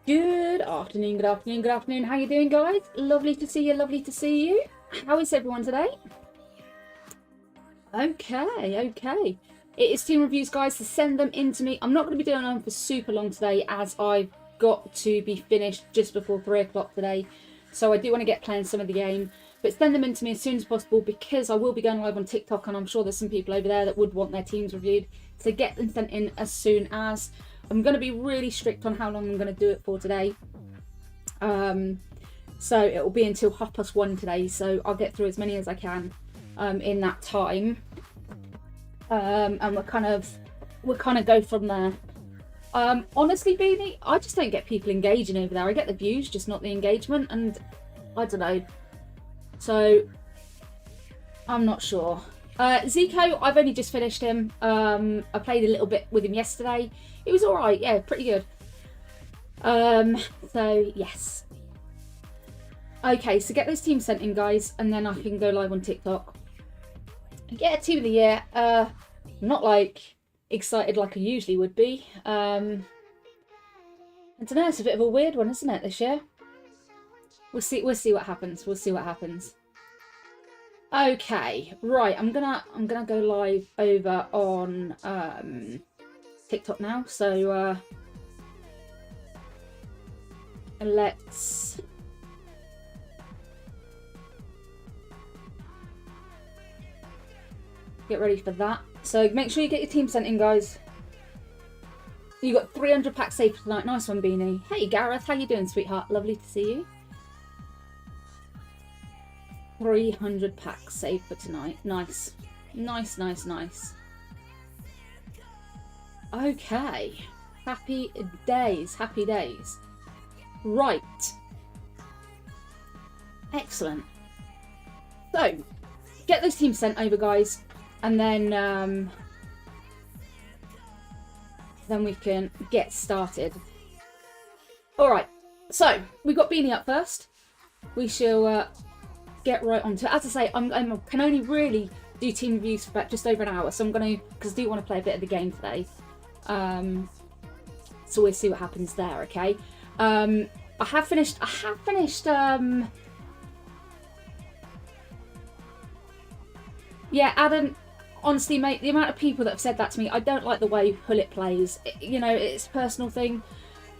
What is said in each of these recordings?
Good afternoon, good afternoon, good afternoon. How you doing, guys? Lovely to see you, lovely to see you. How is everyone today? Okay. It is team reviews, guys, so send them in to me. I'm not going to be doing them for super long today, as I've got to be finished just before 3 o'clock today. So I do want to get playing some of the game. But send them in to me as soon as possible, because I will be going live on TikTok, and I'm sure there's some people over there that would want their teams reviewed. So get them sent in as soon as. I'm going to be really strict on how long I'm going to do it for today. So it will be until 1:30 today, so I'll get through as many as I can in that time. And we'll kind of go from there. Honestly, Beanie, I just don't get people engaging over there. I get the views, just not the engagement, and I don't know. So I'm not sure. Zico, I've only just finished him. I played a little bit with him yesterday. It was all right, yeah, pretty good. So yes. Okay, so get those teams sent in, guys, and then I can go live on TikTok. Get a team of the year. Not like excited like I usually would be. I don't know. It's a bit of a weird one, isn't it, this year? We'll see what happens. We'll see what happens. Okay, right. I'm gonna go live over on TikTok now. So let's get ready for that. So make sure you get your team sent in, guys. You got 300 packs saved for tonight. Nice one, Beanie. Hey, Gareth, how you doing, sweetheart? Lovely to see you. 300 packs saved for tonight. Nice. Nice. Okay. Happy days. Right. Excellent. So, get those teams sent over, guys. And then we can get started. Alright. So, we've got Beanie up first. We shall get right on to it. As I say, I can only really do team reviews for about just over an hour, so I'm going to, because I do want to play a bit of the game today. So we'll see what happens there, okay? I have finished yeah, Adam, honestly, mate, the amount of people that have said that to me, I don't like the way Hullet plays. You know, it's a personal thing.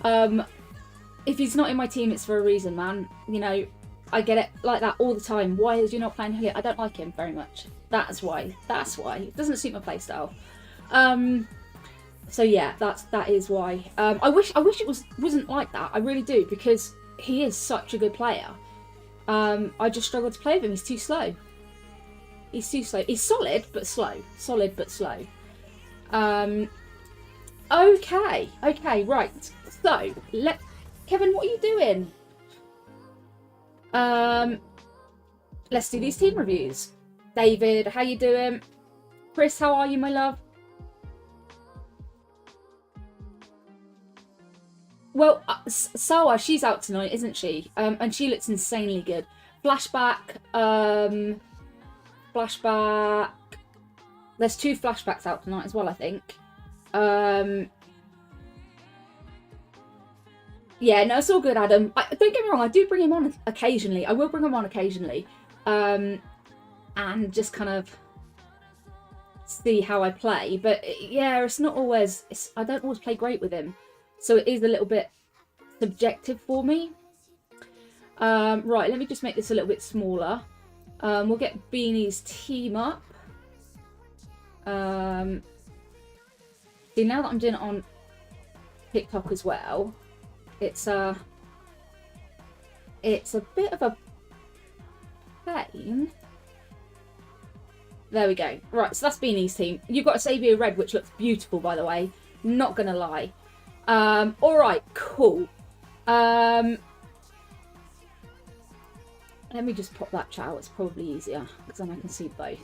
If he's not in my team, it's for a reason, man. You know, I get it like that all the time. Why is you not playing Hullet? I don't like him very much. That's why. It doesn't suit my playstyle. So yeah, that is why. I wish it wasn't like that. I really do, because he is such a good player. I just struggle to play with him. He's too slow. He's too slow. He's solid but slow. Okay, right. So Kevin, what are you doing? Let's do these team reviews. David, how you doing? Chris, how are you, my love? Well, Sawa, she's out tonight, isn't she? And she looks insanely good. Flashback. There's 2 flashbacks out tonight as well, I think. Yeah, no, it's all good, Adam. Don't get me wrong, I do bring him on occasionally. I will bring him on occasionally. And just kind of see how I play. But yeah, it's not always... I don't always play great with him. So it is a little bit subjective for me. Right, let me just make this a little bit smaller. We'll get Beanie's team up. See, now that I'm doing it on TikTok as well, it's a bit of a pain. There we go. Right, so that's Beanie's team. You've got a Saviour Red, which looks beautiful, by the way. Not gonna lie. All right, cool. Let me just pop that chat out. It's probably easier because then I can see both.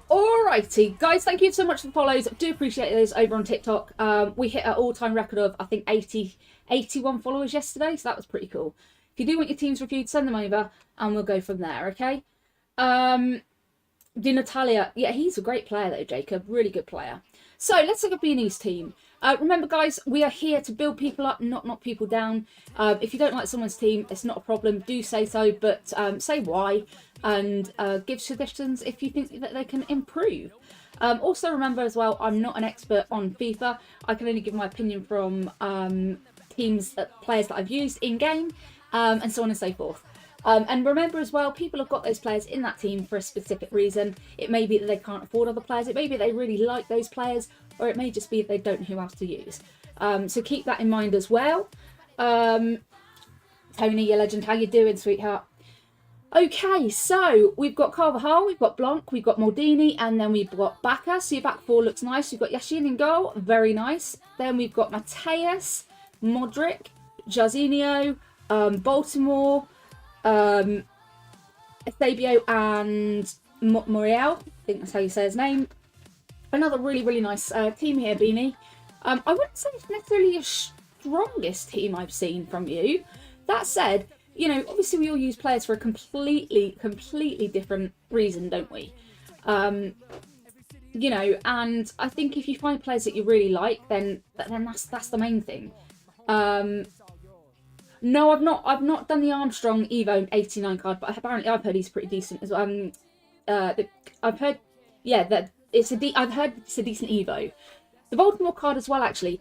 Alrighty, guys, thank you so much for the follows. I do appreciate those over on TikTok. We hit an all-time record of, I think, 81 followers yesterday, so that was pretty cool. If you do want your teams reviewed, send them over and we'll go from there, okay? Di Natalia, yeah, he's a great player though, Jacob. Really good player. So let's look at Beanie's team. Remember, guys, we are here to build people up, not knock people down. If you don't like someone's team, it's not a problem. Do say so, but say why, and give suggestions if you think that they can improve. Also, remember as well, I'm not an expert on FIFA. I can only give my opinion from teams, players that I've used in game, and so on and so forth. And remember as well, people have got those players in that team for a specific reason. It may be that they can't afford other players. It may be they really like those players, or it may just be they don't know who else to use. So keep that in mind as well. Tony, your legend, how you doing, sweetheart? Okay, so we've got Carvajal, we've got Blanc, we've got Maldini, and then we've got Bacca. So your back four looks nice. We've got Yashin in goal, very nice. Then we've got Mateus, Modric, Jarzinho, Baltimore, Eusebio and Muriel, I think that's how you say his name. Another really, really nice team here, Beanie. I wouldn't say it's necessarily your strongest team I've seen from you. That said, you know, obviously we all use players for a completely different reason, don't we? You know, and I think if you find players that you really like, then that's the main thing. No, I've not done the Armstrong Evo 89 card, but apparently I've heard he's pretty decent as well. I've heard, yeah, that I've heard it's a decent Evo. The Baltimore card as well, actually.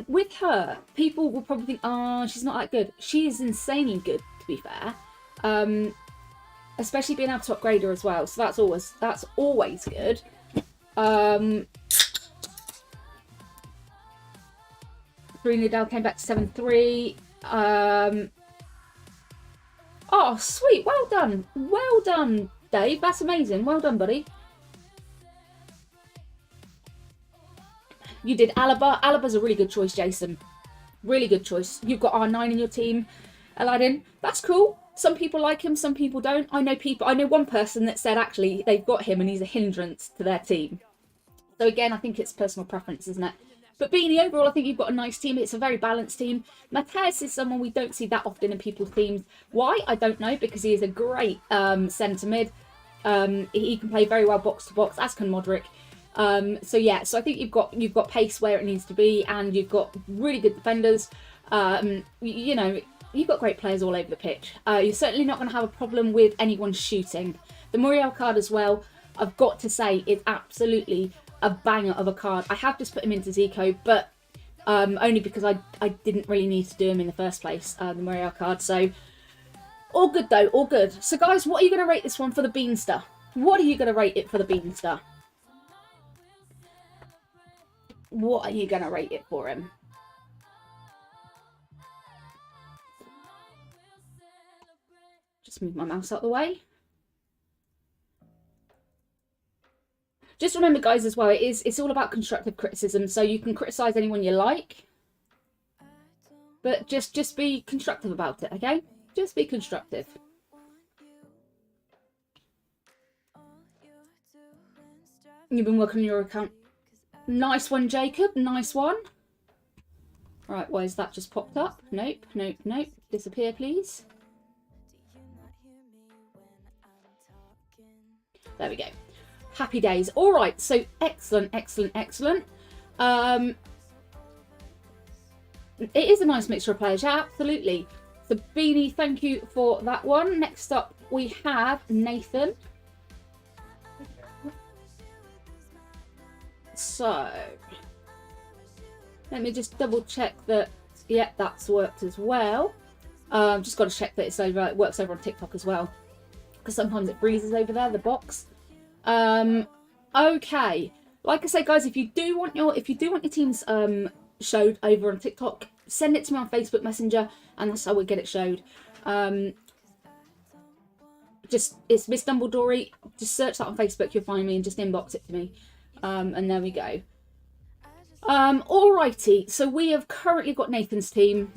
With her, people will probably think, oh, she's not that good. She is insanely good, to be fair. Especially being able to upgrade her as well. So that's always good. Nadal came back to 7-3. Oh, sweet. Well done. Well done, Dave. That's amazing. Well done, buddy. You did Alaba. Alaba's a really good choice, Jason. Really good choice. You've got R9 in your team, Aladdin. That's cool. Some people like him, some people don't. I know one person that said actually they've got him and he's a hindrance to their team. So again, I think it's personal preference, isn't it? But Beanie, overall, I think you've got a nice team. It's a very balanced team. Mateus is someone we don't see that often in people's teams. Why? I don't know, because he is a great centre mid. He can play very well box to box, as can Modric. So yeah, so I think you've got pace where it needs to be, and you've got really good defenders. You know, you've got great players all over the pitch. You're certainly not going to have a problem with anyone shooting. The Muriel card as well, I've got to say, is absolutely a banger of a card. I have just put him into Zico, but only because I didn't really need to do him in the first place, the Muriel card. So all good though, all good. So guys, what are you going to rate this one for the Beanstar? What are you going to rate it for the Beanstar? What are you going to rate it for him? Just move my mouse out of the way. Just remember, guys, as well, it's all about constructive criticism. So you can criticise anyone you like, but just be constructive about it, okay? Just be constructive. You've been working on your account. Nice one, Jacob. Nice one. All right, why is that just popped up? Nope, nope, nope. Disappear, please. There we go. Happy days. All right, so excellent, excellent, excellent. It is a nice mixture of players, yeah, absolutely. So Beanie, thank you for that one. Next up, we have Nathan. So let me just double check that. Yeah, that's worked as well. Just got to check that it works over on TikTok as well, because sometimes it freezes over there, the box. Okay, like I say, guys, if you do want your teams showed over on TikTok, send it to me on Facebook Messenger, and that's how we get it showed. It's Miss Dumbledore. Just search that on Facebook, you'll find me, and just inbox it to me. And there we go. Alrighty, so we have currently got Nathan's team.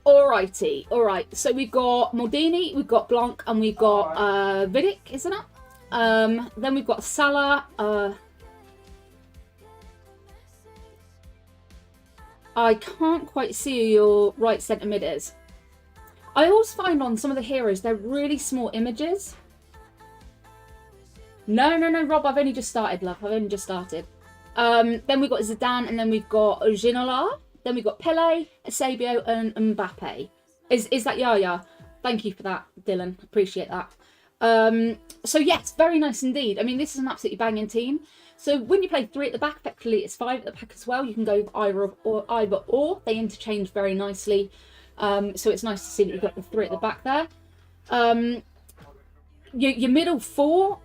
Alrighty, alright. So we've got Maldini, we've got Blanc, and we've got Vidic, isn't it? Then we've got Salah. I can't quite see who your right centre mid is. I always find on some of the heroes, they're really small images. No, Rob, I've only just started, love. I've only just started. Then we've got Zidane, and then we've got Ginola. Then we've got Pele, Eusebio, and Mbappe. Is that Yaya? Thank you for that, Dylan. Appreciate that. So yes, very nice indeed. I mean, this is an absolutely banging team. So when you play 3 at the back, effectively it's 5 at the back as well. You can go either or. They interchange very nicely. So it's nice to see that you've got the 3 at the back there. Your middle 4,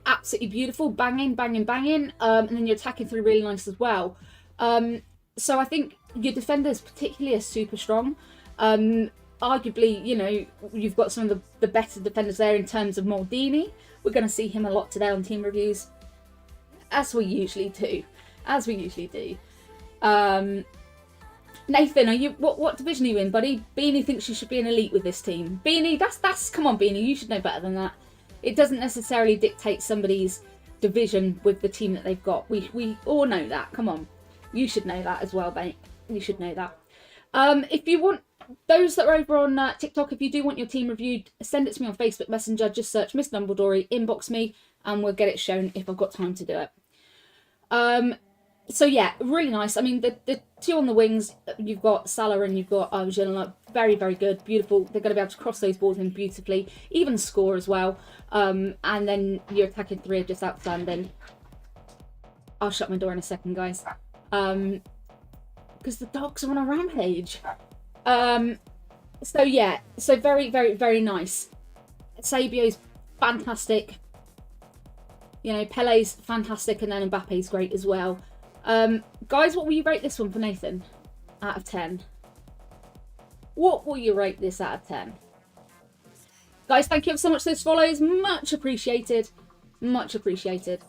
absolutely beautiful, banging, banging, banging. And then you're attacking 3 really nice as well. So I think your defenders particularly are super strong. Arguably, you know, you've got some of the better defenders there in terms of Maldini. We're going to see him a lot today on team reviews, as we usually do. Nathan, are you what division are you in, buddy? Beanie thinks you should be an elite with this team. Beanie, that's come on, Beanie, you should know better than that. It doesn't necessarily dictate somebody's division with the team that they've got. We all know that. Come on, you should know that as well, mate. You should know that. If you want, those that are over on TikTok, if you do want your team reviewed, send it to me on Facebook Messenger. Just search Miss Dumbledore, inbox me, and we'll get it shown if I've got time to do it. So yeah, really nice. I mean, the 2 on the wings, you've got Salah and you've got Ginola. Very, very good, beautiful. They're going to be able to cross those balls in beautifully, even score as well. And then your attacking 3 are just outstanding. I'll shut my door in a second, guys. Because the dogs are on a rampage. So yeah, so very, very, very nice. Sabio's fantastic. You know, Pele's fantastic, and then Mbappe's great as well. Guys, what will you rate this one for Nathan? Out of 10. What will you rate this out of 10? Guys, thank you so much for those follows. Much appreciated. Much appreciated.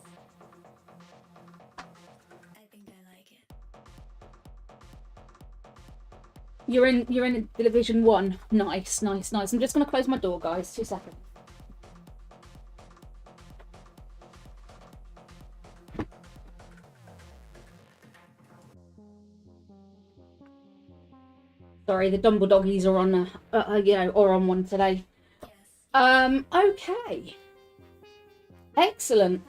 You're in Division 1. Nice, nice, nice. I'm just going to close my door, guys. 2 seconds. Sorry, the Dumbledoggies are on, are on one today. Okay. Excellent.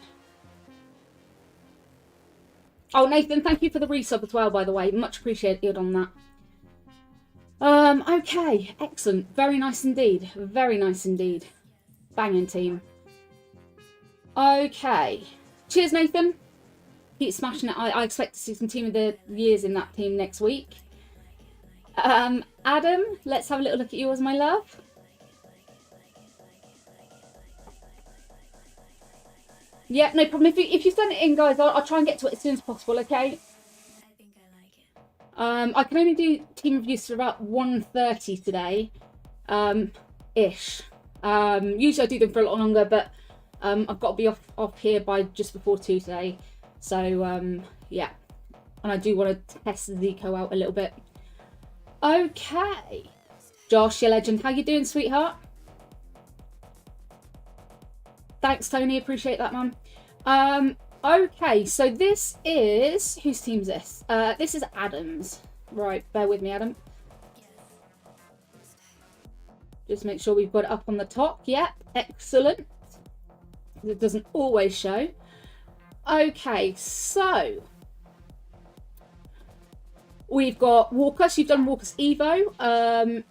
Oh, Nathan, thank you for the resub as well, by the way. Much appreciated on that. Okay, excellent. Very nice indeed. Very nice indeed. Banging team. Okay. Cheers, Nathan. Keep smashing it. I expect to see some team of the years in that team next week. Adam, let's have a little look at yours, my love. Yeah, no problem. If you send it in, guys, I'll try and get to it as soon as possible, okay? I can only do team reviews for about 1:30 today, ish. Usually I do them for a lot longer, but I've got to be off here by just before 2 today. So yeah, and I do want to test Zico out a little bit. Okay, Josh, your legend. How you doing, sweetheart? Thanks, Tony. Appreciate that, man. Okay, so this is... Whose team's this? This is Adam's. Right, bear with me, Adam. Just make sure we've got it up on the top. Yep, excellent. It doesn't always show. Okay, so... We've got Walker. So you've done Walker's Evo.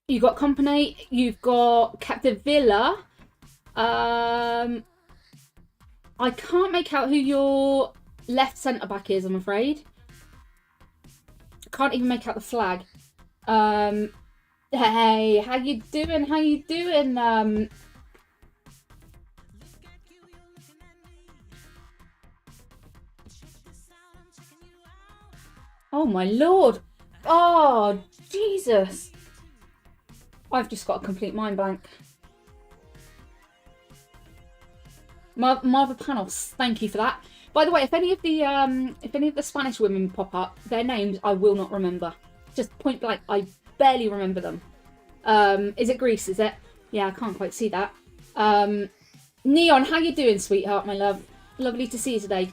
You've got Company. You've got Capdevila. I can't make out who your left centre back is, I'm afraid. I can't even make out the flag. Hey, how you doing? How you doing? Oh my lord. Oh, Jesus. I've just got a complete mind blank. Marva Panos, thank you for that. By the way, if any of the Spanish women pop up, their names I will not remember. Just point blank, I barely remember them. Is it Greece? Is it? Yeah, I can't quite see that. Neon, how you doing, sweetheart, my love? Lovely to see you today.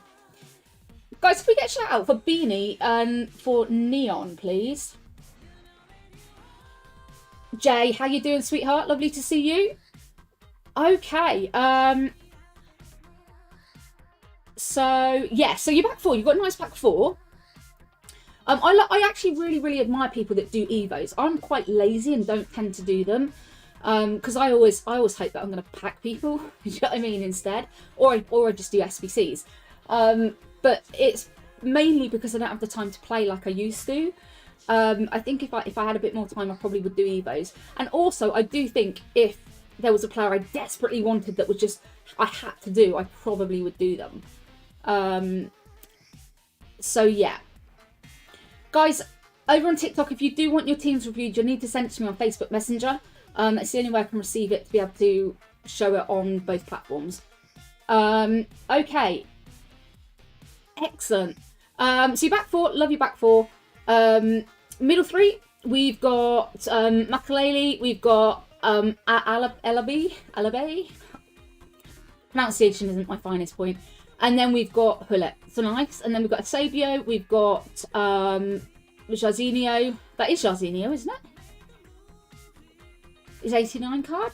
Guys, if we get a shout out for Beanie and for Neon, please. Jay, how you doing, sweetheart? Lovely to see you. Okay. So yeah, so you're back four. You've got a nice back four. I actually really admire people that do evos. I'm quite lazy and don't tend to do them, because I always hope that I'm going to pack people. You know what I mean? Instead, or I just do SBCs. But it's mainly because I don't have the time to play like I used to. I think if I had a bit more time, I probably would do evos. And also, I do think if there was a player I desperately wanted that was just I had to do, I probably would do them. So yeah. Guys, over on TikTok, if you do want your teams reviewed, you'll need to send it to me on Facebook Messenger. That's the only way I can receive it to be able to show it on both platforms. Okay. Excellent. So you're back four. Love you back four. Middle three, we've got Makalele. We've got Alabe. Pronunciation isn't my finest point. And then we've got Hullet. So nice. And then we've got Eusebio. We've got Jarzinho. That is Jarzinho, isn't it? Is 89 card.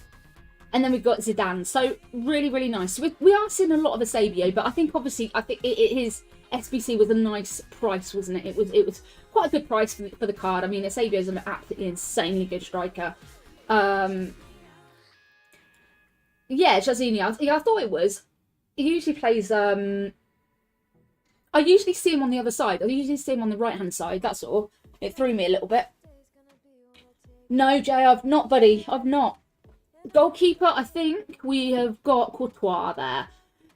And then we've got Zidane. So really nice. So we are seeing a lot of Eusebio, but I think obviously his SBC was a nice price, wasn't it? It was quite a good price for the card. I mean, Eusebio is an absolutely insanely good striker. Yeah, Jarzinho. I thought it was. He usually plays, I usually see him on the other side. I usually see him on the right-hand side, that's all. It threw me a little bit. No, Jay, I've not, buddy. I've not. Goalkeeper, I think we have got Courtois there.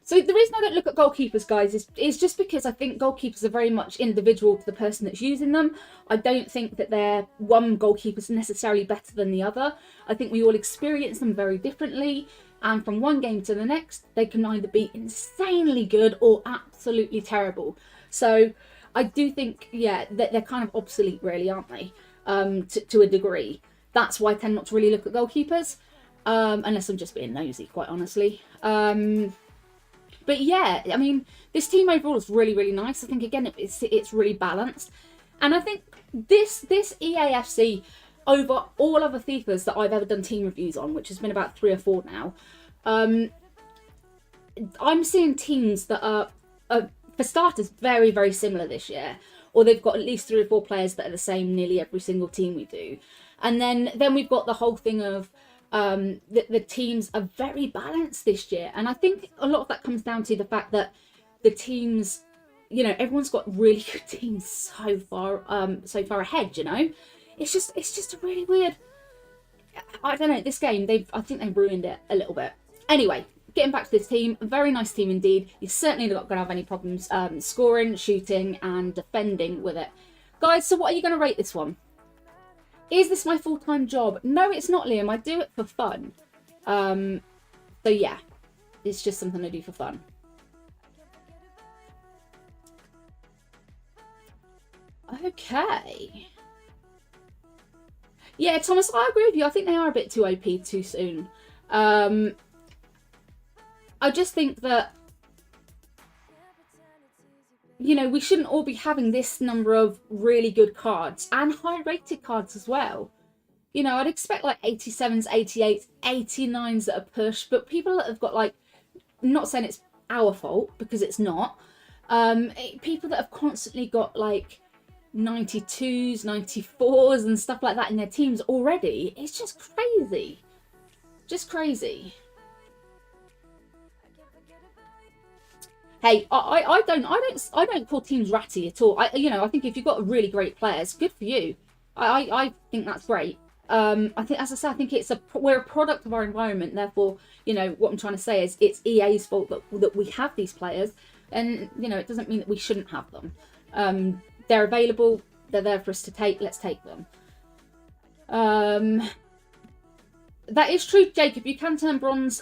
So the reason I don't look at goalkeepers, guys, is just because I think goalkeepers are very much individual to the person that's using them. I don't think that one goalkeeper's necessarily better than the other. I think we all experience them very differently. And from one game to the next, they can either be insanely good or absolutely terrible. So I do think, yeah, that they're kind of obsolete, really, aren't they? To a degree. That's why I tend not to really look at goalkeepers, unless I'm just being nosy, quite honestly. But yeah, I mean, this team overall is really nice. I think, again, it's really balanced. And I think this EAFC, over all other FIFAs that I've ever done team reviews on, which has been about 3 or 4 now, I'm seeing teams that are, for starters, very similar this year. Or they've got at least 3 or 4 players that are the same nearly every single team we do. And then we've got the whole thing of the teams are very balanced this year. And I think a lot of that comes down to the fact that the teams, you know, everyone's got really good teams so far ahead, you know. It's just a really weird, I don't know, this game, I think they've ruined it a little bit. Anyway, getting back to this team, a very nice team indeed. You're certainly not going to have any problems scoring, shooting and defending with it. Guys, so what are you going to rate this one? Is this my full-time job? No, it's not, Liam. I do it for fun. So yeah, it's just something I do for fun. Okay. Yeah, Thomas, I agree with you. I think they are a bit too OP too soon. I just think that, you know, we shouldn't all be having this number of really good cards and high-rated cards as well. You know, I'd expect like 87s, 88s, 89s that are pushed, but people that have got like, I'm not saying it's our fault because it's not, people that have constantly got like 92s, 94s and stuff like that in their teams already, it's just crazy. Just crazy. Hey, I don't call teams ratty at all. You know, I think if you've got really great players, good for you. I think that's great. I think, as I said, I think we're a product of our environment. Therefore, you know, what I'm trying to say is it's EA's fault that we have these players, and you know, it doesn't mean that we shouldn't have them. They're available. They're there for us to take. Let's take them. That is true, Jacob. You can turn bronze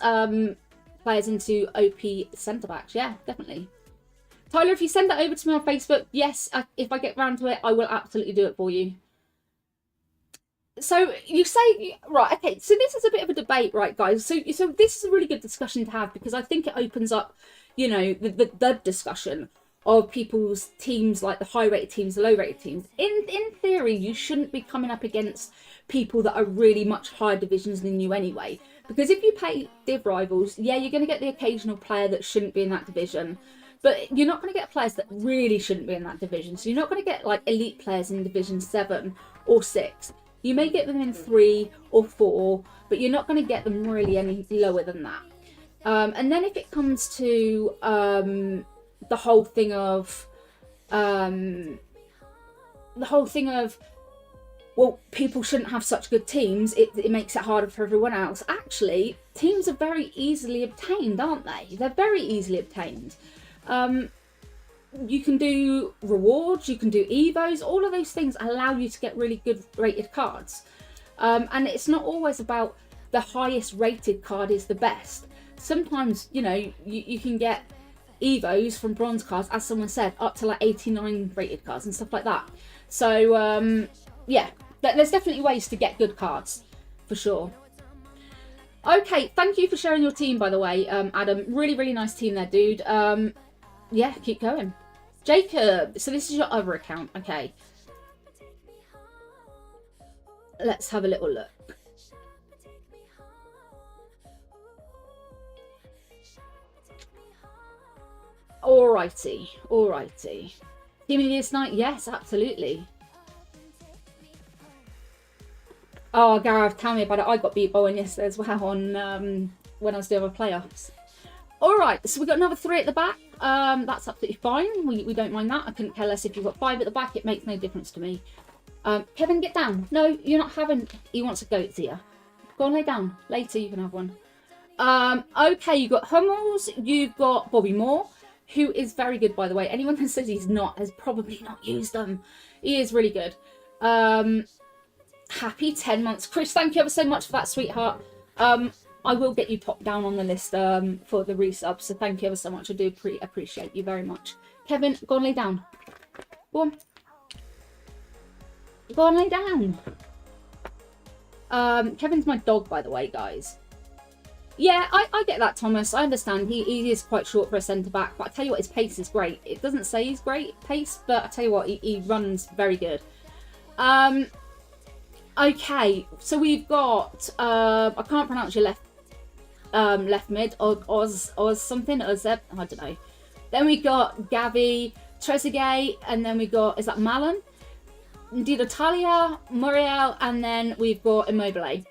players into OP centre backs. Yeah, definitely. Tyler, if you send that over to me on Facebook, yes, if I get round to it, I will absolutely do it for you. So you say, right, okay, so this is a bit of a debate, right, guys? So this is a really good discussion to have because I think it opens up, you know, the discussion of people's teams, like the high-rated teams, the low-rated teams. In theory, you shouldn't be coming up against people that are really much higher divisions than you anyway. Because if you play div rivals, yeah, you're going to get the occasional player that shouldn't be in that division. But you're not going to get players that really shouldn't be in that division. So you're not going to get like elite players in Division 7 or 6. You may get them in 3 or 4, but you're not going to get them really any lower than that. And then if it comes to the whole thing of well, people shouldn't have such good teams, it makes it harder for everyone else. Actually, teams are very easily obtained, aren't they? They're very easily obtained. You can do rewards, you can do evos, all of those things allow you to get really good rated cards. And it's not always about the highest rated card is the best. Sometimes, you know, you can get evos from bronze cards, as someone said, up to like 89 rated cards and stuff like that. So yeah, there's definitely ways to get good cards for sure. Okay, thank you for sharing your team, by the way, Adam. Really, really nice team there, dude. Yeah, keep going. Jacob, so this is your other account. Okay, let's have a little look. Alrighty, alrighty. Team of the Year tonight? Yes, absolutely. Oh, Gareth, tell me about it. I got beat by one yesterday as well on when I was doing my playoffs. Alright, so we've got another 3 at the back. That's absolutely fine. We don't mind that. I couldn't care less if you've got 5 at the back. It makes no difference to me. Kevin, get down. No, you're not having... He wants a goat's ear. Go and lay down. Later, you can have one. Okay, you've got Hummels. You've got Bobby Moore, who is very good, by the way. Anyone that says he's not has probably not used them. He is really good. Happy 10 months. Chris, thank you ever so much for that, sweetheart. I will get you popped down on the list for the resub, so thank you ever so much. I do appreciate you very much. Kevin, go and lay down. Go on. Go and lay down. Kevin's my dog, by the way, guys. Yeah, I get that, Thomas. I understand. He is quite short for a centre-back, but I tell you what, his pace is great. It doesn't say he's great pace, but I tell you what, he runs very good. Okay, so we've got, I can't pronounce your left mid, Oz something, Ozeb, I don't know. Then we got Gavi, Trezeguet, and then we got, is that Malin? Di Natalia, Muriel, and then we've got Immobile.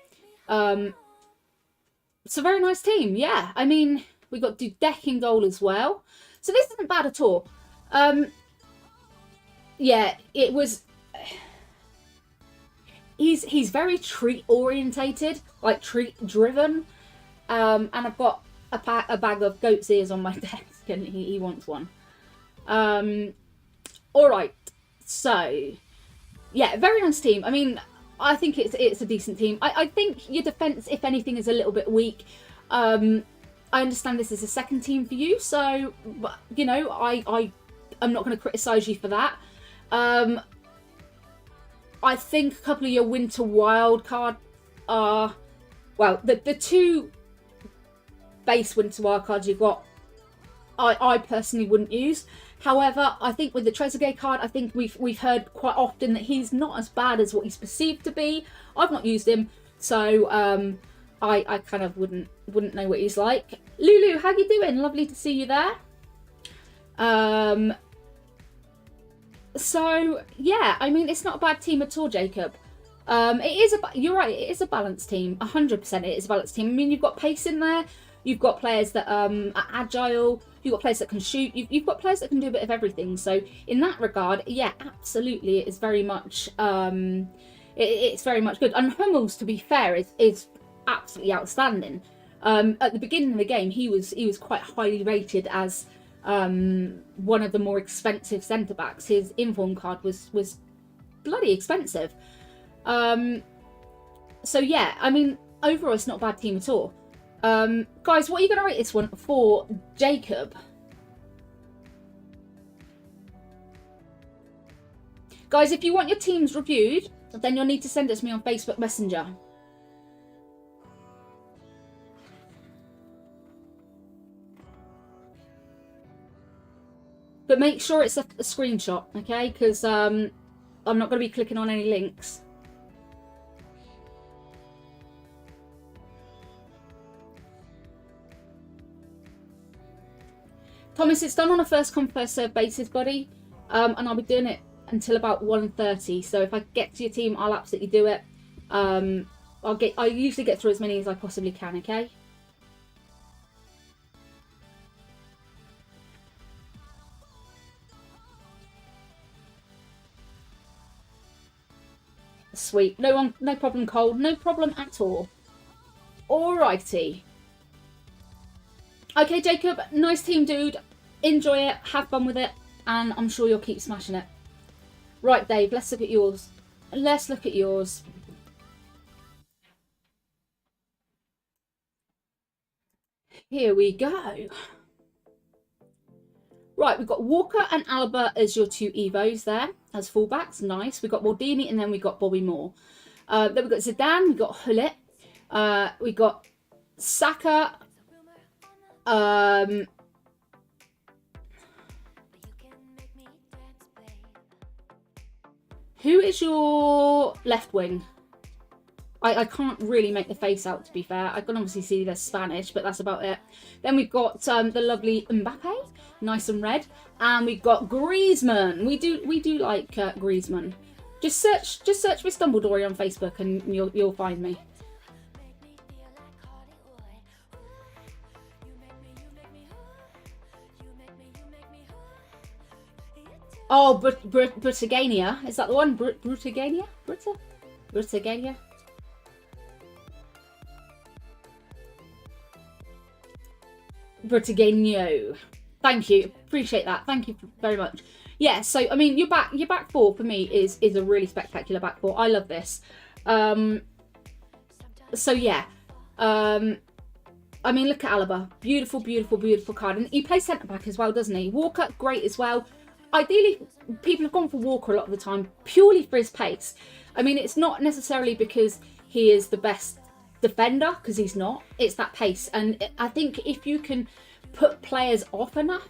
It's a very nice team, yeah. I mean, we got Dudek in goal as well. So this isn't bad at all. Yeah, it was... He's very treat orientated, like treat driven. And I've got a bag of goat's ears on my desk, and he wants one. All right, so yeah, very nice team. I mean, I think it's a decent team. I think your defense, if anything, is a little bit weak. I understand this is a second team for you, so you know I'm not going to criticize you for that. I think a couple of your winter wild card are, well, the 2 base winter wild cards you've got, I personally wouldn't use. However, I think with the Trezeguet card, I think we've heard quite often that he's not as bad as what he's perceived to be. I've not used him, so I kind of wouldn't know what he's like. Lulu, how you doing? Lovely to see you there. So yeah, I mean, it's not a bad team at all, Jacob. You're right, it is a balanced team. 100% it is a balanced team. I mean, you've got pace in there, you've got players that are agile, you've got players that can shoot, you've got players that can do a bit of everything. So in that regard, yeah, absolutely, it is very much it's very much good. And Hummels, to be fair, is absolutely outstanding. At the beginning of the game, he was quite highly rated as one of the more expensive centre backs. His inform card was bloody expensive. So yeah, I mean, overall it's not a bad team at all. Guys, what are you going to rate this one for Jacob? Guys, if you want your teams reviewed, then you'll need to send it to me on Facebook Messenger. But make sure it's a screenshot, okay? Because I'm not going to be clicking on any links. Thomas, it's done on a first come first serve basis, buddy, and I'll be doing it until about 1:30. So if I get to your team, I'll absolutely do it. I usually get through as many as I possibly can. Okay. Sweet. No problem, Cole. No problem at all. Alrighty. Okay, Jacob. Nice team, dude. Enjoy it. Have fun with it. And I'm sure you'll keep smashing it. Right, Dave. Let's look at yours. Let's look at yours. Here we go. Right, we've got Walker and Alaba as your two Evos there, as fullbacks. Nice. We've got Maldini and then we've got Bobby Moore. Then we've got Zidane, we've got Hullet, we've got Saka, who is your left wing? I can't really make the face out, to be fair. I can obviously see they're Spanish, but that's about it. Then we've got the lovely Mbappe, nice and red, and we've got Griezmann. We do like Griezmann. Just search for Stumbledore on Facebook, and you'll find me. Oh, Brutagania, is that the one? Brutagania, Brutagania. Brutageno. Thank you. Appreciate that. Thank you very much. Yeah, so I mean your back four for me is a really spectacular back four. I love this. So yeah. I mean, look at Alaba. Beautiful, beautiful, beautiful card. And he plays centre back as well, doesn't he? Walker, great as well. Ideally, people have gone for Walker a lot of the time purely for his pace. I mean, it's not necessarily because he is the best defender, because he's not. It's that pace, and I think if you can put players off enough,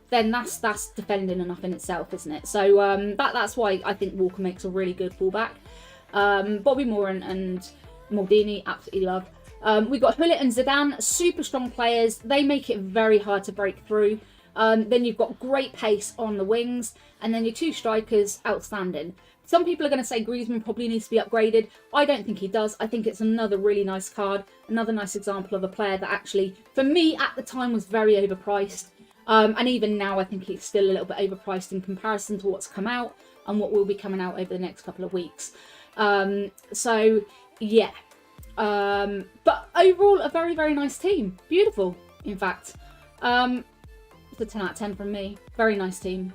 then that's defending enough in itself, isn't it? So that's why I think Walker makes a really good fullback. Bobby Moore and Maldini, absolutely love. We got Hullet and Zidane, super strong players. They make it very hard to break through. Then you've got great pace on the wings, and then your two strikers, outstanding. Some people are going to say Griezmann probably needs to be upgraded. I don't think he does. I think it's another really nice card, another nice example of a player that actually, for me at the time, was very overpriced. And even now, I think he's still a little bit overpriced in comparison to what's come out and what will be coming out over the next couple of weeks. So, yeah. But overall, a very, very nice team. Beautiful, in fact. It's a 10 out of 10 from me. Very nice team.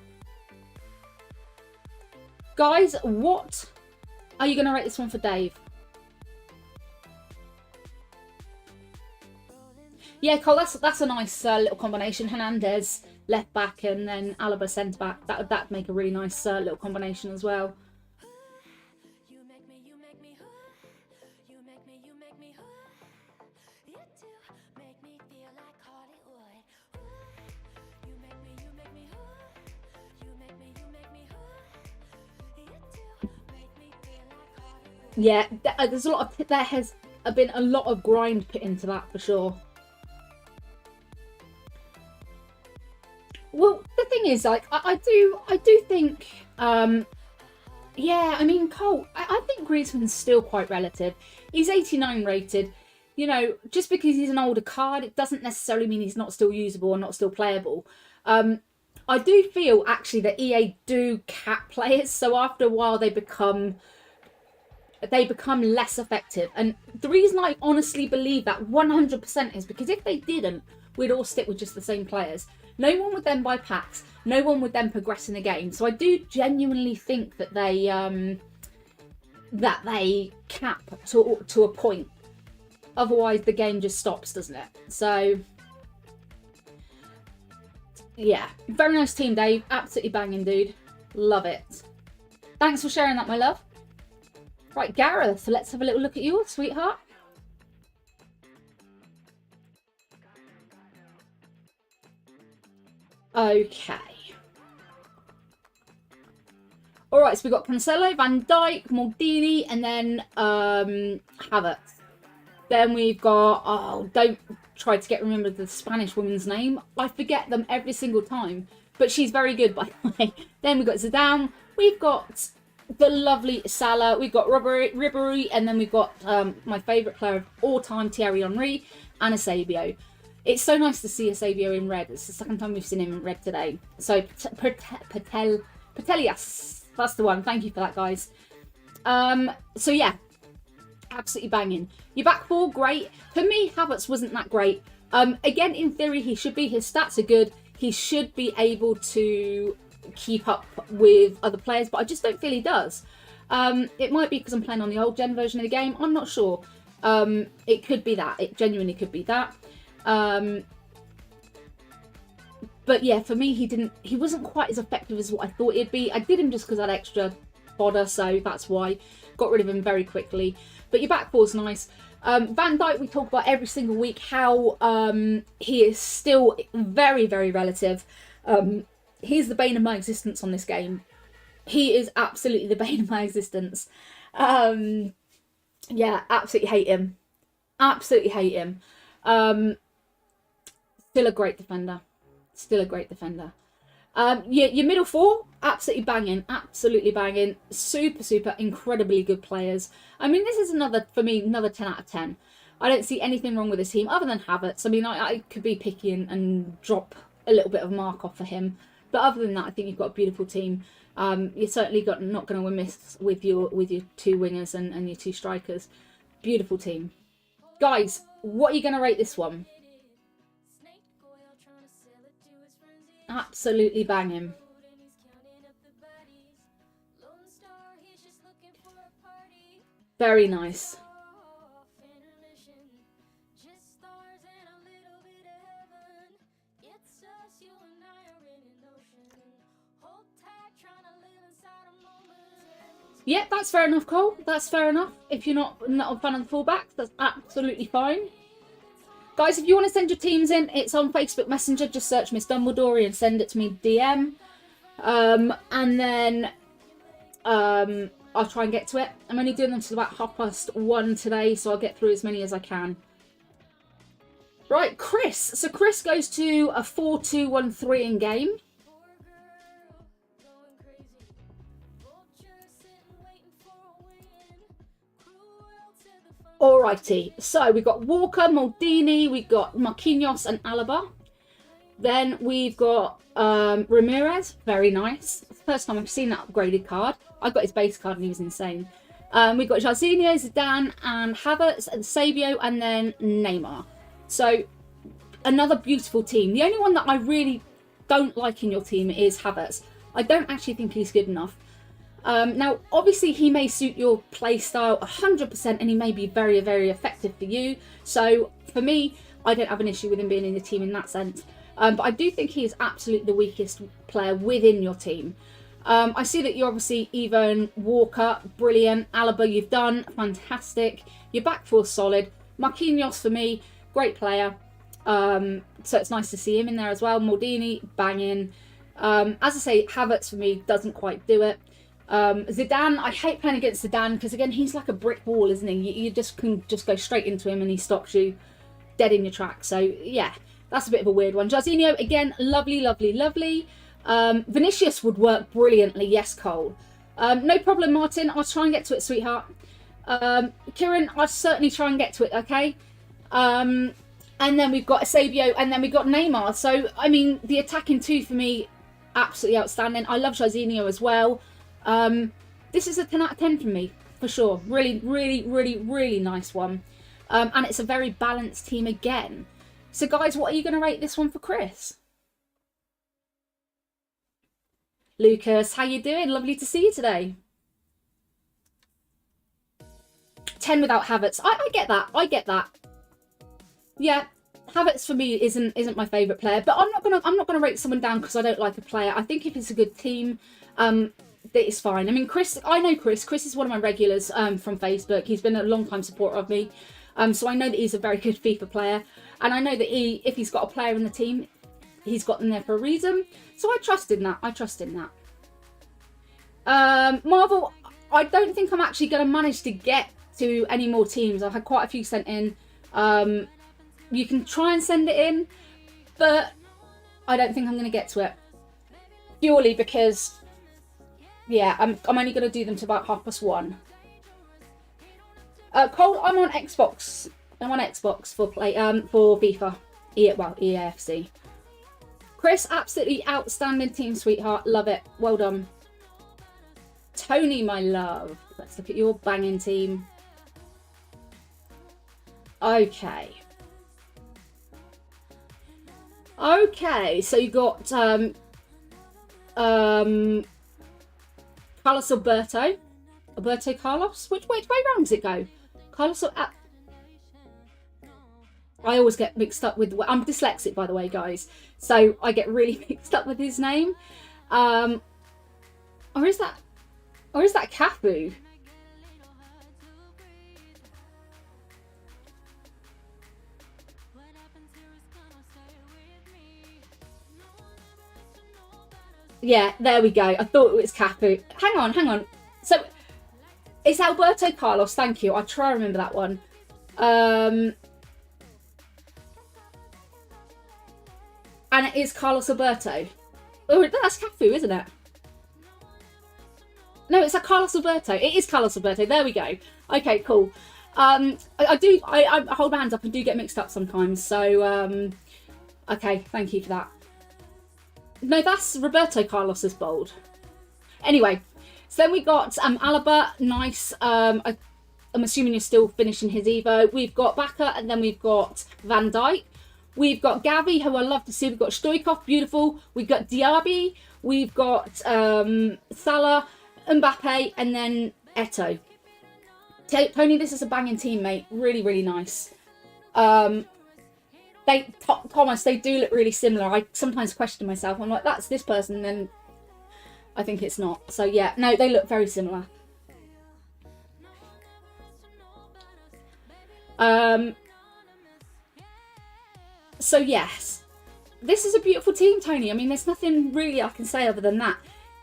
Guys, what are you going to rate this one for Dave? Yeah, Cole, that's a nice little combination. Hernandez left back and then Alaba centre back. That'd make a really nice little combination as well. Yeah, there's a lot of, there has been a lot of grind put into that for sure. Well, the thing is, like, I do think, yeah, I mean, Cole, I think Griezmann's still quite relative. He's 89 rated. You know, just because he's an older card, it doesn't necessarily mean he's not still usable or not still playable. I do feel, actually, that EA do cap players, so after a while they become less effective. And the reason I honestly believe that 100% is because if they didn't, we'd all stick with just the same players. No one would then buy packs. No one would then progress in the game. So I do genuinely think that they cap to a point. Otherwise, the game just stops, doesn't it? So yeah, very nice team, Dave. Absolutely banging, dude. Love it. Thanks for sharing that, my love. Right, Gareth, let's have a little look at yours, sweetheart. Okay. All right, so we've got Cancelo, Van Dijk, Maldini, and then Havertz. Then we've got, oh, don't try to remember the Spanish woman's name. I forget them every single time, but she's very good, by the way. Then we've got Zidane. We've got the lovely Salah. We've got Ribery, and then we've got my favourite player of all time, Thierry Henry, and Eusebio. It's so nice to see Eusebio in red. It's the second time we've seen him in red today. So Petelias, that's the one. Thank you for that, guys. So yeah, absolutely banging. Your back four, great. For me, Havertz wasn't that great. Again, in theory, he should be. His stats are good. He should be able to keep up with other players, but I just don't feel he does. It might be because I'm playing on the old gen version of the game. I'm not sure. It could be that. It genuinely could be that. But yeah, for me, he wasn't quite as effective as what I thought he'd be. I did him just because I had extra fodder, so that's why. Got rid of him very quickly. But your back four's nice. Van Dijk, we talk about every single week how he is still very, very relative. He's the bane of my existence on this game. He is absolutely the bane of my existence. Yeah, absolutely hate him. Absolutely hate him. Still a great defender. Still a great defender. Your middle four, absolutely banging. Absolutely banging. Super, super, incredibly good players. I mean, this is for me, another 10 out of 10. I don't see anything wrong with this team other than Havertz. I mean, I could be picky and drop a little bit of mark off for him. But other than that, I think you've got a beautiful team. You're certainly not going to miss with your two wingers and your two strikers. Beautiful team. Guys, what are you going to rate this one? Absolutely banging. Very nice. Yeah, that's fair enough, Cole. That's fair enough. If you're not a fan of the fullbacks, that's absolutely fine. Guys, if you want to send your teams in, it's on Facebook Messenger. Just search Miss Dumbledore and send it to me DM. And then I'll try and get to it. I'm only doing them till about 1:30 today, so I'll get through as many as I can. Right, Chris. So Chris goes to a 4-2-1-3 in game. Alrighty, so we've got Walker, Maldini, we've got Marquinhos and Alaba. Then we've got Ramirez, very nice. It's the first time I've seen that upgraded card. I got his base card and he was insane. We've got Jorginho, Zidane and Havertz and Sabio and then Neymar. So another beautiful team. The only one that I really don't like in your team is Havertz. I don't actually think he's good enough. Now, obviously, he may suit your play style 100% and he may be very, very effective for you. So, for me, I don't have an issue with him being in the team in that sense. But I do think he is absolutely the weakest player within your team. I see that you're obviously even Walker, brilliant. Alaba, you've done fantastic. Your back four's solid. Marquinhos, for me, great player. So, it's nice to see him in there as well. Maldini, banging. As I say, Havertz, for me, doesn't quite do it. Zidane, I hate playing against Zidane because again he's like a brick wall, isn't he? You just can go straight into him and he stops you dead in your tracks. So yeah, that's a bit of a weird one. Jorginho, again, lovely, lovely, lovely. Vinicius would work brilliantly. Yes, Cole. No problem, Martin. I'll try and get to it, sweetheart. Kieran, I'll certainly try and get to it. Okay. And then we've got Eusebio and then we've got Neymar. So I mean, the attacking two for me, absolutely outstanding. I love Jorginho as well. This is a 10 out of 10 from me, for sure. Really, really, really, really nice one. And it's a very balanced team again. So, guys, what are you going to rate this one for Chris? Lucas, how you doing? Lovely to see you today. 10 without Havertz. I get that. I get that. Yeah, Havertz for me isn't my favourite player, but I'm not gonna rate someone down because I don't like a player. I think if it's a good team, that is fine. I mean, Chris, I know Chris. Chris is one of my regulars from Facebook. He's been a long time supporter of me. So I know that he's a very good FIFA player. And I know that if he's got a player in the team, he's got them there for a reason. So I trust in that. I trust in that. Marvel, I don't think I'm actually going to manage to get to any more teams. I've had quite a few sent in. You can try and send it in, but I don't think I'm going to get to it. Purely because, yeah, I'm only going to do them to about 1:30. Cole, I'm on Xbox. I'm on Xbox for FIFA. EAFC. Chris, absolutely outstanding team, sweetheart. Love it. Well done. Tony, my love. Let's look at your banging team. Okay. Okay, so you got Carlos Alberto. Alberto Carlos? Which way round does it go? Carlos I always get mixed up with... I'm dyslexic, by the way, guys. So I get really mixed up with his name. Or is that Cafu? Yeah, there we go. I thought it was Cafu. Hang on. So, it's Alberto Carlos. Thank you. I'll try to remember that one. And it is Carlos Alberto. Oh, that's Cafu, isn't it? No, it's a Carlos Alberto. It is Carlos Alberto. There we go. Okay, cool. I hold my hands up and do get mixed up sometimes. So, okay, thank you for that. No, that's Roberto Carlos's bold. Anyway, so then we got Alaba, nice. I'm assuming you're still finishing his Evo. We've got Baka, and then we've got Van Dijk. We've got Gavi, who I love to see. We've got Stoichkov, beautiful. We've got Diaby. We've got Salah, Mbappe, and then Eto'o. Tony, this is a banging team, mate. Really, really nice. Thomas, they do look really similar. I sometimes question myself. I'm like, that's this person, and then I think it's not. So yeah, no, they look very similar. So yes, this is a beautiful team, Tony. I mean, there's nothing really I can say other than that.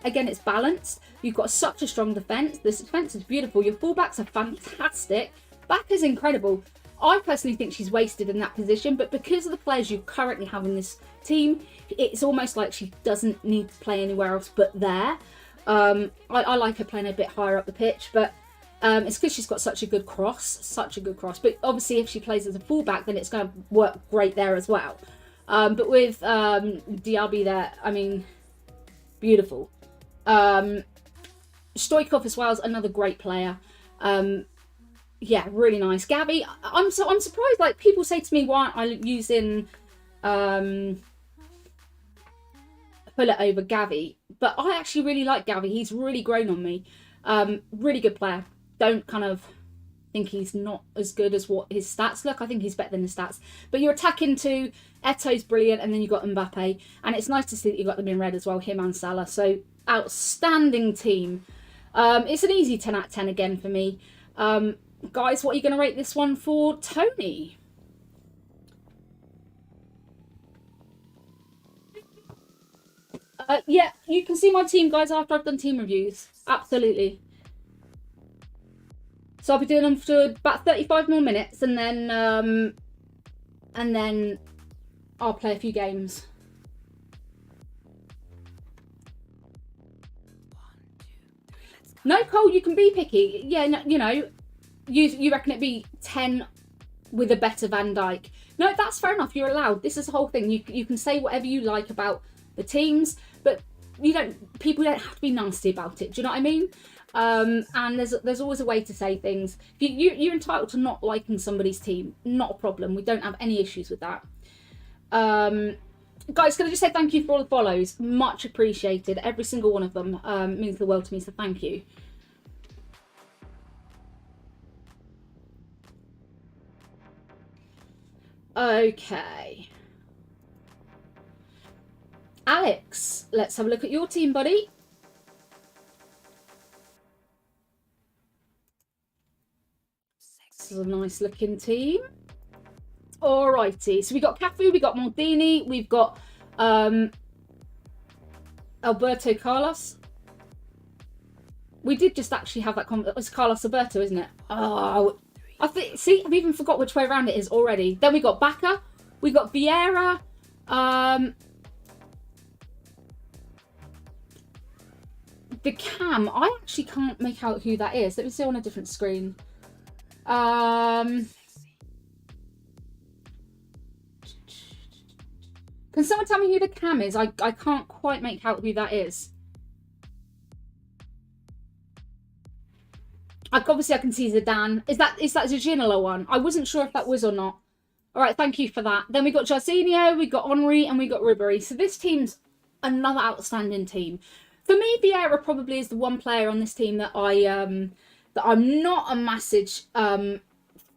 Again, it's balanced. You've got such a strong defence. This defence is beautiful. Your fullbacks are fantastic. Back is incredible. I personally think she's wasted in that position, but because of the players you currently have in this team, it's almost like she doesn't need to play anywhere else but there. I like her playing a bit higher up the pitch, but it's because she's got such a good cross. But obviously, if she plays as a fullback, then it's going to work great there as well. But with Diaby there, I mean, beautiful. Stoichkov as well is another great player. Yeah, really nice. Gavi, I'm surprised. Like, people say to me, why aren't I using Pullet over Gavi? But I actually really like Gavi. He's really grown on me. Really good player. Don't kind of think he's not as good as what his stats look. I think he's better than his stats. But you're attacking to Eto's brilliant, and then you've got Mbappe. And it's nice to see that you've got them in red as well, him and Salah. So, outstanding team. It's an easy 10 out of 10 again for me. Guys, what are you going to rate this one for Tony? Yeah, you can see my team, guys, after I've done team reviews. Absolutely. So I'll be doing them for about 35 more minutes, and then I'll play a few games. No, Cole, you can be picky. Yeah, no, you know, you reckon it'd be 10 with a better Van Dijk. No, that's fair enough. You're allowed. This is the whole thing. You can say whatever you like about the teams, but people don't have to be nasty about it. Do you know what I mean? And there's always a way to say things. You're entitled to not liking somebody's team. Not a problem. We don't have any issues with that. Guys, can I just say thank you for all the follows? Much appreciated. Every single one of them means the world to me, so thank you. Okay. Alex, let's have a look at your team, buddy. This is a nice looking team. Alrighty, so we got Cafu, we got Maldini, we've got Alberto Carlos. We did just actually have that it's Carlos Alberto, isn't it? Oh, See, I've even forgot which way around it is already. Then we got Bacca, we got Vieira, the cam, I actually can't make out who that is. Let me see on a different screen. Can someone tell me who the cam is? I can't quite make out who that is. Obviously I can see Zidane. Is that Zaginola one? I wasn't sure if that was or not. All right, thank you for that. Then we got Jorginho, we got Henry, and we got Ribery. So this team's another outstanding team. For me, Vieira probably is the one player on this team that I'm not a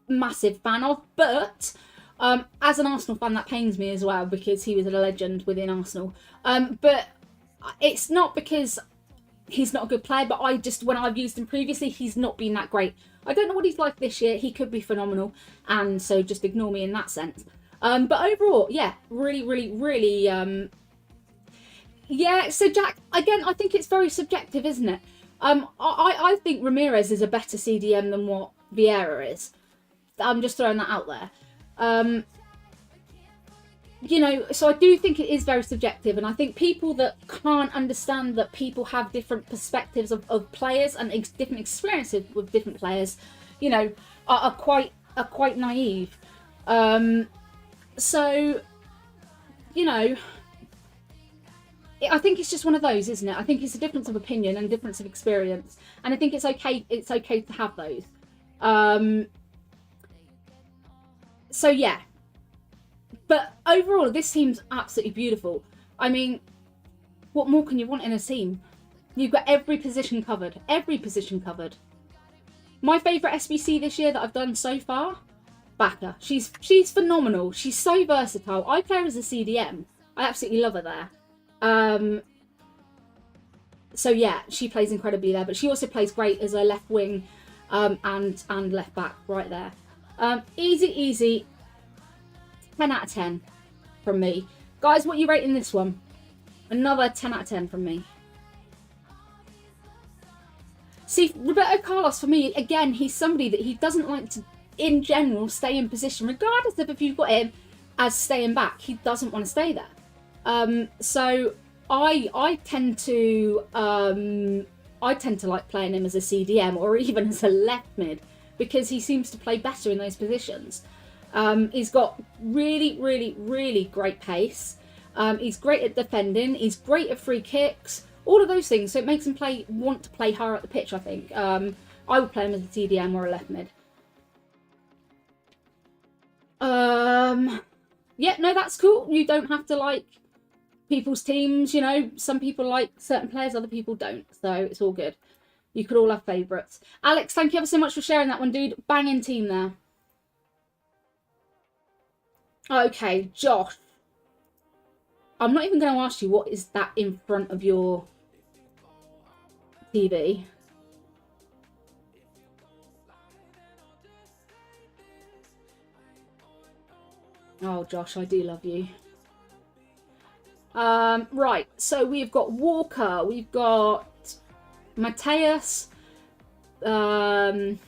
massive fan of, but as an Arsenal fan, that pains me as well because he was a legend within Arsenal. But it's not because he's not a good player, but when I've used him previously, he's not been that great. I don't know what he's like this year. He could be phenomenal, and so just ignore me in that sense. But overall, yeah, really, yeah. So Jack, again, I think it's very subjective, isn't it? I think Ramirez is a better CDM than what Vieira is. I'm just throwing that out there. You know, so I do think it is very subjective, and I think people that can't understand that people have different perspectives of players and different experiences with different players, you know, are quite naive. So, you know, I think it's just one of those, isn't it? I think it's a difference of opinion and a difference of experience, and I think it's okay. It's okay to have those. So yeah. But overall, this team's absolutely beautiful. I mean, what more can you want in a team? You've got every position covered. Every position covered. My favourite SBC this year that I've done so far? Bacca. She's phenomenal. She's so versatile. I play her as a CDM. I absolutely love her there. So yeah, she plays incredibly there. But she also plays great as a left wing and left back right there. Easy. 10 out of 10 from me. Guys, what are you rating this one? Another 10 out of 10 from me. See, Roberto Carlos, for me, again, he's somebody that he doesn't like to, in general, stay in position, regardless of if you've got him as staying back. He doesn't want to stay there. So I tend to like playing him as a CDM or even as a left mid because he seems to play better in those positions. He's got really great pace. He's great at defending. He's great at free kicks. All of those things. So it makes him want to play higher up the pitch, I think. I would play him as a CDM or a left mid. Yeah, no, that's cool. You don't have to like people's teams. You know, some people like certain players, other people don't. So it's all good. You could all have favourites. Alex, thank you ever so much for sharing that one, dude. Banging team there. Okay, Josh. I'm not even going to ask you what is that in front of your TV. Oh, Josh, I do love you. Right, so we've got Walker, we've got Mateus, Bobby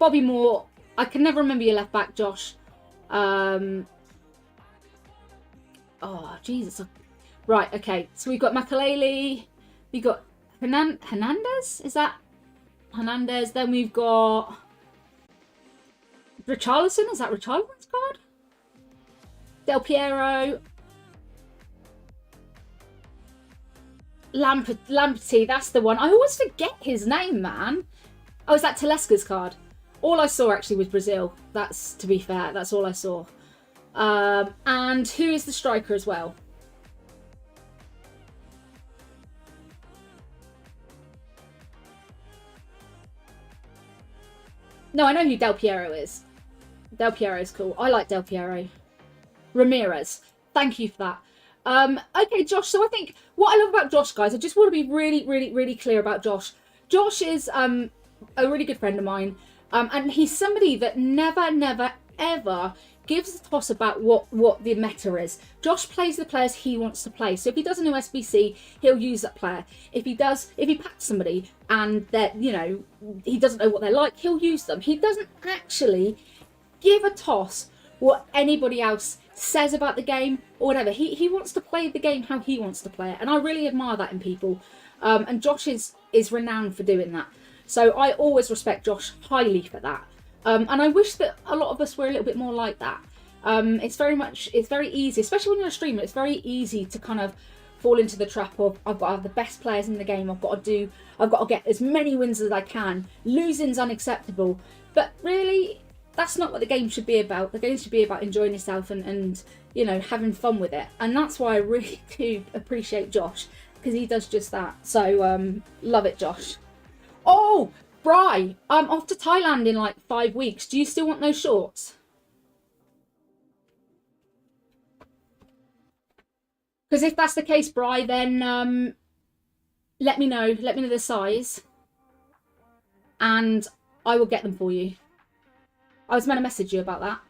Moore. I can never remember your left back, Josh. Oh, Jesus. Right, okay. So we've got Makaleli. We've got Hernandez? Is that Hernandez? Then we've got Richarlison. Is that Richarlison's card? Del Piero. Lamperty, that's the one. I always forget his name, man. Oh, is that Telesca's card? All I saw actually was Brazil. That's, to be fair, that's all I saw. And who is the striker as well? No, I know who Del Piero is. Del Piero is cool. I like Del Piero. Ramirez. Thank you for that. Okay, Josh. So I think what I love about Josh, guys, I just want to be really clear about Josh. Josh is a really good friend of mine. And he's somebody that never, ever gives a toss about what the meta is. Josh plays the players he wants to play. So if he does a new SBC, he'll use that player. If he packs somebody and that, you know, he doesn't know what they're like, he'll use them. He doesn't actually give a toss what anybody else says about the game or whatever. He wants to play the game how he wants to play it, and I really admire that in people. And Josh is renowned for doing that. So I always respect Josh highly for that. And I wish that a lot of us were a little bit more like that. It's very easy, especially when you're a streamer, it's very easy to kind of fall into the trap of, I've got to have the best players in the game, I've got to get as many wins as I can, losing's unacceptable. But really, that's not what the game should be about. The game should be about enjoying yourself and you know, having fun with it. And that's why I really do appreciate Josh, because he does just that. So love it, Josh. Oh, Bri, I'm off to Thailand in like 5 weeks. Do you still want those shorts? Because if that's the case, Bri, then let me know. Let me know the size, and I will get them for you. I was meant to message you about that.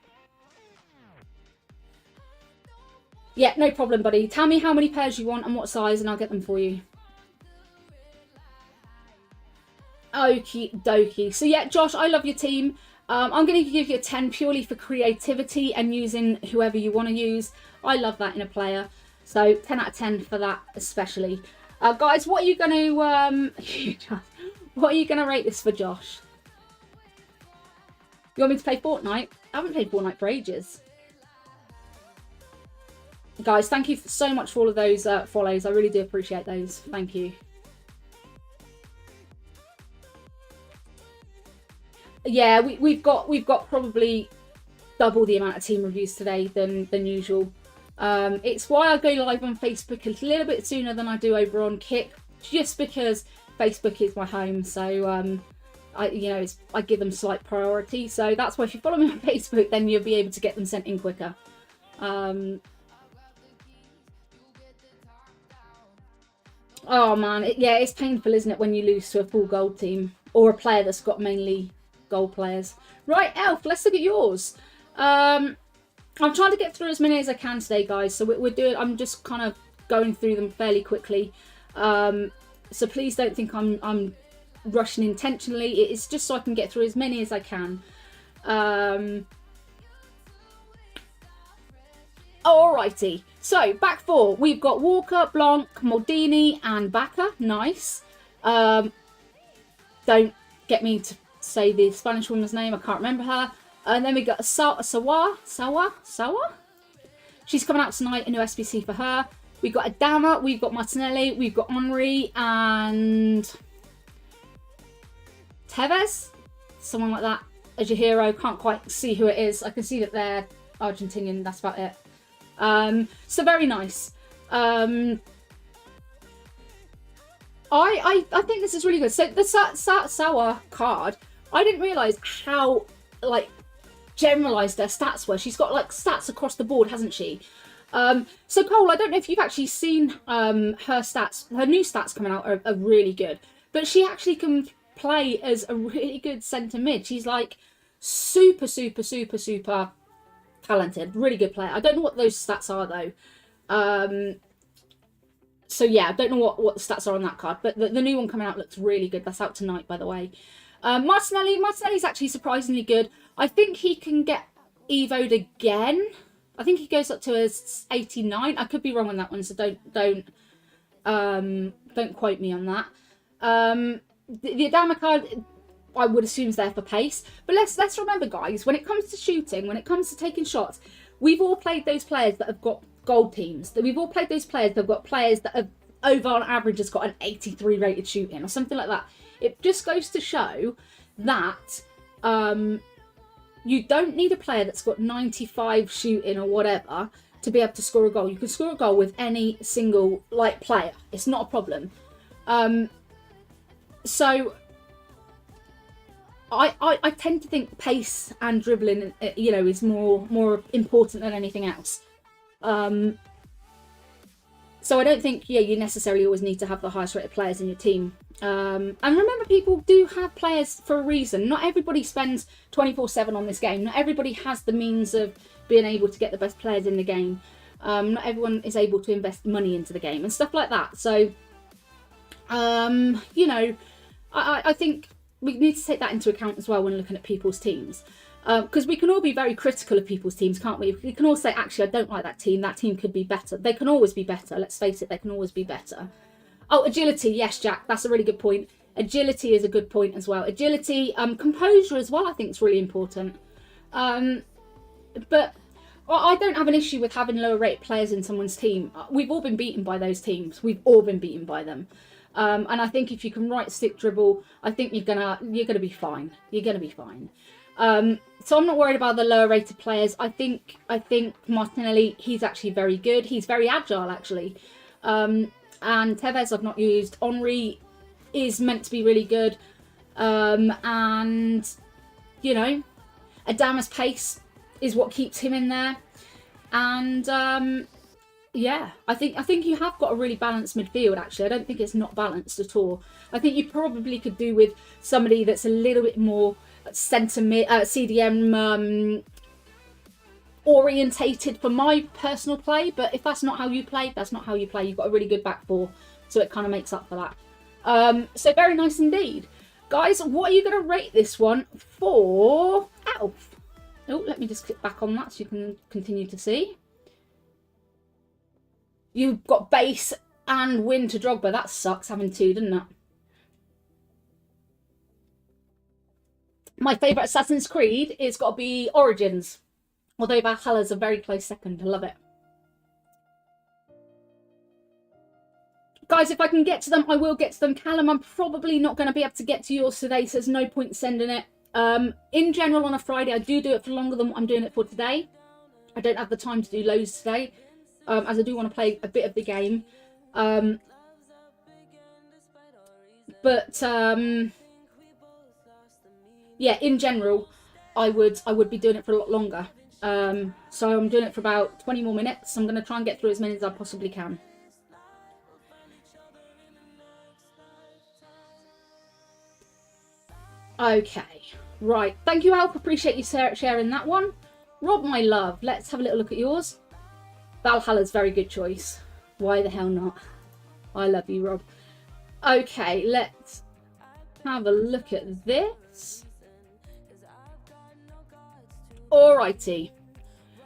Yeah, no problem, buddy. Tell me how many pairs you want and what size, and I'll get them for you. Okie dokie. So yeah, Josh, I love your team. I'm going to give you a 10 purely for creativity and using whoever you want to use. I love that in a player. So 10 out of 10 for that especially. Guys, what are you going to rate this for Josh? You want me to play Fortnite? I haven't played Fortnite for ages. Guys, thank you so much for all of those follows. I really do appreciate those. Thank you. Yeah, we've got probably double the amount of team reviews today than usual. It's why I go live on Facebook a little bit sooner than I do over on Kick, just because Facebook is my home. So I give them slight priority. So that's why if you follow me on Facebook, then you'll be able to get them sent in quicker. Oh man, it's painful, isn't it, when you lose to a full gold team or a player that's got mainly gold players. Right, Elf, let's look at yours. I'm trying to get through as many as I can today, guys. So we're doing. I'm just kind of going through them fairly quickly. So please don't think I'm rushing intentionally. It's just so I can get through as many as I can. Alrighty. So back four, we've got Walker, Blanc, Maldini, and Bacca. Nice. Don't get me to say the Spanish woman's name. I can't remember her. And then we got Sawa. She's coming out tonight, a new SBC for her. We've got Adama, we've got Martinelli, we've got Henry, and Tevez, someone like that as your hero. Can't quite see who it is. I can see that they're Argentinian, that's about it. So very nice. I think this is really good. So the Sawa card, I didn't realise how like generalised her stats were. She's got like stats across the board, hasn't she? So Cole, I don't know if you've actually seen her stats. Her new stats coming out are really good, but she actually can play as a really good centre mid. She's like super talented, really good player. I don't know what those stats are though. So yeah, I don't know what the stats are on that card, but the new one coming out looks really good. That's out tonight, by the way. Martinelli's actually surprisingly good. I think he can get evo'd again. I think he goes up to his 89. I could be wrong on that one, so don't quote me on that. The Adama card, I would assume, is there for pace. But let's remember, guys, when it comes to shooting, when it comes to taking shots, we've all played those players that have got gold teams. We've all played those players that have got players that have over on average has got an 83 rated shooting or something like that. It just goes to show that you don't need a player that's got 95 shooting or whatever to be able to score a goal. You can score a goal with any single player. It's not a problem. So I tend to think pace and dribbling, is more important than anything else. So I don't think, yeah, you necessarily always need to have the highest rated players in your team. And remember, people do have players for a reason. Not everybody spends 24/7 on this game. Not everybody has the means of being able to get the best players in the game. Not everyone is able to invest money into the game and stuff like that. So, you know, I think we need to take that into account as well when looking at people's teams. Because we can all be very critical of people's teams, can't we? We can all say, actually, I don't like that team. That team could be better. They can always be better. Let's face it, they can always be better. Oh, agility. Yes, Jack, that's a really good point. Agility is a good point as well. Agility, composure as well, I think is really important. But I don't have an issue with having lower rated players in someone's team. We've all been beaten by those teams. We've all been beaten by them. And I think if you can right stick dribble, I think you're gonna be fine. You're gonna be fine. So I'm not worried about the lower rated players. I think Martinelli, he's actually very good. He's very agile actually. And Tevez I've not used. Henry is meant to be really good. And you know, Adama's pace is what keeps him in there. And yeah, I think you have got a really balanced midfield actually. I don't think it's not balanced at all. I think you probably could do with somebody that's a little bit more CDM orientated for my personal play, but if that's not how you play, that's not how you play. You've got a really good back four, so it kind of makes up for that. So very nice indeed. Guys, what are you going to rate this one for Alf? Oh, let me just click back on that so you can continue to see. You've got base and win to Drogba. That sucks having two, doesn't it? My favourite Assassin's Creed is got to be Origins. Although Valhalla's a very close second. I love it. Guys, if I can get to them, I will get to them. Callum, I'm probably not going to be able to get to yours today, so there's no point sending it. In general, on a Friday, I do it for longer than what I'm doing it for today. I don't have the time to do loads today, as I do want to play a bit of the game. Yeah, in general, I would be doing it for a lot longer. So I'm doing it for about 20 more minutes. I'm going to try and get through as many as I possibly can. Okay, right. Thank you, Alp. Appreciate you sharing that one. Rob, my love, let's have a little look at yours. Valhalla's a very good choice. Why the hell not? I love you, Rob. Okay, let's have a look at this. Alrighty.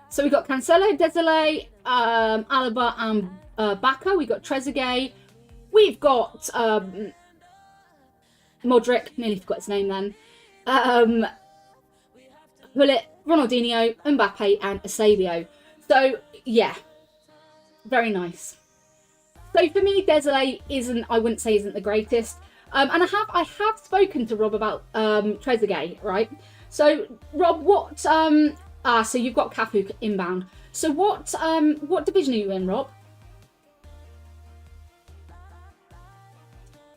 So we've got Cancelo, Desiree, Alaba and Baka. We've got Trezeguet. We've got Modric. Nearly forgot his name then. Gullit, Ronaldinho, Mbappe and Eusebio. So yeah, very nice. So for me, Desiree I wouldn't say isn't the greatest. And I have spoken to Rob about Trezeguet, right? So Rob, what so you've got Cafu inbound. So what division are you in, Rob?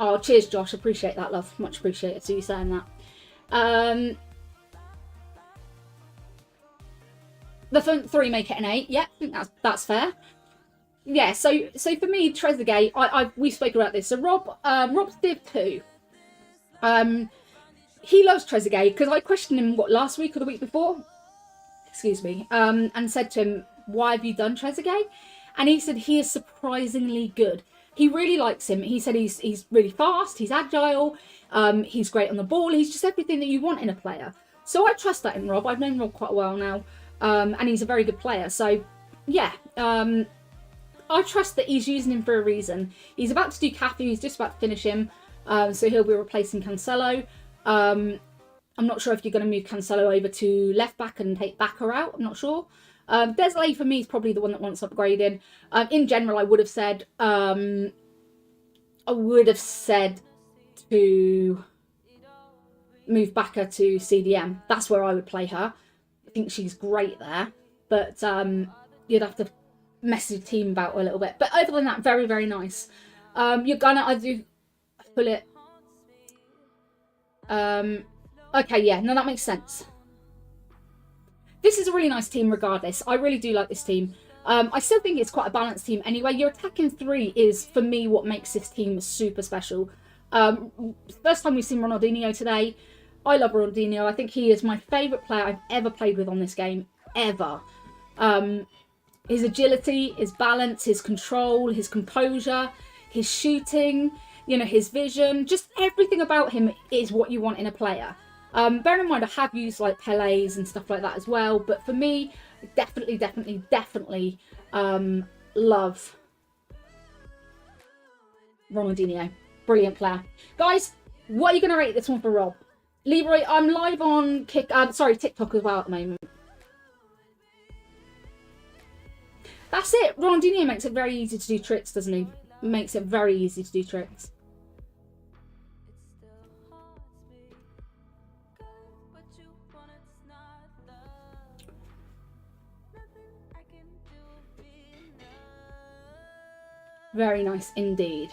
Oh, cheers, Josh. Appreciate that, love. Much appreciated. So you saying that. The front three make it an 8. Yeah, I think that's fair. Yeah. So for me, Trezeguet, we spoke about this. So Rob's Div 2. He loves Trezeguet because I questioned him last week or the week before. Excuse me. And said to him, "Why have you done Trezeguet?" And he said he is surprisingly good. He really likes him. He said he's really fast, he's agile, he's great on the ball, he's just everything that you want in a player. So I trust that in Rob. I've known Rob quite a while now, and he's a very good player. So yeah, I trust that he's using him for a reason. He's about to do Cafu, he's just about to finish him, so he'll be replacing Cancelo. I'm not sure if you're going to move Cancelo over to left back and take Baka out. I'm not sure. Desiree for me is probably the one that wants upgrading. In general, I would have said to move Baka to CDM. That's where I would play her. I think she's great there, but you'd have to message the team about her a little bit. But other than that, very, very nice. You're gonna, I do pull it. Okay, yeah, no, that makes sense. This is a really nice team regardless. I really do like this team. I still think it's quite a balanced team anyway. Your attacking three is, for me, what makes this team super special. First time we've seen Ronaldinho today. I love Ronaldinho. I think he is my favourite player I've ever played with on this game, ever. His agility, his balance, his control, his composure, his shooting, you know, his vision, just everything about him is what you want in a player. Bear in mind, I have used like Pele's and stuff like that as well, but for me, definitely love Ronaldinho. Brilliant player. Guys, what are you going to rate this one for Rob? Leroy, I'm live on TikTok as well at the moment. That's it. Ronaldinho makes it very easy to do tricks, doesn't he? Makes it very easy to do tricks. Very nice indeed.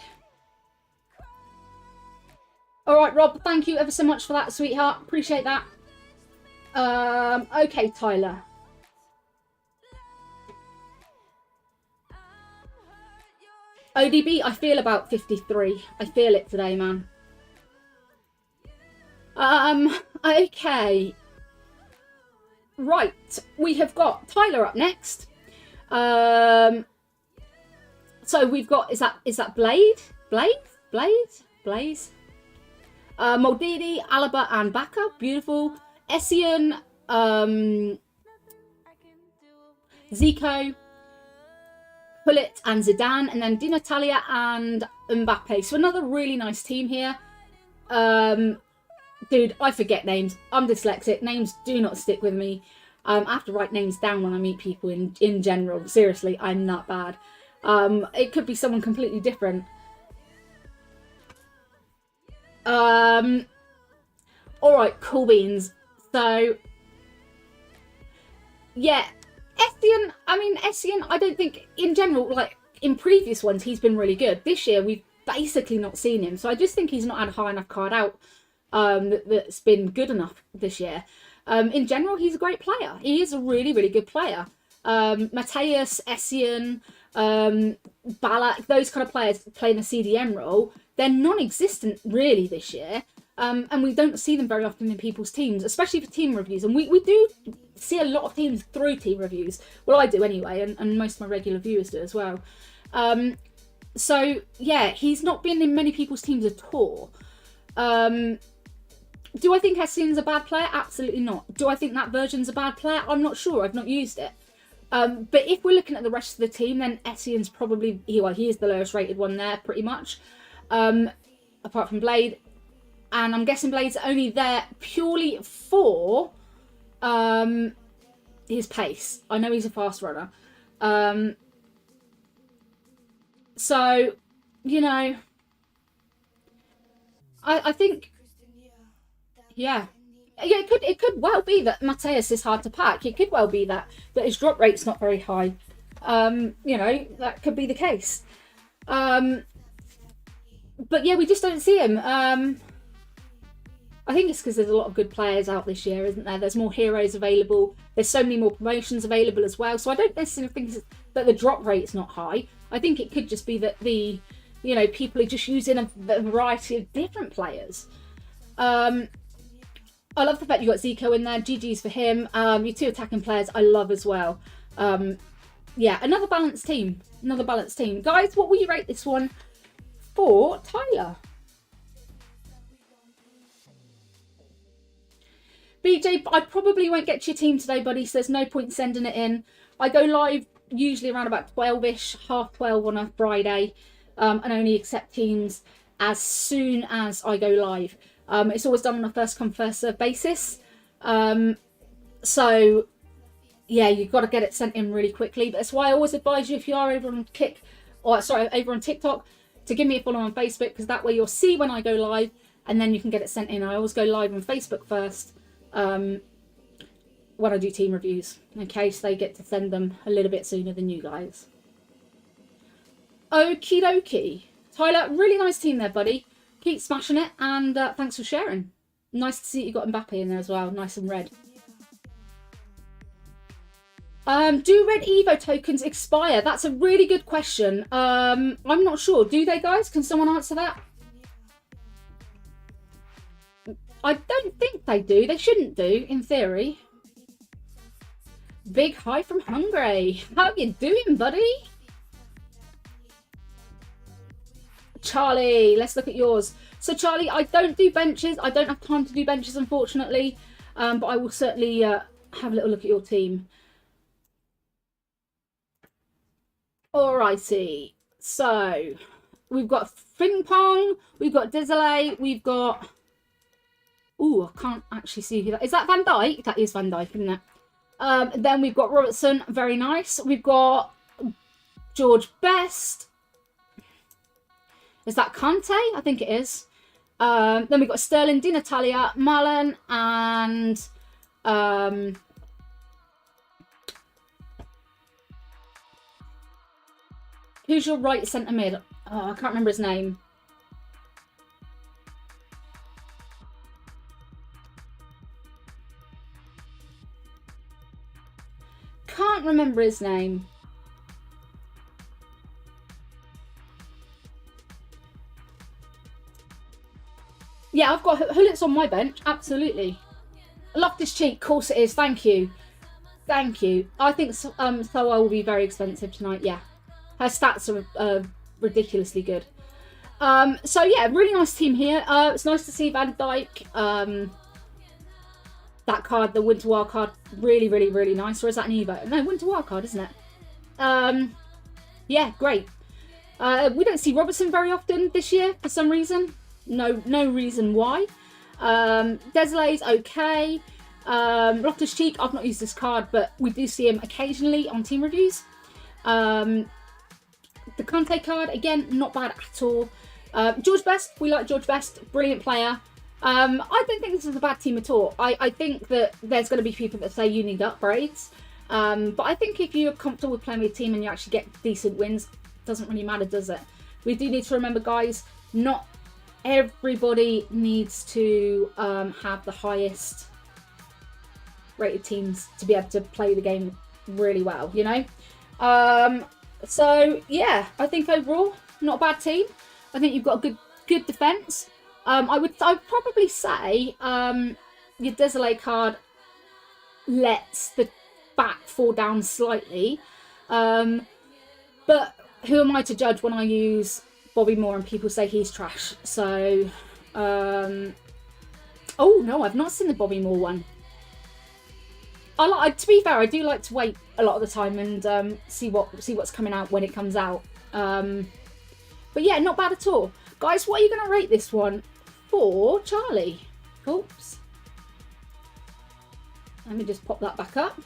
All right, Rob, thank you ever so much for that, sweetheart. Appreciate that. Okay, Tyler. ODB, I feel about 53. I feel it today, man. Okay. Right, we have got Tyler up next. So we've got, is that Blaze? Moldini, Alaba and Baka, beautiful. Essien, Zico, Pullet and Zidane, and then Di Natalia and Mbappe. So another really nice team here. Dude, I forget names. I'm dyslexic. Names do not stick with me. I have to write names down when I meet people in general. Seriously, I'm not bad. It could be someone completely different. All right, cool beans. So, yeah. Essien, I don't think, in general, like, in previous ones, he's been really good. This year, we've basically not seen him. So I just think he's not had a high enough card out that's been good enough this year. In general, he's a great player. He is a really, really good player. Mateus, Essien, Balak, those kind of players playing the CDM role, they're non-existent really this year. And we don't see them very often in people's teams, especially for team reviews. And we do see a lot of teams through team reviews. Well, I do anyway, and most of my regular viewers do as well. So, yeah, he's not been in many people's teams at all. Do I think Essien's a bad player? Absolutely not. Do I think that version's a bad player? I'm not sure. I've not used it. But if we're looking at the rest of the team, then Essien's probably, he is the lowest rated one there, pretty much. Apart from Blade. And I'm guessing Blade's only there purely for his pace. I know he's a fast runner. So, you know, I think, yeah, it could well be that Mateus is hard to pack. It could well be that his drop rate's not very high. You know, that could be the case. But yeah, we just don't see him. I think it's because there's a lot of good players out this year, isn't there? There's more heroes available. There's so many more promotions available as well. So I don't necessarily think that the drop rate's not high. I think it could just be that people are just using a variety of different players. I love the fact you got Zico in there. GG's for him. Your two attacking players I love as well. Yeah, another balanced team. Guys, what will you rate this one for Tyler? BJ, I probably won't get to your team today, buddy, so there's no point sending it in. I go live usually around about 12-ish, half 12 on a Friday, and only accept teams as soon as I go live. It's always done on a first come first serve basis. So yeah, you've got to get it sent in really quickly. But that's why I always advise you, if you are over on over on TikTok, to give me a follow on Facebook, because that way you'll see when I go live and then you can get it sent in. I always go live on Facebook first when I do team reviews, okay, so they get to send them a little bit sooner than you guys. Okie dokie. Tyler, really nice team there, buddy. Keep smashing it, and thanks for sharing. Nice to see you got Mbappe in there as well, nice and red. Do red Evo tokens expire? That's a really good question. I'm not sure. Do they, guys? Can someone answer that? I don't think they do. They shouldn't do, in theory. Big hi from Hungary. How you doing, buddy? Charlie, let's look at yours. So, Charlie, I don't do benches. I don't have time to do benches, unfortunately. But I will certainly have a little look at your team. Alrighty. So, we've got Ping Pong. We've got Desiree. We've got... Ooh, I can't actually see who that is. That Van Dijk? That is Van Dijk, isn't it? Then we've got Robertson. Very nice. We've got George Best. Is that Kante? I think it is. Then we've got Sterling, Di Natalia, Marlon, and who's your right centre mid? Oh, I can't remember his name. Can't remember his name. Yeah, I've got Hullets on my bench. Absolutely. Loftus-Cheek, of course it is. Thank you. Thank you. I think Soa will be very expensive tonight. Yeah. Her stats are ridiculously good. So, yeah, really nice team here. It's nice to see Van Dijk. That card, the Winter Wild card, really, really, really nice. Or is that an Evo? No, Winter Wild card, isn't it? Yeah, great. We don't see Robertson very often this year for some reason. No reason why. Desiree's okay. Loftus-Cheek, I've not used this card, but we do see him occasionally on team reviews. The Kante card, again, not bad at all. George Best, we like George Best, brilliant player. I don't think this is a bad team at all. I think that there's going to be people that say you need upgrades. But I think if you're comfortable with playing with a team and you actually get decent wins, it doesn't really matter, does it? We do need to remember, guys, not everybody needs to have the highest rated teams to be able to play the game really well, you know? So, yeah, I think overall, not a bad team. I think you've got a good defence. I'd probably say your Desiree card lets the back fall down slightly. But who am I to judge when I use Bobby Moore and people say he's trash? So, oh no, I've not seen the Bobby Moore one. To be fair, I do like to wait a lot of the time and see what's coming out when it comes out. But yeah, not bad at all. Guys, what are you going to rate this one for Charlie? Oops. Let me just pop that back up.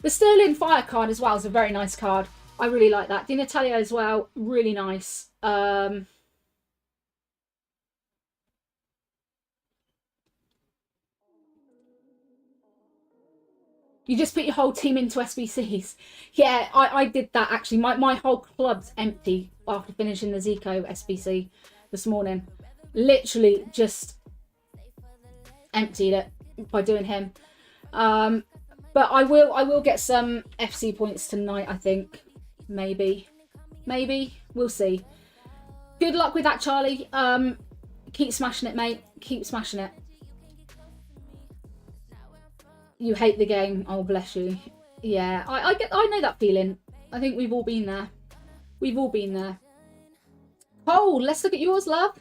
The Sterling Fire card as well is a very nice card. I really like that. Di Natalia as well, really nice. You just put your whole team into SBCs. Yeah, I did that actually. My whole club's empty after finishing the Zico SBC this morning. Literally just emptied it by doing him. But I will get some FC points tonight, I think. Maybe. We'll see. Good luck with that, Charlie. Keep smashing it, mate. Keep smashing it. You hate the game. Oh, bless you. Yeah, I know that feeling. I think we've all been there. We've all been there. Oh, let's look at yours, love.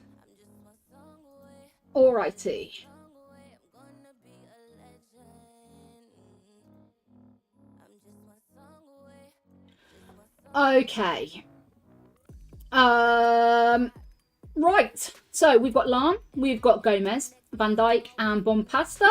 Alrighty. Okay. Right. So we've got Lan, we've got Gomez, Van Dijk, and Bompasta.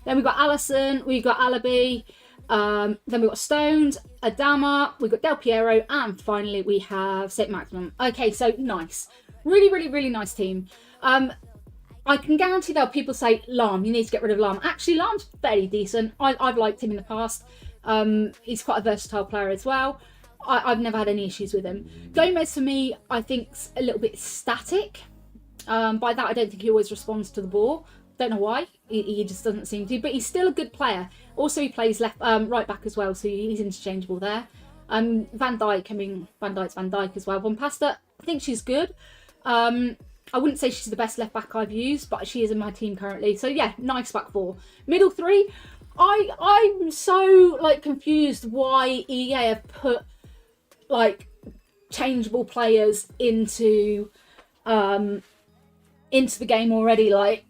Then we've got Allison, we've got Alabi, then we've got Stones, Adama, we've got Del Piero, and finally we have St. Maximum. Okay, so nice. Really, really, really nice team. I can guarantee there'll people say, Lam, you need to get rid of Lam. Actually, Lam's fairly decent. I've liked him in the past. He's quite a versatile player as well. I've never had any issues with him. Gomez, for me, I think's a little bit static. By that, I don't think he always responds to the ball. Don't know why. He just doesn't seem to, but he's still a good player. Also, he plays right back as well, so he's interchangeable there. Van Dijk, I mean, Van Dijk's Van Dijk as well. Von Pasta, I think she's good. I wouldn't say she's the best left back I've used, but she is in my team currently. So yeah, nice back four. Middle three, I'm so like confused why EA have put like changeable players into the game already. Like,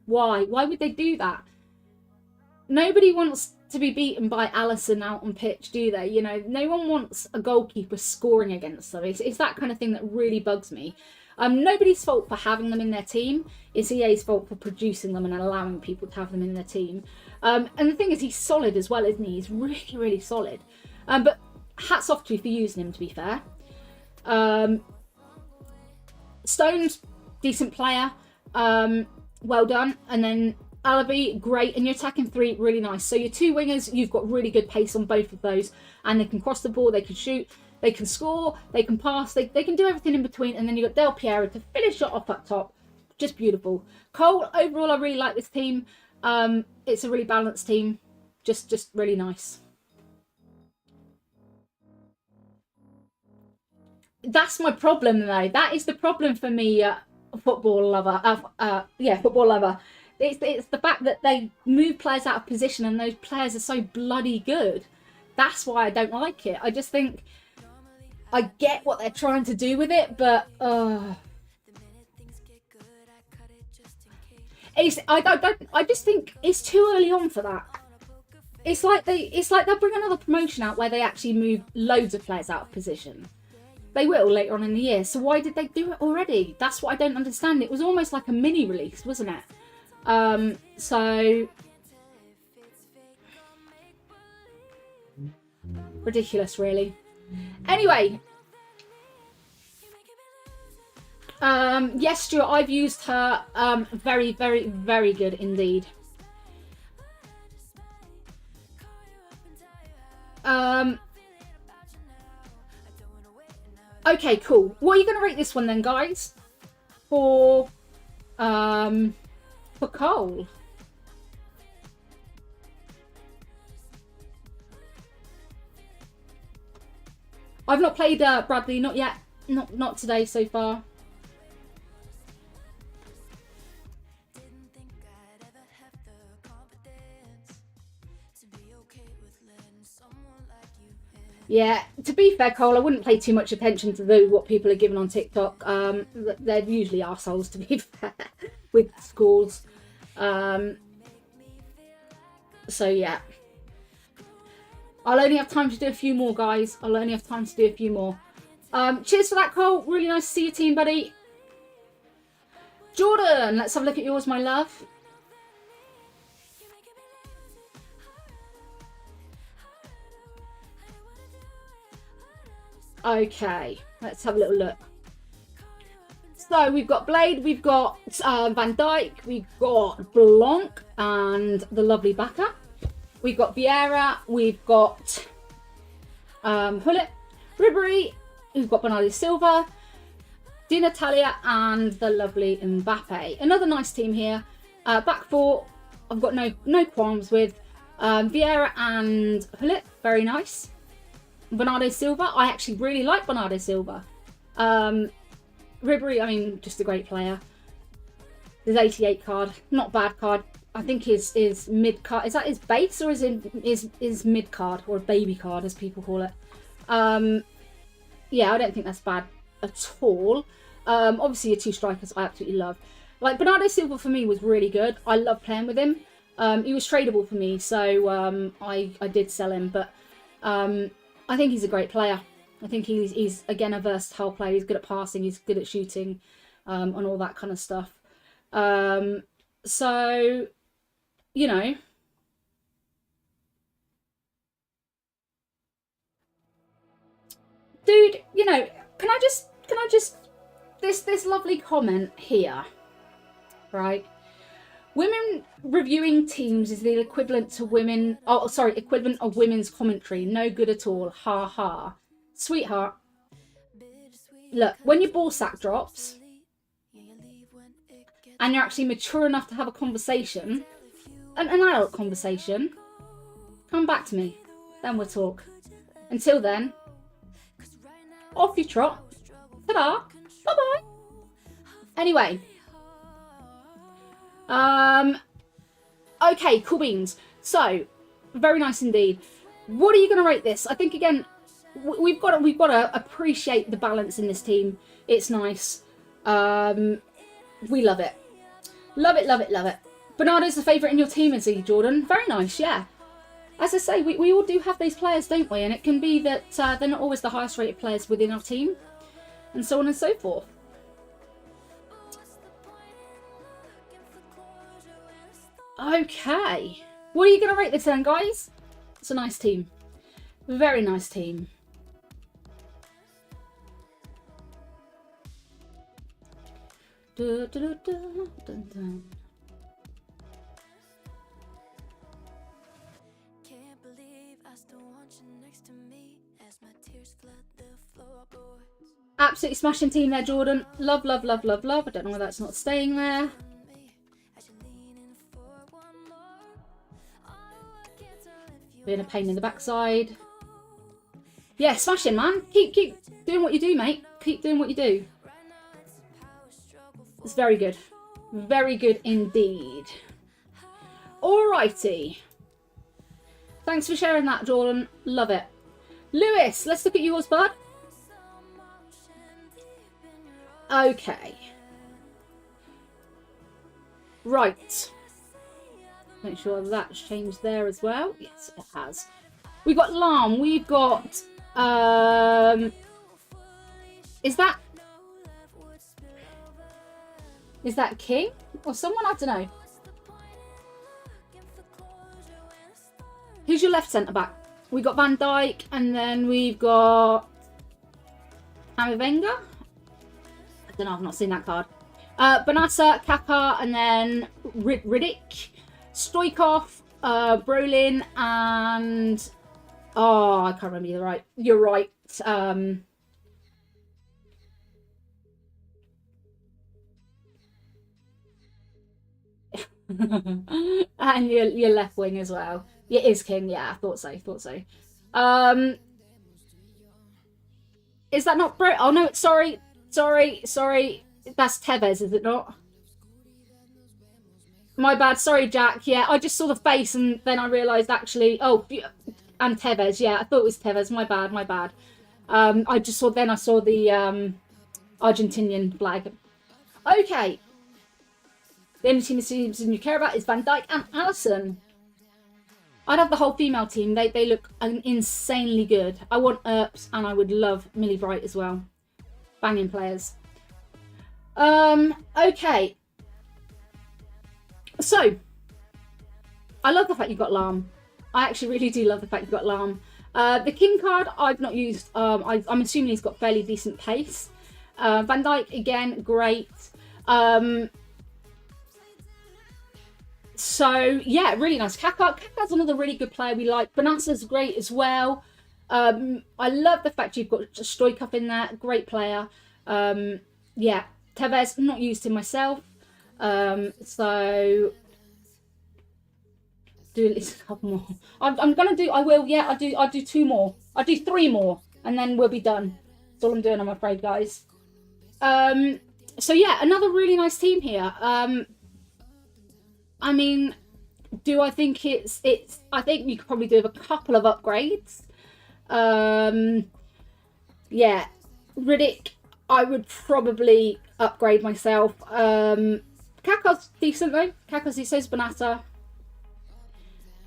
why would they do that? Nobody wants to be beaten by Allison out on pitch, do they? You know, no one wants a goalkeeper scoring against them. It's that kind of thing that really bugs me. Nobody's fault for having them in their team. It's EA's fault for producing them and allowing people to have them in their team. And the thing is, he's solid as well, isn't he? He's really, really solid. But hats off to you for using him, to be fair. Stones, decent player. Well done. And then Alavi, great. And your attacking three, really nice. So your two wingers, you've got really good pace on both of those. And they can cross the ball, they can shoot, they can score, they can pass, they can do everything in between. And then you've got Del Piero to finish it off up top. Just beautiful. Cole, overall, I really like this team. It's a really balanced team. Just really nice. That's my problem, though. That is the problem for me, football lover. Football lover. It's the fact that they move players out of position and those players are so bloody good. That's why I don't like it. I just think I get what they're trying to do with it, but I just think it's too early on for that. It's like they'll bring another promotion out where they actually move loads of players out of position. They will later on in the year. So why did they do it already? That's what I don't understand. It was almost like a mini release, wasn't it? So ridiculous, really. Anyway, yes, Stuart, I've used her. Very, very, very good indeed. Okay, cool. What are you going to rate this one then, guys? For Cole. I've not played Bradley, not yet. Not today so far. Yeah, to be fair, Cole, I wouldn't pay too much attention to what people are giving on TikTok. They're usually arseholes, to be fair, with scores. So, yeah. I'll only have time to do a few more, guys. I'll only have time to do a few more. Cheers for that, Cole. Really nice to see your team, buddy. Jordan, let's have a look at yours, my love. Okay, let's have a little look. So we've got Blade, we've got Van Dijk, we've got Blanc and the lovely Baka. We've got Vieira, we've got Hullet, Ribery, we've got Bernardo Silva, Di Natalia and the lovely Mbappe. Another nice team here. Back four, I've got no qualms with. Vieira and Hullet, very nice. Bernardo Silva, I actually really like Bernardo Silva. Ribery, I mean, just a great player. His 88 card, not bad card. I think his mid card, is that his base or is his mid card or a baby card as people call it? Yeah, I don't think that's bad at all. Obviously your two strikers I absolutely love. Like Bernardo Silva for me was really good. I love playing with him. He was tradable for me, so I did sell him, but I think he's a great player. I think he's again a versatile player. He's good at passing, he's good at shooting, and all that kind of stuff. So, you know, dude, you know, can I just this lovely comment here, right? Women reviewing teams is the equivalent to equivalent of women's commentary. No good at all. Ha ha. Sweetheart, look, when your ball sack drops and you're actually mature enough to have a conversation, an adult conversation, come back to me. Then we'll talk. Until then, off you trot. Ta-da. Bye-bye. Anyway. Okay, cool beans. So, very nice indeed. What are you going to rate this? I think, again, we've got to appreciate the balance in this team. It's nice. We love it. Love it, love it, love it. Bernardo's the favourite in your team, is he, Jordan? Very nice, yeah. As I say, we all do have these players, don't we? And it can be that they're not always the highest rated players within our team. And so on and so forth. Okay. What are you going to rate this then, guys? It's a nice team. Very nice team. Dun, dun, dun, dun, dun. Absolutely smashing team there, Jordan. Love, love, love, love, love. I don't know why that's not staying there. Being a pain in the backside. Yeah, smashing, man. Keep doing what you do, mate. Keep doing what you do. It's very good. Very good indeed. Alrighty. Thanks for sharing that, Jordan. Love it. Lewis, let's look at yours, bud. Okay. Right. Make sure that's changed there as well. Yes, it has. We've got Lam. We've got... Is that King? Or someone? I don't know. Who's your left centre-back? We got Van Dijk, and then we've got... Amavinga? I don't know, I've not seen that card. Banasa, Kappa, and then Riddick, Stoikov, Brolin, and... Oh, I can't remember. You're right. You're right. And your left wing as well. It is King. Yeah, I thought so. Is that not Bro? Oh no, sorry. That's Tevez, is it not? My bad. Sorry, Jack. Yeah, I just saw the face and then I realised actually. Oh, and Tevez. Yeah, I thought it was Tevez. My bad. I saw the Argentinian flag. Okay. The only team you care about is Van Dijk and Alisson. I'd have the whole female team. They look insanely good. I want Earps and I would love Millie Bright as well. Banging players. Okay. So, I love the fact you've got Lam. I actually really do love the fact you've got Lam. The King card I've not used. I'm assuming he's got fairly decent pace. Van Dijk, again, great. So, yeah, really nice. Kaka's another really good player we like. Banasa's great as well. I love the fact you've got Stoikov in there. Great player. Yeah, Tevez, not used him myself. So, do at least a couple more. I'll do 2 more. I'll do 3 more, and then we'll be done. That's all I'm doing, I'm afraid, guys. So, yeah, another really nice team here. I mean, do I think it's I think you could probably do with a couple of upgrades. Yeah, Riddick, I would probably upgrade myself. Kaka's decent though. Kaka's decent, so's Banata.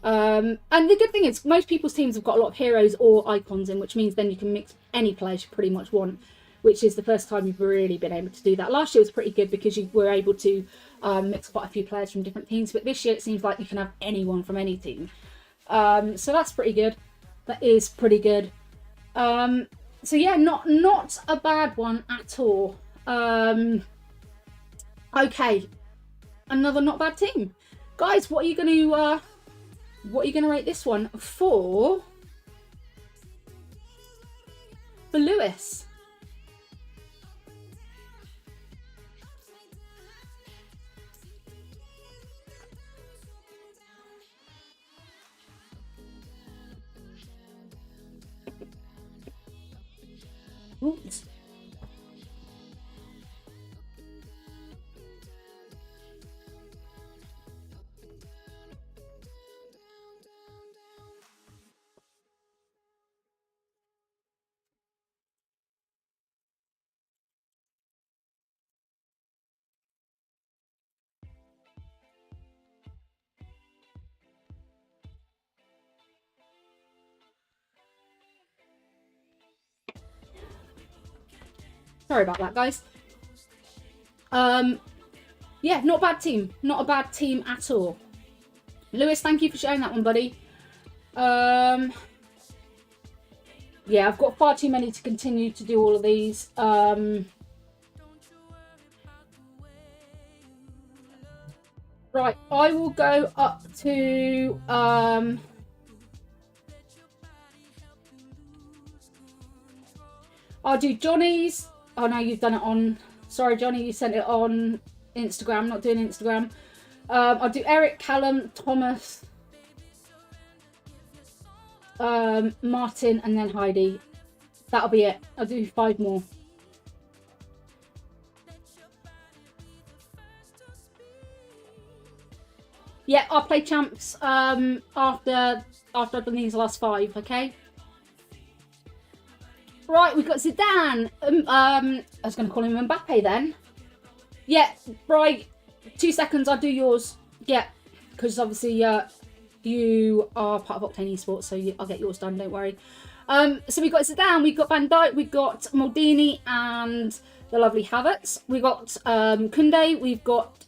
And the good thing is most people's teams have got a lot of heroes or icons in, which means then you can mix any players you pretty much want, which is the first time you've really been able to do that. Last year was pretty good because you were able to mix quite a few players from different teams, but this year it seems like you can have anyone from any team. So that's pretty good. That is pretty good. So yeah, not a bad one at all. Okay, another not bad team, guys. What are you gonna rate this one for Lewis? Oops. Sorry about that, guys. Yeah, not a bad team. Not a bad team at all. Lewis, thank you for sharing that one, buddy. Yeah, I've got far too many to continue to do all of these. Right, I will go up to I'll do Johnny's. Oh no, you've done it on, sorry Johnny, you sent it on Instagram, not doing Instagram. I'll do Eric, Callum, Thomas, Martin, and then Heidi. That'll be it. I'll do 5 more. Yeah, I'll play champs after I've done these last 5, okay? Right, we've got Zidane. I was going to call him Mbappe then. Yeah, right. 2 seconds, I'll do yours. Yeah, because obviously you are part of Octane Esports, so I'll get yours done, don't worry. So we've got Zidane, we've got Van Dijk, we've got Maldini and the lovely Havertz. We've got Koundé, we've got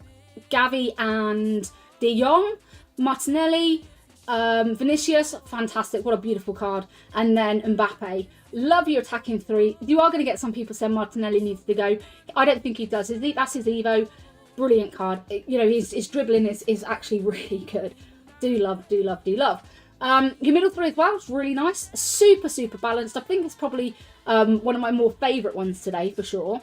Gavi and De Jong, Martinelli, Vinicius, fantastic, what a beautiful card. And then Mbappe. Love your attacking 3. You are going to get some people saying Martinelli needs to go. I don't think he does. That's his Evo. Brilliant card. You know, his dribbling is actually really good. Do love. Your middle 3 as well is really nice. Super, super balanced. I think it's probably one of my more favourite ones today, for sure.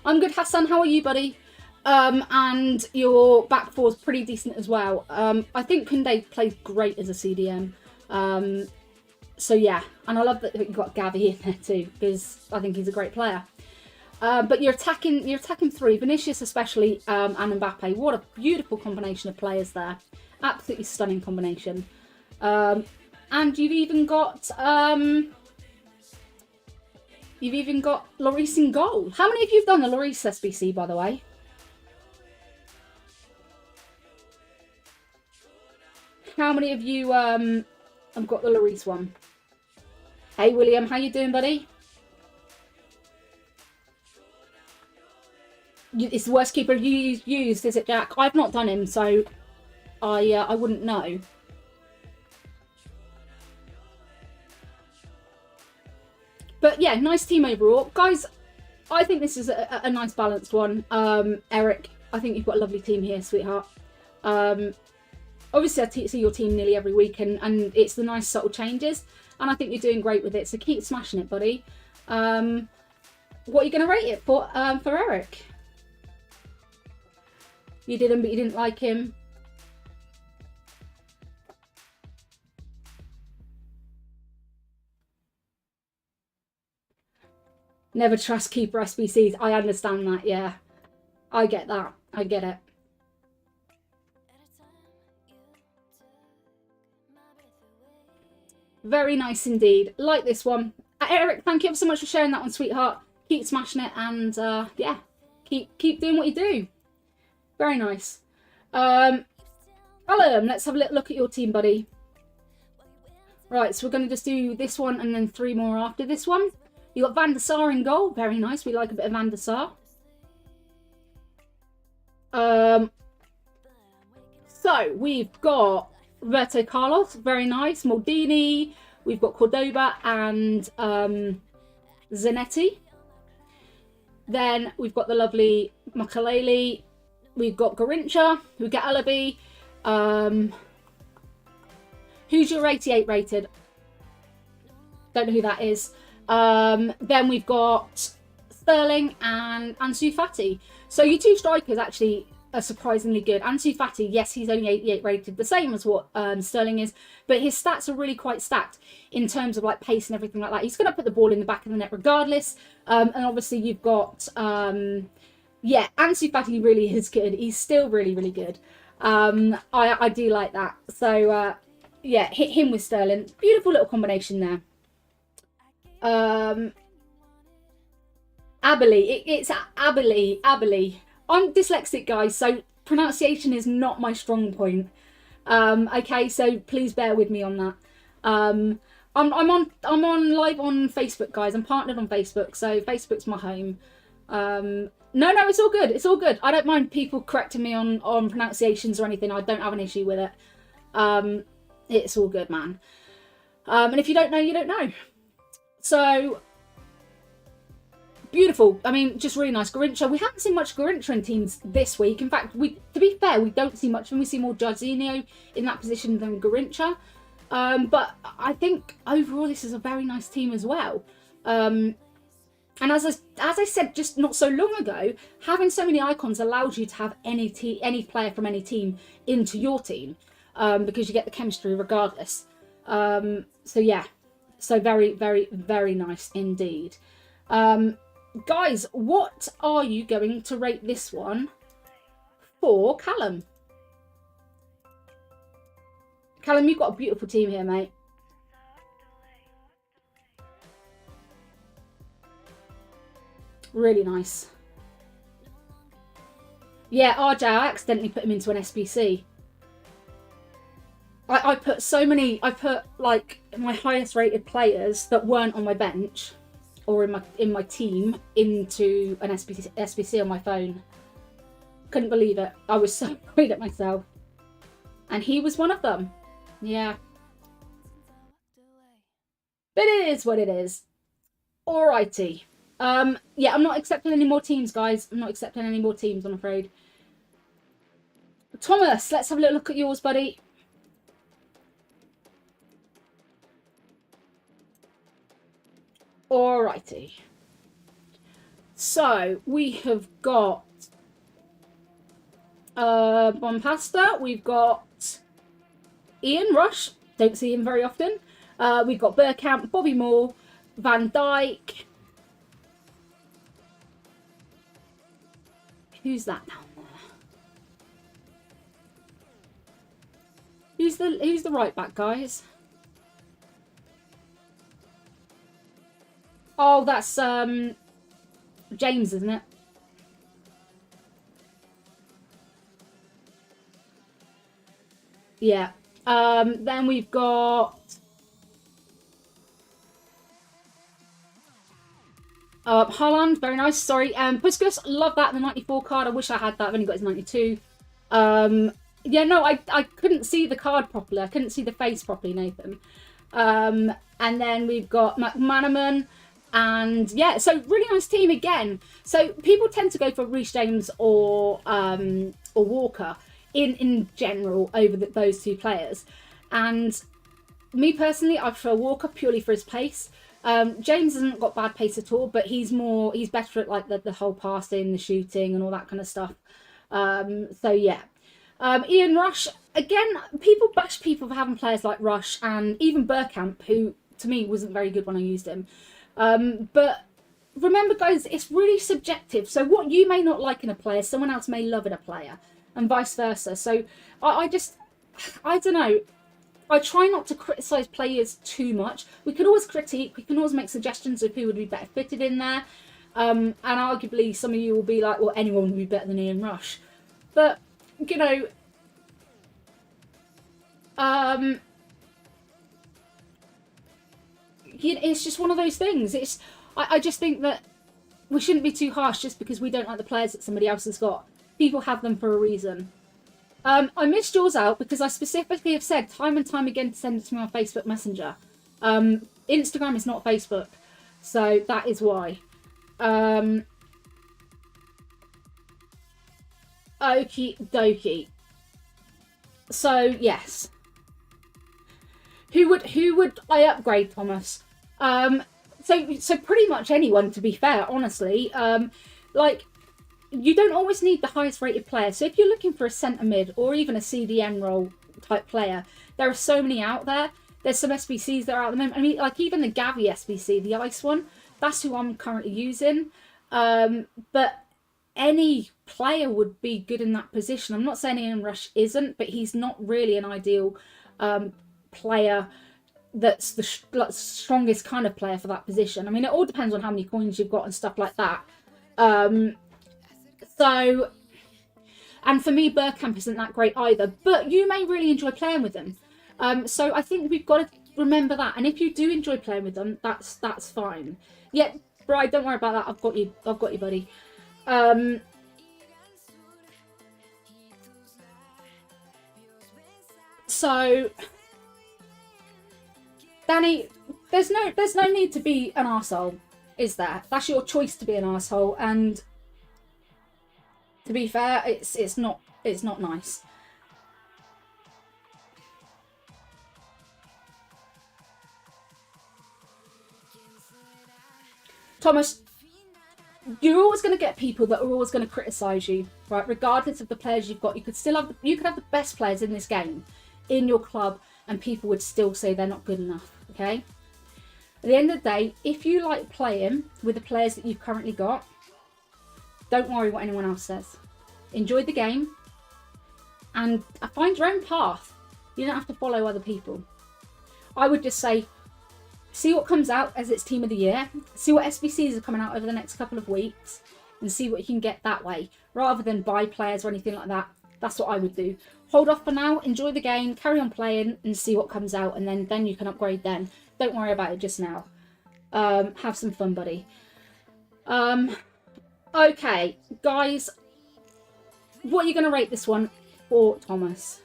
I'm good, Hassan. How are you, buddy? And your back 4 is pretty decent as well. I think Koundé plays great as a CDM. So yeah, and I love that you've got Gavi in there too, because I think he's a great player. But you're attacking 3, Vinicius especially, and Mbappe. What a beautiful combination of players there. Absolutely stunning combination. And you've even got Lloris in goal. How many of you have done the Lloris SBC, by the way? How many of you have got the Lloris one? Hey William, how you doing, buddy? It's the worst keeper you used, is it, Jack? I've not done him, so I wouldn't know. But yeah, nice team overall, guys. I think this is a nice balanced one. Eric, I think you've got a lovely team here, sweetheart. Obviously, I see your team nearly every week, and it's the nice subtle changes, and I think you're doing great with it. So keep smashing it, buddy. What are you going to rate it for Eric? You did him, but you didn't like him. Never trust keeper SBCs. I understand that, yeah. I get that. I get it. Very nice indeed. Like this one. Eric, thank you ever so much for sharing that one, sweetheart. Keep smashing it, and yeah, keep doing what you do. Very nice. Callum, let's have a little look at your team, buddy. Right, so we're going to just do this one and then 3 more after this one. You got Van der Sar in goal. Very nice. We like a bit of Van der Sar. So we've got Roberto Carlos, very nice. Maldini, we've got Cordoba and Zanetti. Then we've got the lovely Makaleli. We've got Garincha. We've got Alabi. Who's your 88 rated? Don't know who that is. Then we've got Sterling and Ansu Fati. So your 2 strikers actually are surprisingly good. Ansu Fati, yes, he's only 88 rated, the same as what Sterling is, but his stats are really quite stacked in terms of like pace and everything like that. He's going to put the ball in the back of the net regardless. And obviously you've got, yeah, Ansu Fati really is good. He's still really, really good. I do like that. So, yeah, hit him with Sterling. Beautiful little combination there. Abilene. It's Abilene. I'm dyslexic, guys, so pronunciation is not my strong point. Okay, so please bear with me on that. I'm on live on Facebook, guys. I'm partnered on Facebook, so Facebook's my home. No, it's all good. It's all good. I don't mind people correcting me on pronunciations or anything. I don't have an issue with it. It's all good, man. And if you don't know, you don't know. So beautiful. I mean, just really nice. Garincha. We haven't seen much Garincha in teams this week. In fact, to be fair, we don't see much. We see more Jorginho in that position than Garincha. But I think overall this is a very nice team as well. And as I said just not so long ago, having so many icons allows you to have any player from any team into your team, because you get the chemistry regardless. So yeah, so very, very, very nice indeed. Guys, what are you going to rate this one for Callum? Callum, you've got a beautiful team here, mate. Really nice. Yeah, RJ, I accidentally put him into an SBC. I put like my highest rated players that weren't on my bench or in my team into an SBC on my phone. Couldn't believe it. I was so annoyed at myself. And he was one of them. Yeah. But it is what it is. Alrighty. Yeah, I'm not accepting any more teams, guys. I'm not accepting any more teams, I'm afraid. Thomas, let's have a little look at yours, buddy. Alrighty. So we have got Bompasta. We've got Ian Rush. Don't see him very often. We've got Bergkamp, Bobby Moore, Van Dijk. Who's that down there? Who's the right back, guys? Oh, that's James, isn't it? Yeah. Then we've got Haaland, very nice. Sorry. Puskas, love that. The 94 card. I wish I had that. I've only got his 92. Yeah, no, I couldn't see the card properly. I couldn't see the face properly, Nathan. And then we've got McManaman. And yeah, so really nice team again. So people tend to go for Reece James or Walker in general over those two players. And me personally, I prefer Walker purely for his pace. James hasn't got bad pace at all, but he's better at like the whole passing, the shooting, and all that kind of stuff. So yeah, Ian Rush again. People bash people for having players like Rush and even Bergkamp, who to me wasn't very good when I used him. But remember, guys, it's really subjective. So what you may not like in a player, someone else may love in a player, and vice versa. So I don't know. I try not to criticise players too much. We can always critique. We can always make suggestions of who would be better fitted in there. And arguably, some of you will be like, well, anyone would be better than Ian Rush. But, you know, it's just one of those things. I just think that we shouldn't be too harsh just because we don't like the players that somebody else has got. People have them for a reason. I missed yours out because I specifically have said time and time again to send it to me on Facebook Messenger. Instagram is not Facebook, so that is why. Okie dokie. So yes. Who would I upgrade, Thomas? So pretty much anyone, to be fair, honestly. Like, you don't always need the highest rated player. So if you're looking for a centre mid or even a CDM role type player, there are so many out there. There's some SBCs that are out at the moment. I mean, like even the Gavi SBC, the ice one, that's who I'm currently using. But any player would be good in that position. I'm not saying Ian Rush isn't, but he's not really an ideal player that's the strongest kind of player for that position. I mean, it all depends on how many coins you've got and stuff like that. So, and for me, Bergkamp isn't that great either, but you may really enjoy playing with them. So I think we've got to remember that. And if you do enjoy playing with them, that's fine. Yeah, Bri, don't worry about that. I've got you, buddy. So, Danny, there's no need to be an arsehole, is there? That's your choice to be an arsehole, and to be fair, it's not nice. Thomas, you're always going to get people that are always going to criticise you, right? Regardless of the players you've got, you could have the best players in this game in your club, and people would still say they're not good enough. Okay. At the end of the day, if you like playing with the players that you've currently got, don't worry what anyone else says. Enjoy the game and find your own path. You don't have to follow other people. I would just say, see what comes out as its team of the year. See what SBCs are coming out over the next couple of weeks and see what you can get that way, rather than buy players or anything like that. That's what I would do. Hold off for now, enjoy the game, carry on playing and see what comes out, and then you can upgrade then. Don't worry about it just now. Have some fun, buddy. Okay, guys, what are you going to rate this one for Thomas?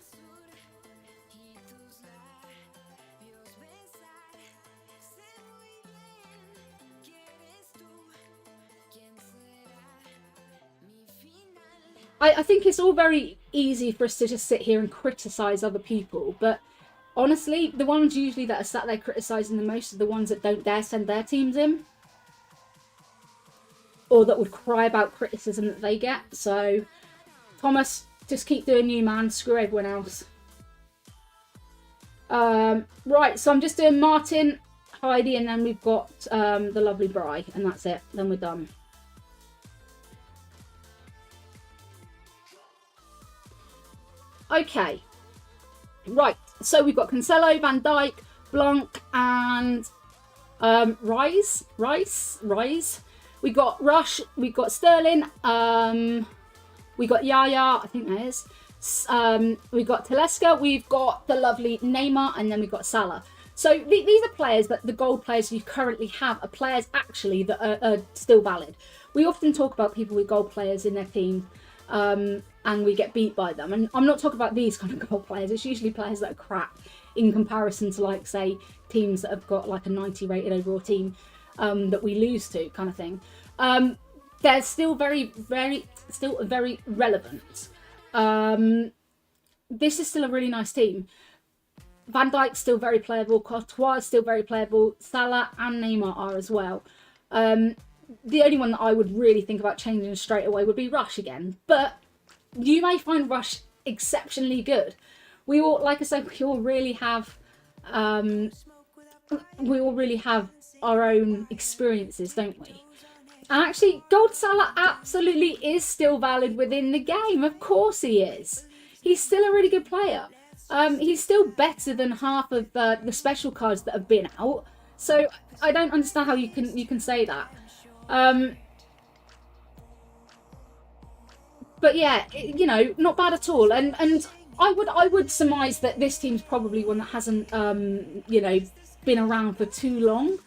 I think it's all very easy for us to just sit here and criticise other people, but honestly, the ones usually that are sat there criticising the most are the ones that don't dare send their teams in, or that would cry about criticism that they get. So, Thomas, just keep doing you, man. Screw everyone else. Right, so I'm just doing Martin, Heidi, and then we've got the lovely Bri, and that's it. Then we're done. Okay, right, so we've got Cancelo, Van Dijk, Blanc, and Rice. We got Rush, we got Sterling, we got Yaya, I think that is. We got Talisca, we've got the lovely Neymar, and then we've got Salah. So these are players that the gold players you currently have are players actually that are still valid. We often talk about people with gold players in their team, and we get beat by them. And I'm not talking about these kind of gold players. It's usually players that are crap in comparison to, like, say, teams that have got like a 90 rated overall team that we lose to, kind of thing. They're still very relevant. This is still a really nice team. Van Dijk's still very playable. Courtois is still very playable. Salah and Neymar are as well. The only one that I would really think about changing straight away would be Rush again. But you may find Rush exceptionally good. We all, like I said, we all really have our own experiences, don't we? And actually, Gold Salah absolutely is still valid within the game. Of course he is. He's still a really good player. He's still better than half of the special cards that have been out. So I don't understand how you can say that. But yeah, you know, not bad at all. And I would surmise that this team's probably one that hasn't you know, been around for too long.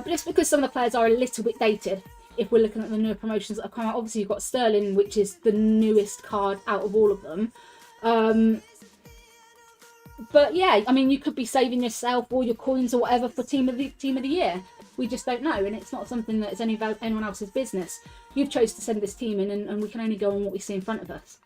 Just because some of the players are a little bit dated. If we're looking at the newer promotions that have come out, obviously you've got Sterling, which is the newest card out of all of them. But yeah, I mean, you could be saving yourself or your coins or whatever for team of the year. We just don't know, and it's not something that is anyone else's business. You've chose to send this team in, and we can only go on what we see in front of us.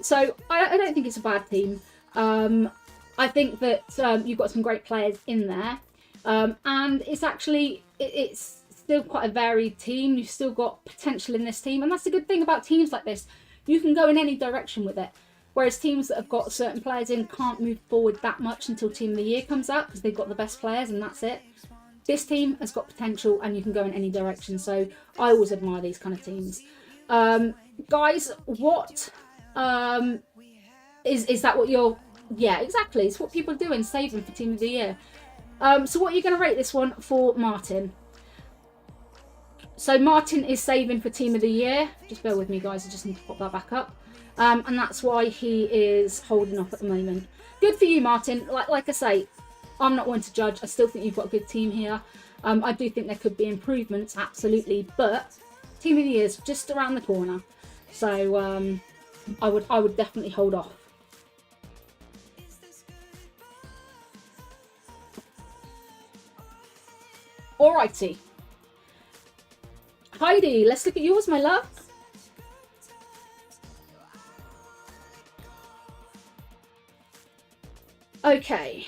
So I don't think it's a bad team. I think that you've got some great players in there, and it's actually it's still quite a varied team. You've still got potential in this team, and that's the good thing about teams like this. You can go in any direction with it. Whereas teams that have got certain players in can't move forward that much until Team of the Year comes out because they've got the best players and that's it. This team has got potential and you can go in any direction. So I always admire these kind of teams. Guys, what is that what you're... Yeah, exactly. It's what people are doing, saving for Team of the Year. So what are you going to rate this one for Martin? So Martin is saving for Team of the Year. Just bear with me, guys. I just need to pop that back up. And that's why he is holding off at the moment. Good for you, Martin. Like I say, I'm not one to judge. I still think you've got a good team here. I do think there could be improvements, absolutely. But Team of the Year is just around the corner. So I would definitely hold off. Alrighty. Heidi, let's look at yours, my love. Okay.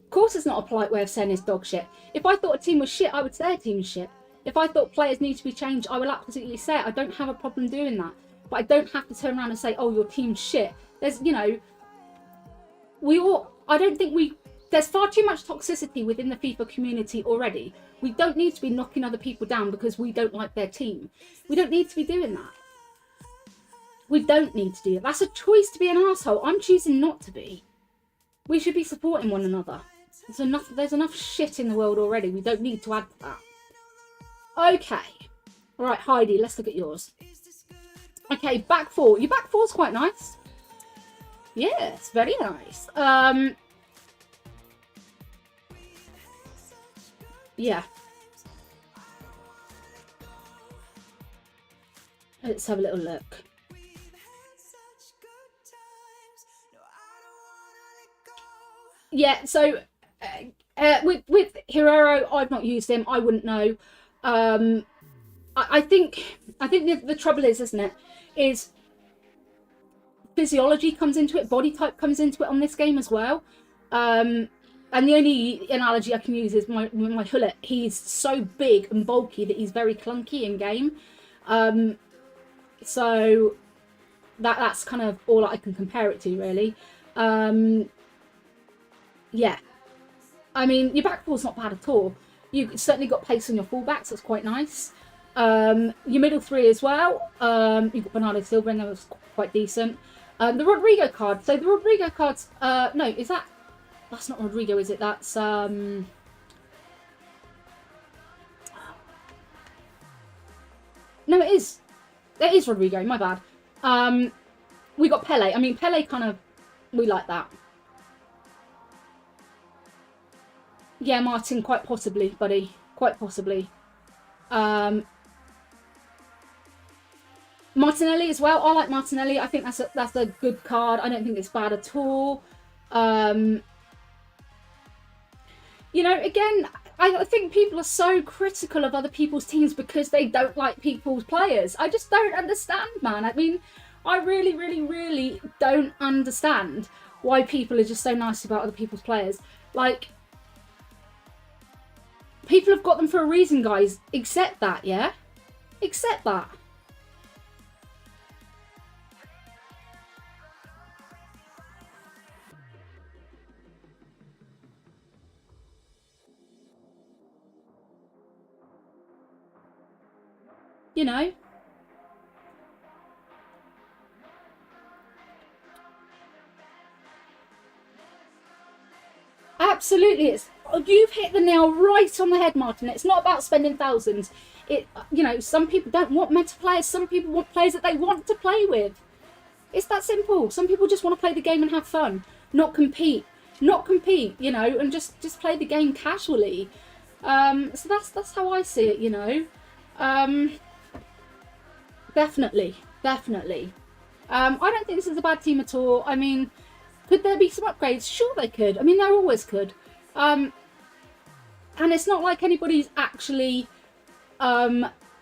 Of course it's not a polite way of saying it's dog shit. If I thought a team was shit, I would say a team is shit. If I thought players need to be changed, I will absolutely say it. I don't have a problem doing that. But I don't have to turn around and say, oh, your team's shit. There's, you know, there's far too much toxicity within the FIFA community already. We don't need to be knocking other people down because we don't like their team. We don't need to be doing that. We don't need to do that. That's a choice to be an arsehole. I'm choosing not to be. We should be supporting one another. There's enough shit in the world already. We don't need to add to that. Okay. All right, Heidi, let's look at yours. Okay, back four. Your back four's quite nice. Yes, very nice. Yeah. Let's have a little look. Yeah, so with Herrero, I've not used him. I wouldn't know. I think the trouble is, isn't it, is physiology comes into it, body type comes into it on this game as well. And the only analogy I can use is my Hullet. He's so big and bulky that he's very clunky in game. So that's kind of all I can compare it to, really. Yeah, I mean, your back four's not bad at all. You've certainly got pace on your fullbacks, that's quite nice. Your middle three as well. You've got Bernardo Silva, and that was quite decent. The Rodrigo card. So the Rodrigo cards. No, is that? That's not Rodrigo, is it? That's No, it is. It is Rodrigo. My bad. We got Pele. I mean, Pele kind of. We like that. Yeah, Martin, quite possibly, buddy. Quite possibly. Martinelli as well. I like Martinelli. I think that's a good card. I don't think it's bad at all. You know, again, I think people are so critical of other people's teams because they don't like people's players. I just don't understand, man. I mean, I really, really, really don't understand why people are just so nice about other people's players. Like, people have got them for a reason, guys. Accept that, yeah? Accept that. You know? Absolutely, you've hit the nail right on the head, Martin. It's not about spending thousands. You know, some people don't want meta players. Some people want players that they want to play with. It's that simple. Some people just want to play the game and have fun, not compete. Not compete, you know, and just play the game casually. So that's how I see it, you know. Definitely. I don't think this is a bad team at all. I mean, could there be some upgrades? Sure they could. I mean, there always could. And it's not like anybody's actually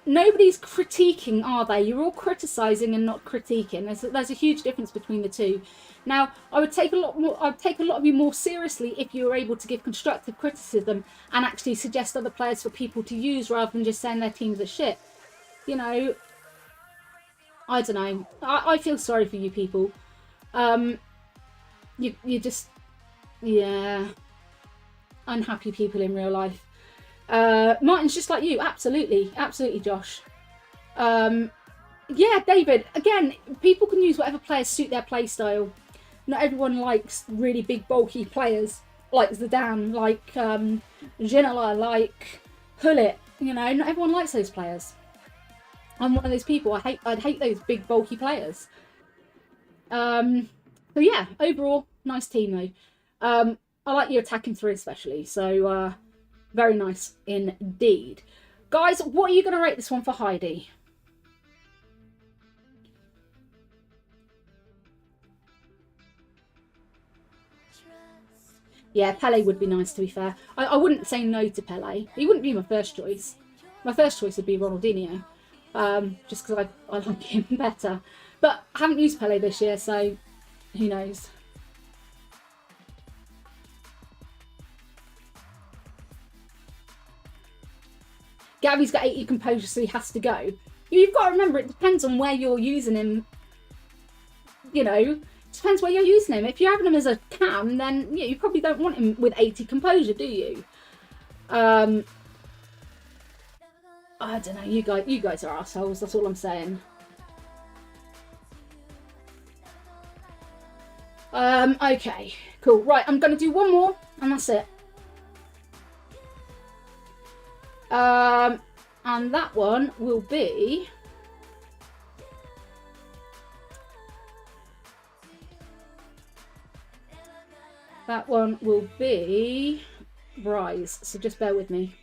nobody's critiquing, are they? You're all criticising and not critiquing. There's a huge difference between the two. Now, I'd take a lot of you more seriously if you were able to give constructive criticism and actually suggest other players for people to use rather than just saying their teams are shit. You know, I don't know. I feel sorry for you people. You just, yeah, unhappy people in real life. Martin's just like you. Absolutely, Josh. Yeah, David, again, people can use whatever players suit their play style. Not everyone likes really big, bulky players like Zidane, like Ginola, like Hullet. You know, not everyone likes those players. I'm one of those people. I'd hate those big, bulky players. So yeah, overall, nice team though. I like your attacking three especially. So very nice indeed. Guys, what are you going to rate this one for Heidi? Yeah, Pele would be nice, to be fair. I wouldn't say no to Pele. He wouldn't be my first choice. My first choice would be Ronaldinho. Just because I like him better. But I haven't used Pele this year, so who knows. Gavi's got 80 composure, so he has to go. You've got to remember, it depends on where you're using him. You know, depends where you're using him. If you're having him as a cam, then yeah, you probably don't want him with 80 composure, do you? I don't know. You guys are assholes. That's all I'm saying. Okay, cool. Right, I'm gonna do one more, and that's it. And that one will be Rise. So just bear with me.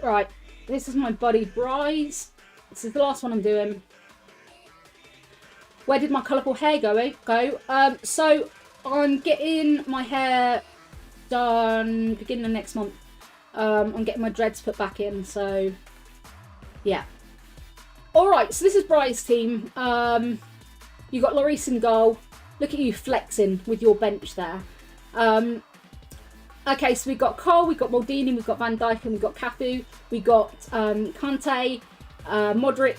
Right, this is my buddy Bryce. This is the last one I'm doing. Where did my colourful hair go? So I'm getting my hair done beginning of next month. I'm getting my dreads put back in, so yeah. Alright, so this is Bryce's team. You got Lloris in goal. Look at you flexing with your bench there. Okay, so we've got Cole, we've got Maldini, we've got Van Dijk, and we've got Cafu. We've got Kante, Modric,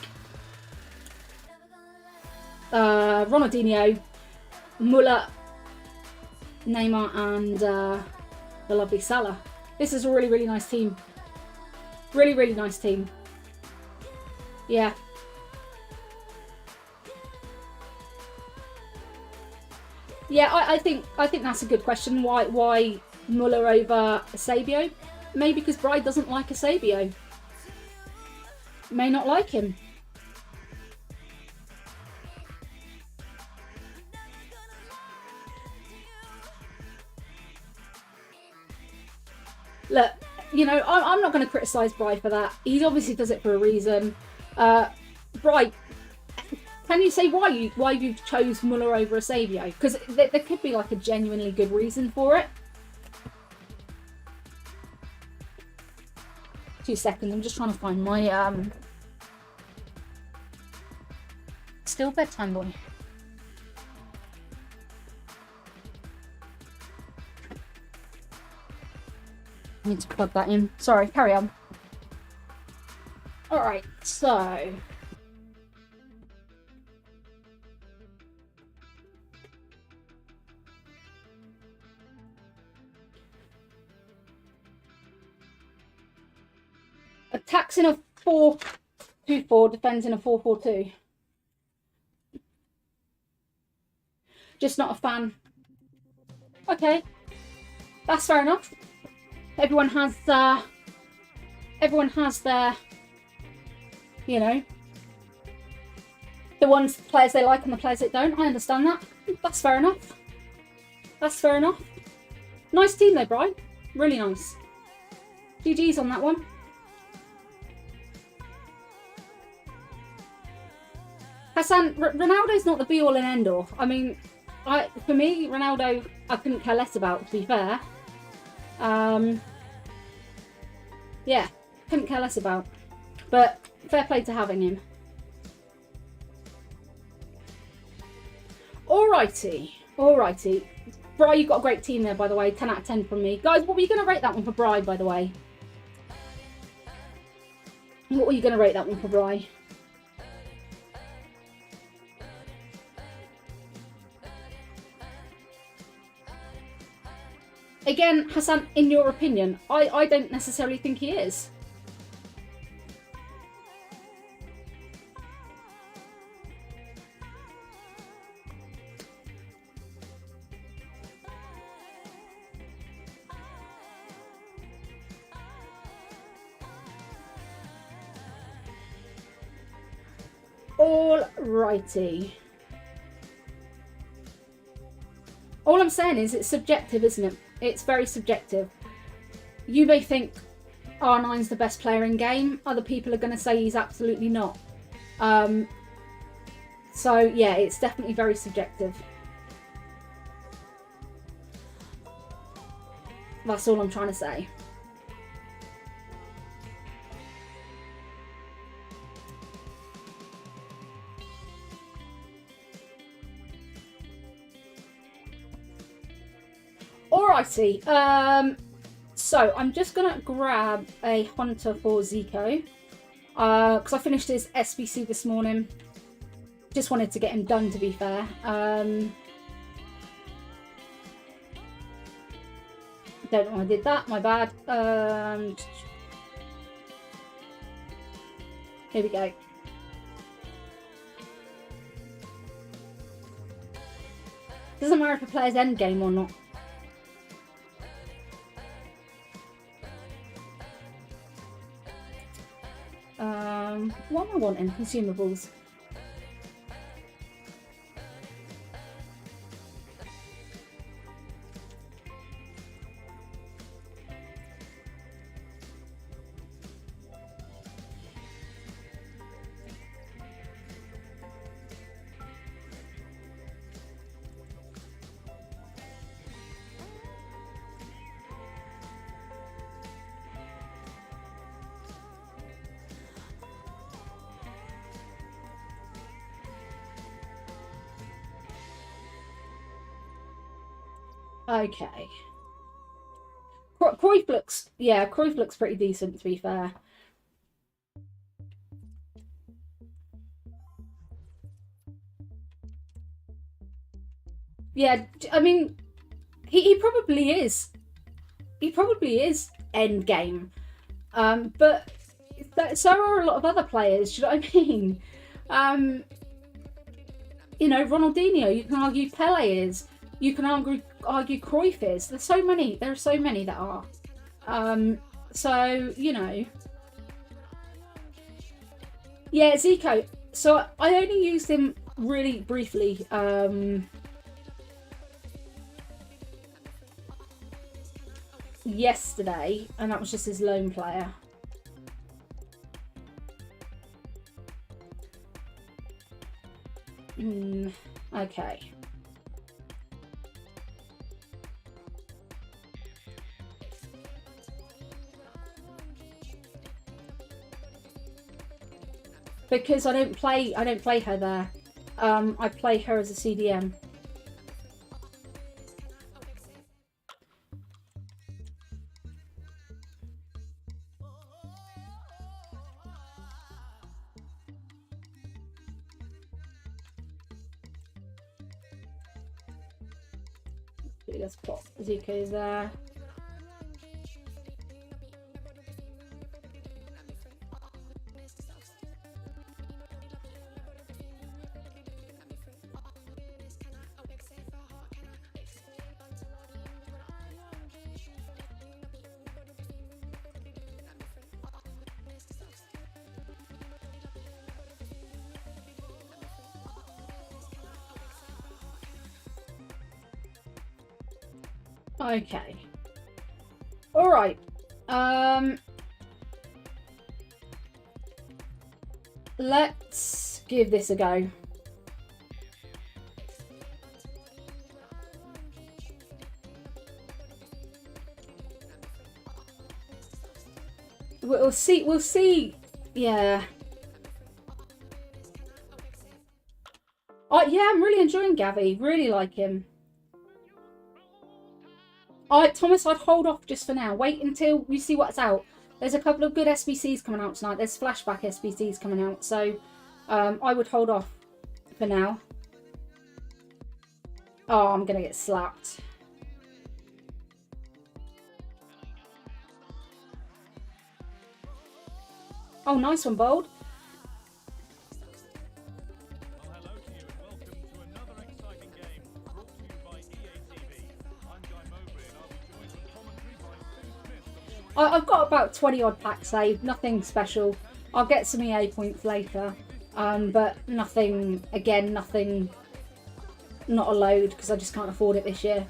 Ronaldinho, Muller, Neymar, and the lovely Salah. This is a really, really nice team. Really, really nice team. Yeah. Yeah, I think that's a good question. Why Muller over Eusebio? Maybe because Bride doesn't like Eusebio. May not like him. Look, you know, I'm not going to criticise Bride for that. He obviously does it for a reason. Bride, can you say why you chose Muller over Eusebio? Because there could be like a genuinely good reason for it. 2 seconds, I'm just trying to find my still bedtime boy. I need to plug that in. Sorry, carry on. Alright, so attacks in a 4-2-4, defends in a 4-4-2. Just not a fan. Okay, that's fair enough. Everyone has their, you know, the players they like and the players they don't. I understand that. That's fair enough. That's fair enough. Nice team though, Brian. Really nice. GG's on that one. Hassan, Ronaldo's not the be-all and end-all. I mean, For me, Ronaldo, I couldn't care less about, to be fair. Yeah, couldn't care less about. But fair play to having him. Alrighty. Alrighty. Bri, you've got a great team there, by the way. 10 out of 10 from me. Guys, what were you going to rate that one for Bri, by the way? What were you going to rate that one for Bri? Again, Hassan, in your opinion, I don't necessarily think he is. Alrighty. All I'm saying is it's subjective, isn't it? It's very subjective. You may think R9's the best player in game. Other people are going to say he's absolutely not. So yeah, it's definitely very subjective. That's all I'm trying to say. Alrighty, so I'm just gonna grab a Hunter for Zico, because I finished his SBC this morning. Just wanted to get him done, to be fair. Don't know why I did that, my bad. Here we go. Doesn't matter if a player's endgame or not. What am I wanting? Consumables. Okay. Cruyff looks, yeah, Cruyff looks pretty decent, to be fair. Yeah, I mean, he probably is. He probably is end game. But so are a lot of other players, do you know what I mean? You know, Ronaldinho, you can argue Pele is. You can argue Cruyff is. There are so many that are. So, you know. Yeah, Zico. So I only used him really briefly. Yesterday, and that was just his lone player. Okay. Because I don't play her there. I play her as a CDM. Let's pop Zico's there. Okay. All right. Let's give this a go. We'll see. We'll see. Yeah. Yeah, I'm really enjoying Gavi. Really like him. Thomas, I'd hold off just for now. Wait until you see what's out. There's a couple of good SBCs coming out tonight. There's flashback SBCs coming out. So I would hold off for now. Oh, I'm going to get slapped. Oh, nice one, Bold. I've got about 20 odd packs saved, nothing special. I'll get some EA points later, but nothing, again, nothing, not a load because I just can't afford it this year.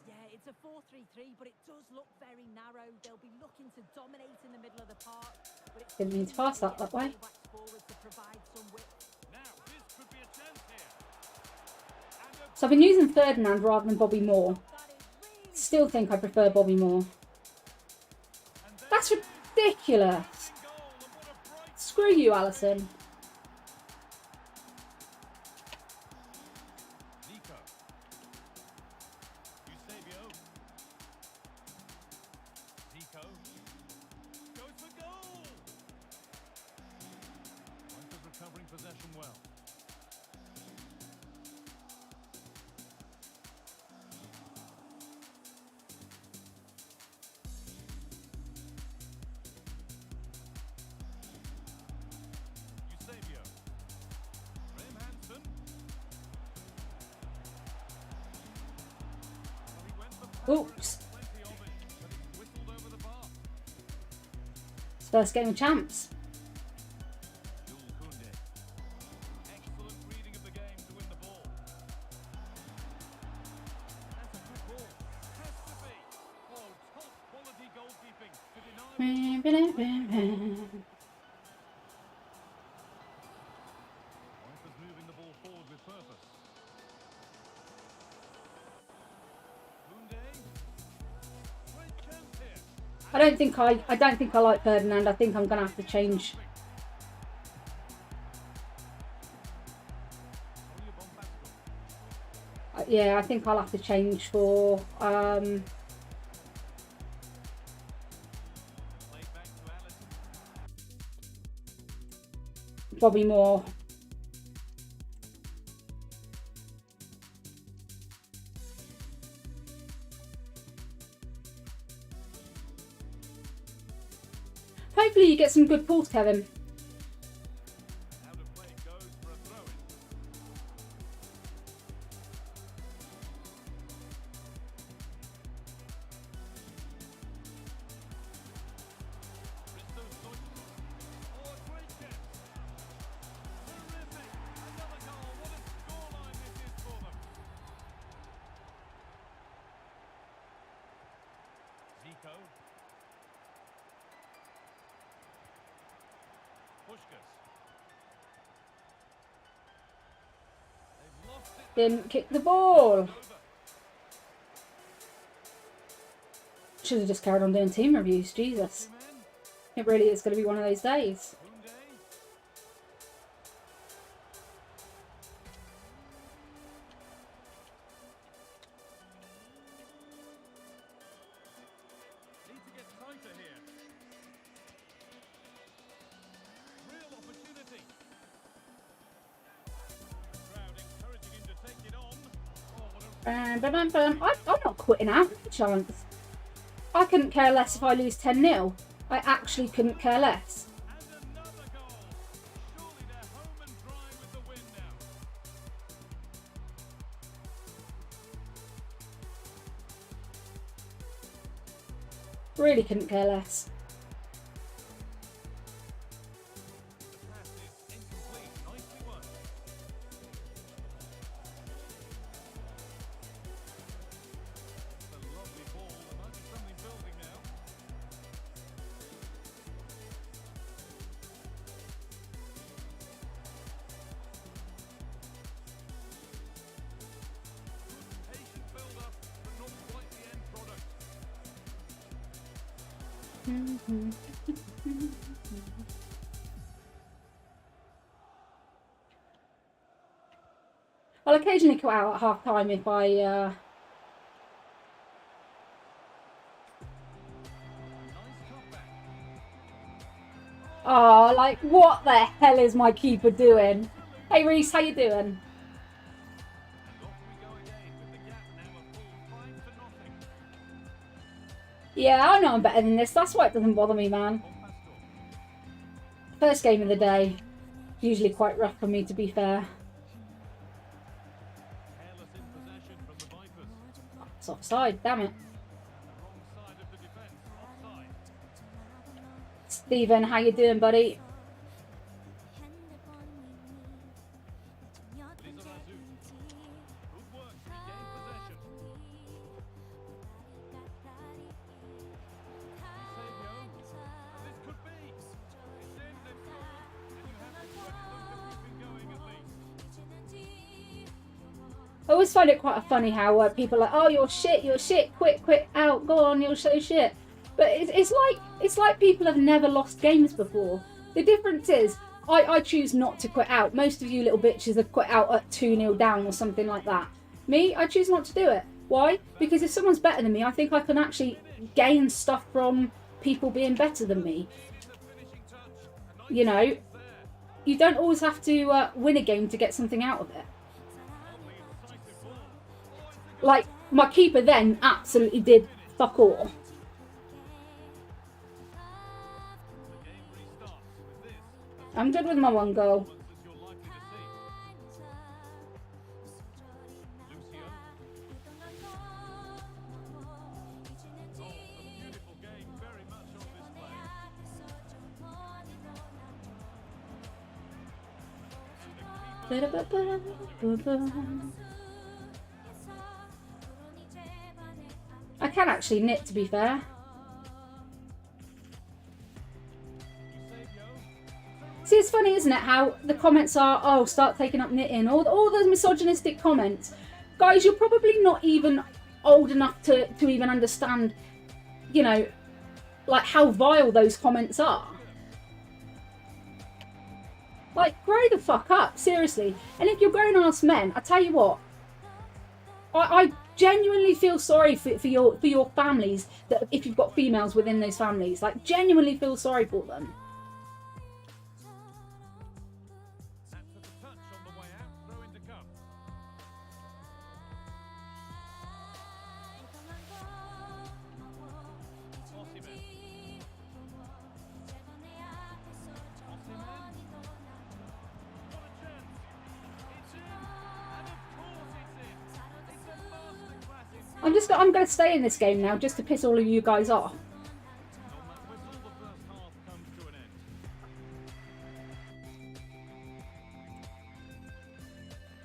Yeah, it's a 4-3-3, but it does look very narrow. They'll be looking to dominate in the middle of the park. Didn't mean to pass that way. So I've been using Ferdinand rather than Bobby Moore. Still think I prefer Bobby Moore. That's ridiculous. Screw you, Allison. Recovering possession well. Eusebio. Graham Hansen. Well, he went for Oops. plenty of it, but it's whistled over the bar. It's first game of champs. Excellent reading of the game to win the ball. That's a good ball. Has to be. Oh, top quality goalkeeping to deny. Vipers moving the ball forward with purpose. Koundé. Great chance here. I don't think I like Ferdinand. I think I'm gonna have to change. Yeah, I think I'll have to change for Bobby Moore. Hopefully you get some good pulls, Kevin. Out of play goes for a throw-in. Christos Deutsch. Oh, a great chance. Terrific. Another goal. What a scoreline this is for them. Zico. Puskás. They've lost it. Didn't kick the ball. Should have just carried on doing team reviews. Jesus. It really is going to be one of those days. Koundé. Need to get tighter here. Real opportunity. Crowd encouraging him to take it on. Oh, what a I'm not quitting out. No chance. I couldn't care less if I lose 10-0. I actually couldn't care less. and another goal. Surely they're home and dry with the win now. Really couldn't care less. The pass is incomplete. Nicely won. It's a lovely ball. There might be something building now. I'll occasionally cut out at half time if I Nice comeback. oh, like what the hell is my keeper doing? Hey Reese, how you doing? And off we go again with the gap now a full 5-0. Yeah, I know I'm better than this. That's why it doesn't bother me, man. First game of the day. Usually quite rough for me, to be fair. Careless in possession from the Vipers. It's offside, damn it. Wrong side of the defence, offside. Stephen, how you doing, buddy? Lizarazu. Good work, regained possession. Eusebio. This could be. It's in, they've scored. And you have to credit them for keeping going at least. I always find it quite funny how people are like, oh, you're shit, quit out, go on, you're so shit. But it's like people have never lost games before. The difference is, I choose not to quit out. Most of you little bitches have quit out at 2-0 down or something like that. Me, I choose not to do it. Why? Because if someone's better than me, I think I can actually gain stuff from people being better than me. You know, you don't always have to win a game to get something out of it. Like, my keeper then absolutely did fuck all. The game restarts with this. I'm good with my one goal. As you're likely to see. Lucio. Oh, a beautiful game, very much on display. I can actually knit, to be fair. Eusebio. See, it's funny, isn't it, how the comments are, oh, start taking up knitting, all those misogynistic comments. Guys, you're probably not even old enough to even understand, you know, like how vile those comments are. Like, grow the fuck up, seriously. And if you're grown-ass men, I tell you what, I genuinely feel sorry for your families, that if you've got females within those families, like, genuinely feel sorry for them. That's a touch on the way out, throw in to come. Osimhen. Osimhen. What a chance. It's in. And of course it's in. It's a masterclass in I'm going to stay in this game now, just to piss all of you guys off. on that whistle, the first half comes to an end.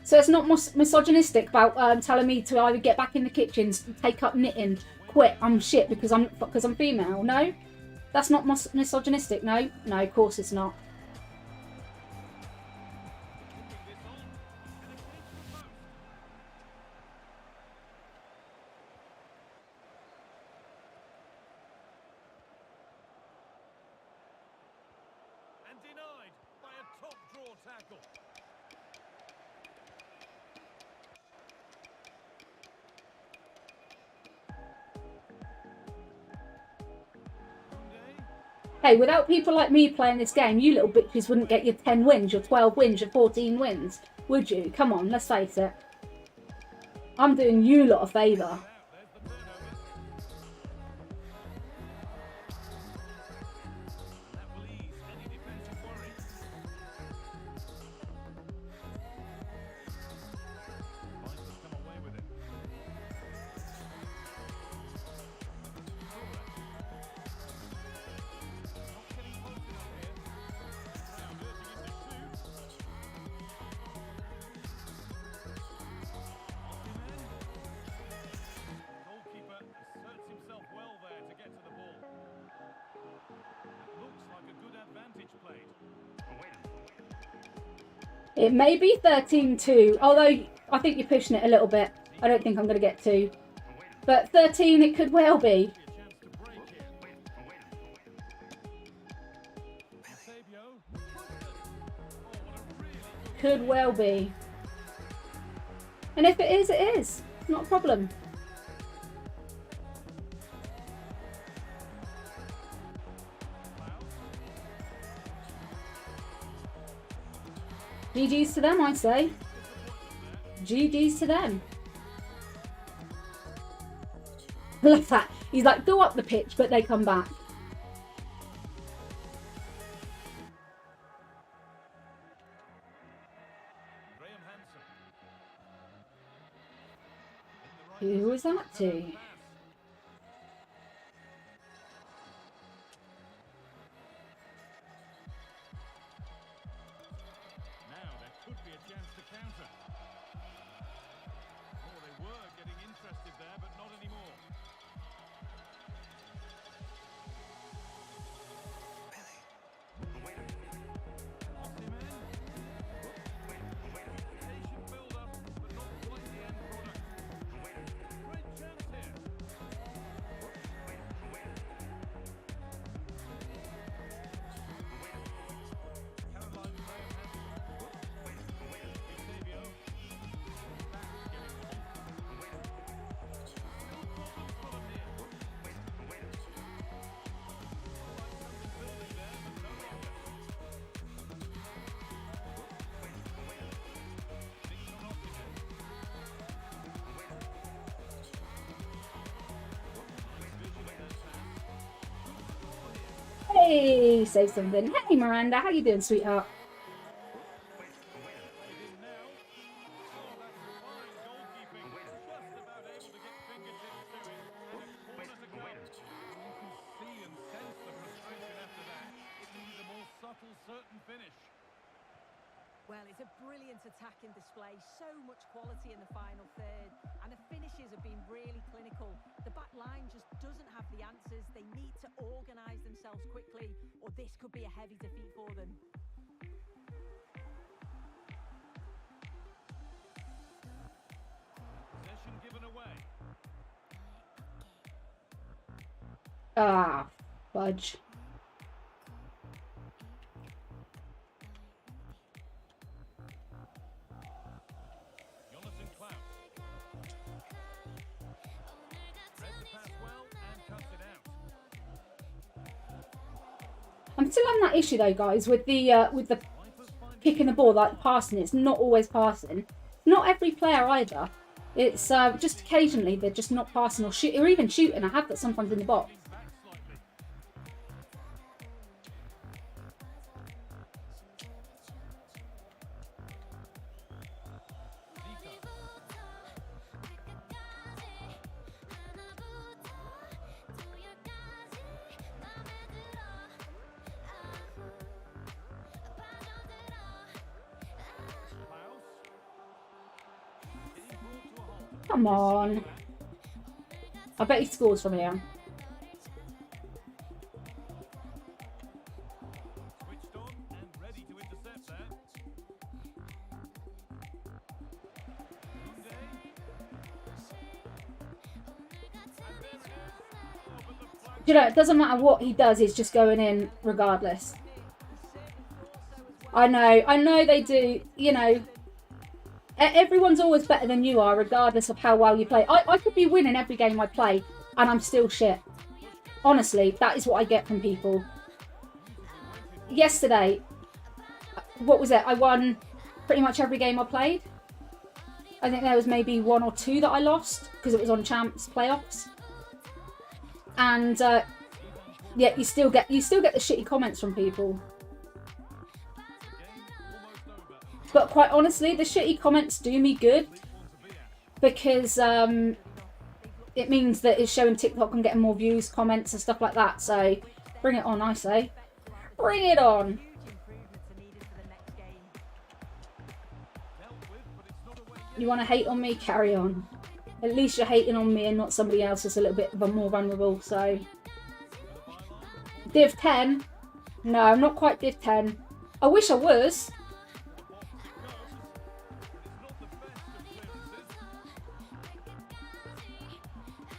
So it's not misogynistic about telling me to either get back in the kitchen, take up knitting, quit, I'm shit because I'm female. No, that's not misogynistic. No, of course it's not. Looking this on. And against the post. And denied by a top draw tackle. Koundé. Hey, without people like me playing this game, you little bitches wouldn't get your 10 wins, your 12 wins, your 14 wins, would you? Come on, let's face it. I'm doing you lot a favour. Out, there's the turnover. That will ease any defensive worry. Vipers come away with it. Not getting close enough here. Now merging into two. Osimhen. Goalkeeper asserts himself well there to get to the ball. That looks like a good advantage played. It may be 13-2, although I think you're pushing it a little bit. I don't think I'm going to get 2. But 13 it could well be. A chance to break here. Could well be. And if it is, it is. Not a problem. GG's to them, I say. GG's to them. Love that. He's like, go up the pitch, but they come back. Who was that to? Now there could be a chance to counter. Oh, they were getting interested there, but not anymore. Patient build-up, but not quite the end product. Great chance here. Caroline Graham Eusebio. Back getting the ball. Still problems for them here. Like something building there, but no longer. Thinks on oxygen. Nice vision in that pass. Good score here. Hey, say something. Hey, Miranda, how you doing, sweetheart? Played in now. Oh, that's fine goalkeeping. Just about able to get fingertips to it. And a corner to go. You can see and sense the frustration after that. It needed a more subtle, certain finish. Well, it's a brilliant attacking display. So much quality in the final third. And the finishes have been really clinical. The back line just doesn't have the answers. They need to organise themselves quickly, or this could be a heavy defeat for them. Possession given away. Ah, fudge. Jonathan Klaus. Read the pass well and cuts it out. I'm still on that issue though, guys, with the Vipers find kicking the ball, like passing. It's not always passing. Not every player either. It's just occasionally they're just not passing or shoot, or even shooting. I have that sometimes in the box. back slightly. Zika. Klaus. Getting brought to a halt. Come on. I bet he scores from here. Switched on and ready to intercept there. Koundé. And then oh, but the flag You know, it doesn't matter what he does, he's just going in regardless. I know they do, you know. Everyone's always better than you are, regardless of how well you play. I could be winning every game I play, and I'm still shit. Honestly, that is what I get from people. Yesterday, what was it? I won pretty much every game I played. I think there was maybe 1 or 2 that I lost, because it was on champs playoffs. And yeah, you still get the shitty comments from people. almost over. But quite honestly, the shitty comments do me good, One to be at. because it means that it's showing TikTok and getting more views, comments and stuff like that. So bring it on, I say. Bring it on. Huge improvements are needed for the next game. Dealt with, but it's not away yet. You want to hate on me? Carry on. At least you're hating on me and not somebody else that's a little bit more vulnerable. So Div 10? No, I'm not quite Div 10. I wish I was.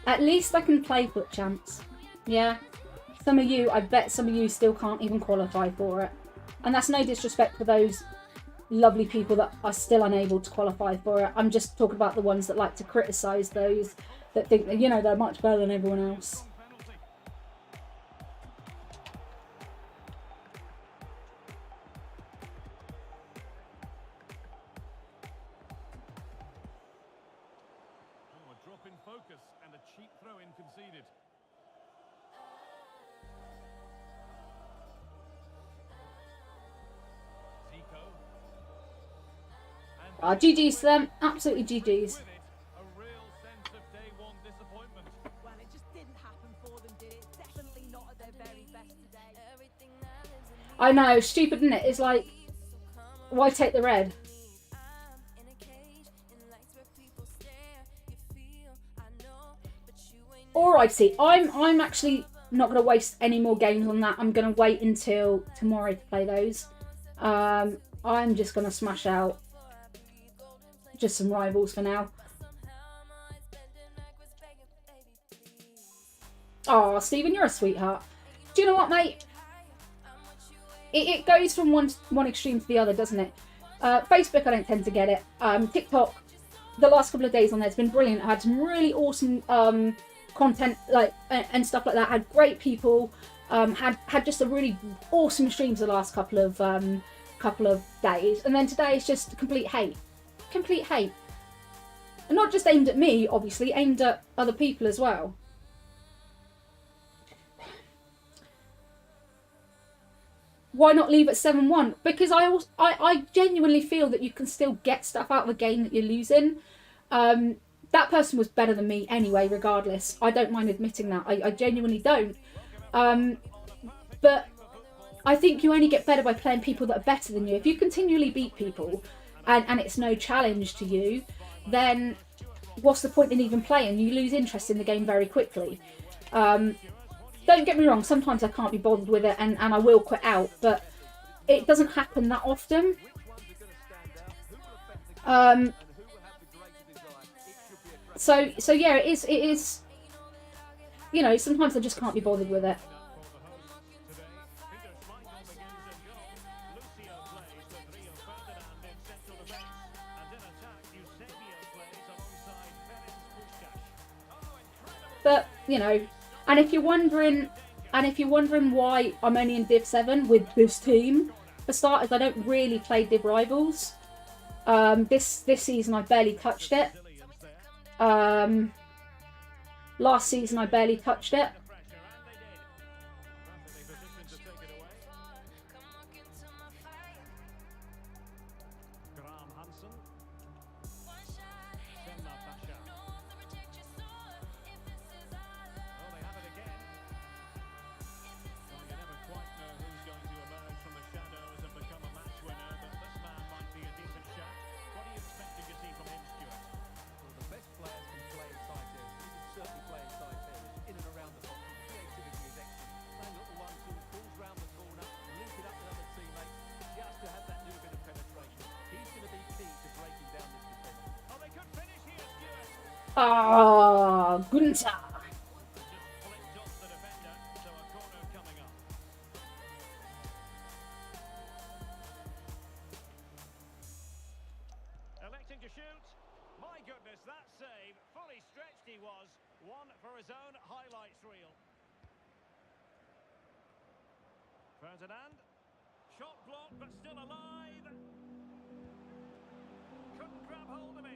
At least I can play FUT Champs. Yeah. Some of you, I bet some of you still can't even qualify for it. And that's no disrespect for those lovely people that are still unable to qualify for it. I'm just talking about the ones that like to criticise those that think that, you know, they're much better than everyone else. Oh, a drop in focus and a cheap throw-in conceded. Zico. And GG's to them, absolutely GG's. with it, a real sense of day one disappointment. Well, it just didn't happen for them, did it? Definitely not at their very best today. I know, stupid, isn't it? It's like, why take the red? Alrighty, I'm actually not going to waste any more games on that. I'm going to wait until tomorrow to play those. I'm just going to smash out just some rivals for now. Oh, Stephen, you're a sweetheart. Do you know what, mate? It goes from one extreme to the other, doesn't it? Facebook, I don't tend to get it. TikTok, the last couple of days on there has been brilliant. I had some really awesome content, like and stuff like that. Had great people. Had just a really awesome streams the last couple of days, and then today is just complete hate. Complete hate. And not just aimed at me, obviously, aimed at other people as well. Why not leave at 7-1? Because I genuinely feel that you can still get stuff out of a game that you're losing. That person was better than me anyway, regardless. I don't mind admitting that. I genuinely don't. But I think you only get better by playing people that are better than you. If you continually beat people and it's no challenge to you, then what's the point in even playing? You lose interest in the game very quickly. Don't get me wrong, sometimes I can't be bothered with it and I will quit out, but it doesn't happen that often. So yeah, it is, you know, sometimes I just can't be bothered with it. But, you know, and if you're wondering why I'm only in Div 7 with this team, for starters, I don't really play Div Rivals. This season I barely touched it. Last season I barely touched it. Ah, Gunta. Electing to shoot. My goodness, that save. Fully stretched he was. One for his own highlights reel. Ferdinand. Shot blocked, but still alive. Couldn't grab hold of it.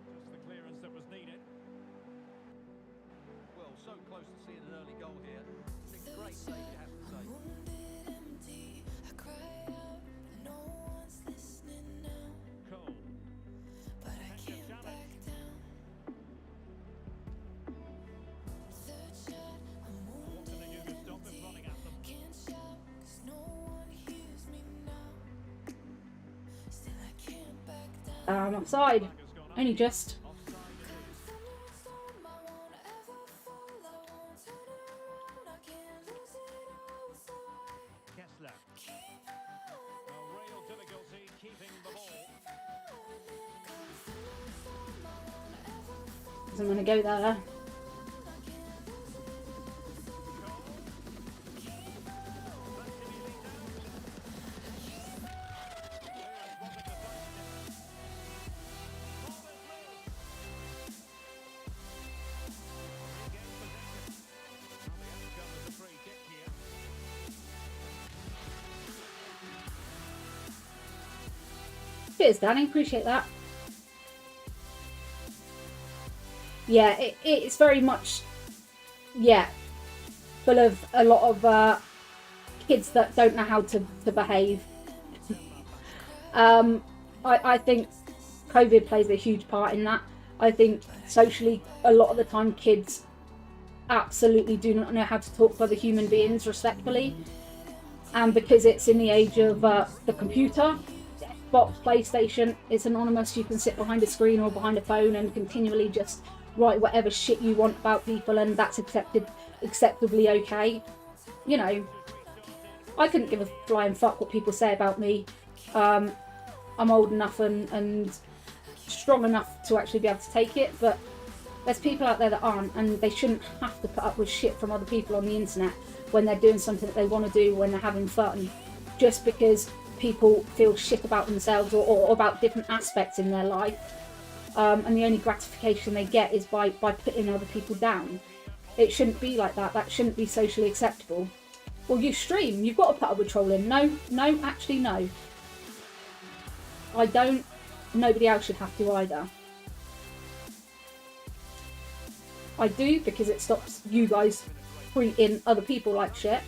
Just the clearance that was needed. Well, so close to seeing an early goal here. It's a great save, you have to say. Cole. I'm offside. Only just. Kessler. A real difficulty keeping the ball. I'm going to go there. Cheers, Danny. Appreciate that. Yeah, it's very much, yeah, full of a lot of kids that don't know how to behave. I think COVID plays a huge part in that. I think socially, a lot of the time, kids absolutely do not know how to talk to other human beings respectfully. And because it's in the age of the computer, Xbox, PlayStation, it's anonymous. You can sit behind a screen or behind a phone and continually just write whatever shit you want about people, and that's acceptably okay. You know, I couldn't give a flying fuck what people say about me. I'm old enough and strong enough to actually be able to take it, but there's people out there that aren't, and they shouldn't have to put up with shit from other people on the internet when they're doing something that they want to do, when they're having fun, just because people feel shit about themselves or about different aspects in their life. And the only gratification they get is by putting other people down. It shouldn't be like that. That shouldn't be socially acceptable. Well, you stream, you've got to put up with trolling. No, actually no. I don't. Nobody else should have to either. I do because it stops you guys treating other people like shit.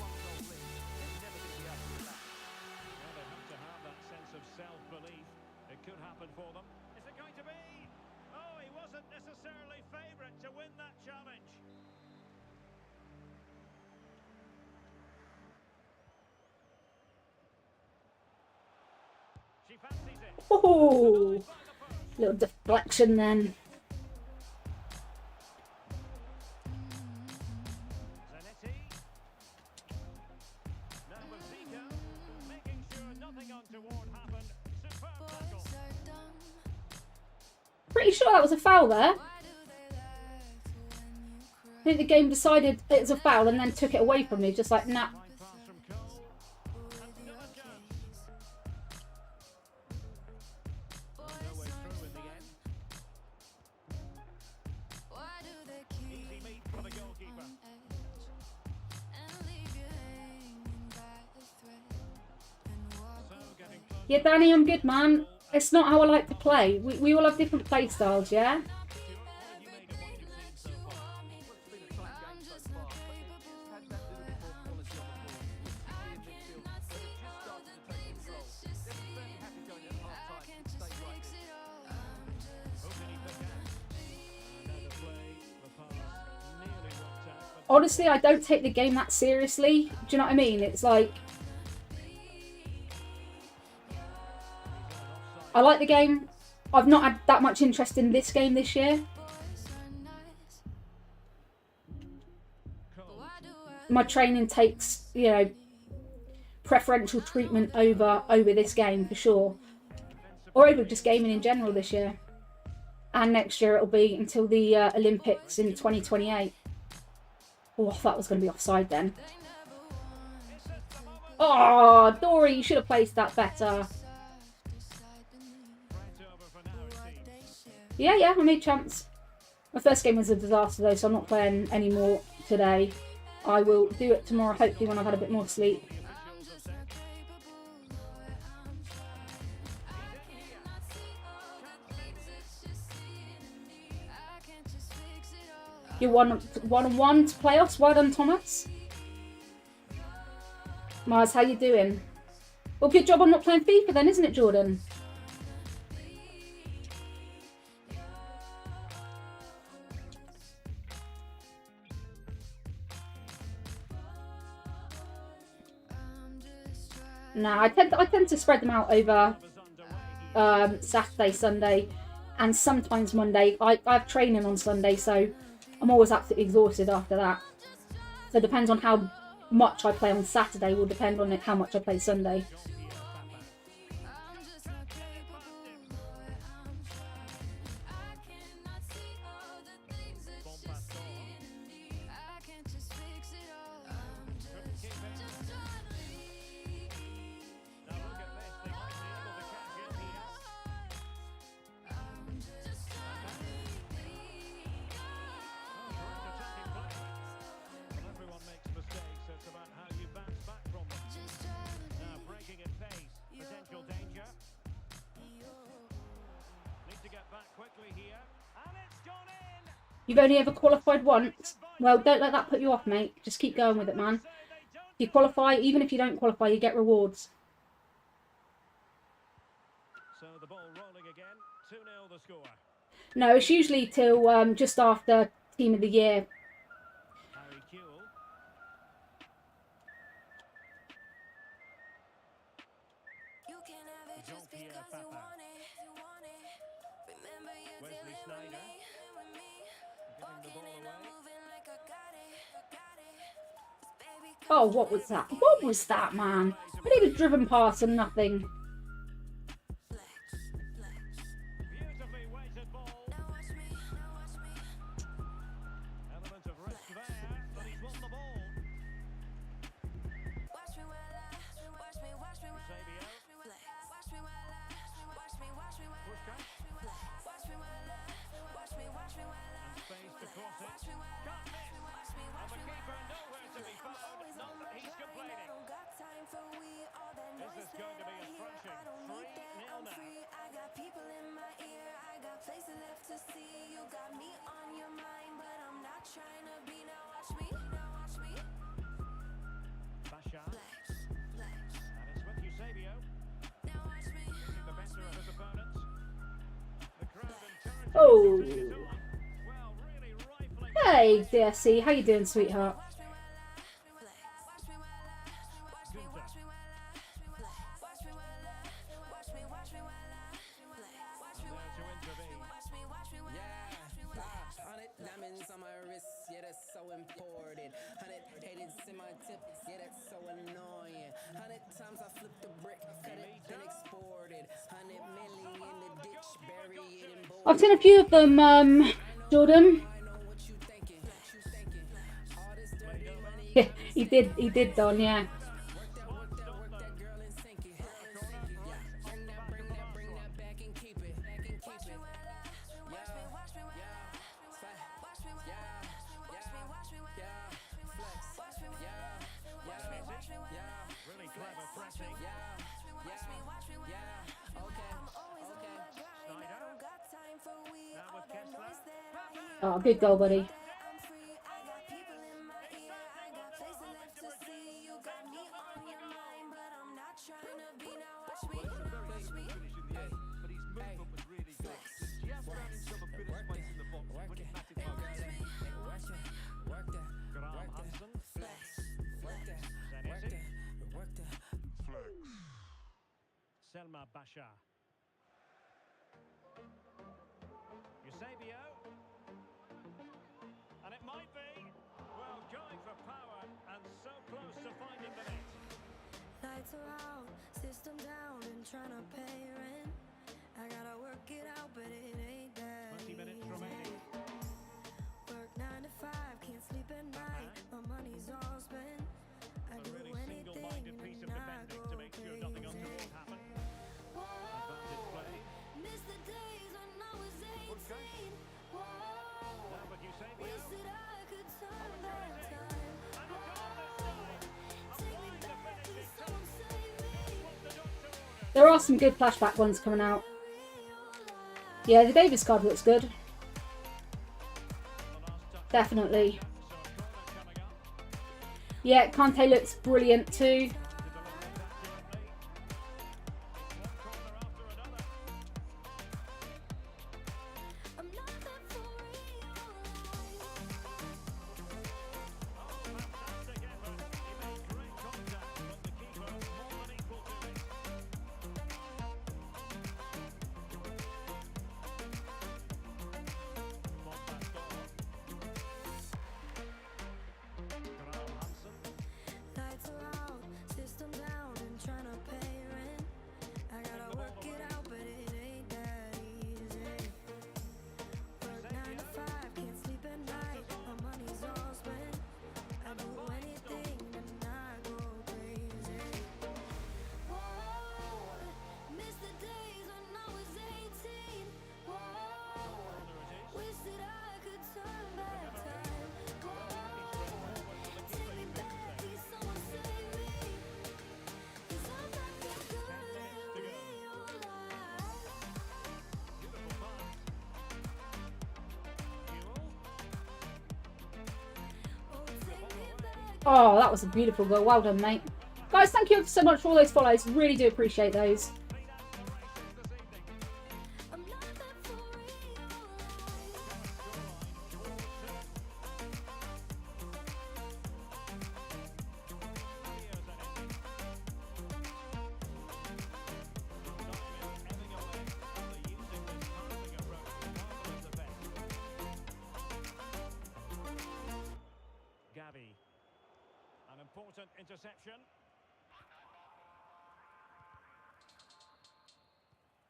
Oh, little deflection then. Pretty sure that was a foul there. I think the game decided it was a foul and then took it away from me, just like, nah. Yeah, Danny, I'm good, man. It's not how I like to play. We all have different play styles, yeah? Honestly, I don't take the game that seriously. Do you know what I mean? It's like, I like the game. I've not had that much interest in this game this year. My training takes, you know, preferential treatment over this game for sure. Or over just gaming in general this year. And next year it'll be until the Olympics in 2028. Oh, I thought it was going to be offside then. Oh, Dory, you should have placed that better. Yeah, I made champs. My first game was a disaster though, so I'm not playing any more today. I will do it tomorrow, hopefully when I've had a bit more sleep. You're one on one to playoffs. Well done, Thomas. Mars, how you doing? Well, good job I'm not playing FIFA then, isn't it, Jordan? No, I tend to spread them out over Saturday, Sunday, and sometimes Monday. I have training on Sunday, so I'm always absolutely exhausted after that. So it depends on how much I play on Saturday will depend on how much I play Sunday. Everyone makes mistakes, so it's about how you bounce back from them. Now breaking it quickly here. And it's gone in. You've only ever qualified once. Well, don't let that put you off, mate. Just keep going with it, man. Say they don't If you qualify, even if you don't qualify, you get rewards. So the ball rolling again. 2-0 the score. No, it's usually till just after Team of the Year. Harry Kewell. Jean-Pierre Papin. Wesley Sneijder. Giving the ball away. Oh, what was that? What was that, man? I need a driven pass and nothing. Beautifully weighted ball. Element of risk there, but he's won the ball. Eusebio. Puskás. And space to cross it. Can't miss. And the keeper nowhere to be found. Not that he's complaining. This is going to be a thrashing. 3-0 now. Basha. And it's with Eusebio. Looking the better of his opponents. The crowd encouraging Oh. him to take it on. Well, really rifling. Hey, DSC, how you doing, sweetheart? Gunther. There to intervene. Yeah, 100 diamonds on my wrist, yeah, that's so important. 100 haters in my tip, yeah, that's so annoying. 100 times I flipped the brick, cut it, then exported. 100 million in the ditch, bury it in board. I've seen a few of them, Jordan. I know what you thinking, all this dirty money. Yeah, he did, Don, yeah. Work that girl and sink it. Yeah, bring that back and keep it. Really clever pressing. Sneijder. Now with Kessler. Oh, good goal, buddy. Graham Hansen. Senesi. Selma Basha. Eusebio. And it might be. Well, going for power and so close to finding the net. Lights are out, system down, and trying to pay rent. I gotta work it out, but it ain't that 20 minutes easy. remaining. Work 9 to 5, can't sleep at night. My money's all spent. I A do really single-minded anything piece of and I defending go to make sure nothing crazy. untoward happened. Whoa, Advantage played. miss the days when I was Okay. 18. Whoa, Now with Eusebio. wish that I could turn back time. And a goal this time. Take me back, please don't save me. Put the dog to order. There are some good flashback ones coming out. Yeah, the Davis card looks good. The last touch. Definitely. So a corner coming up. Yeah, Kante looks brilliant too. To deliver it accurately. One corner after another. I'm not that for real Oh, fantastic effort. He made great contact, but the keeper more than equal to it. Graham Hansen. Lights are out, Oh, that was a beautiful goal. Well done, mate. Guys, thank you so much for all those follows. Really do appreciate those. I'm not that for real Gavi. An important interception.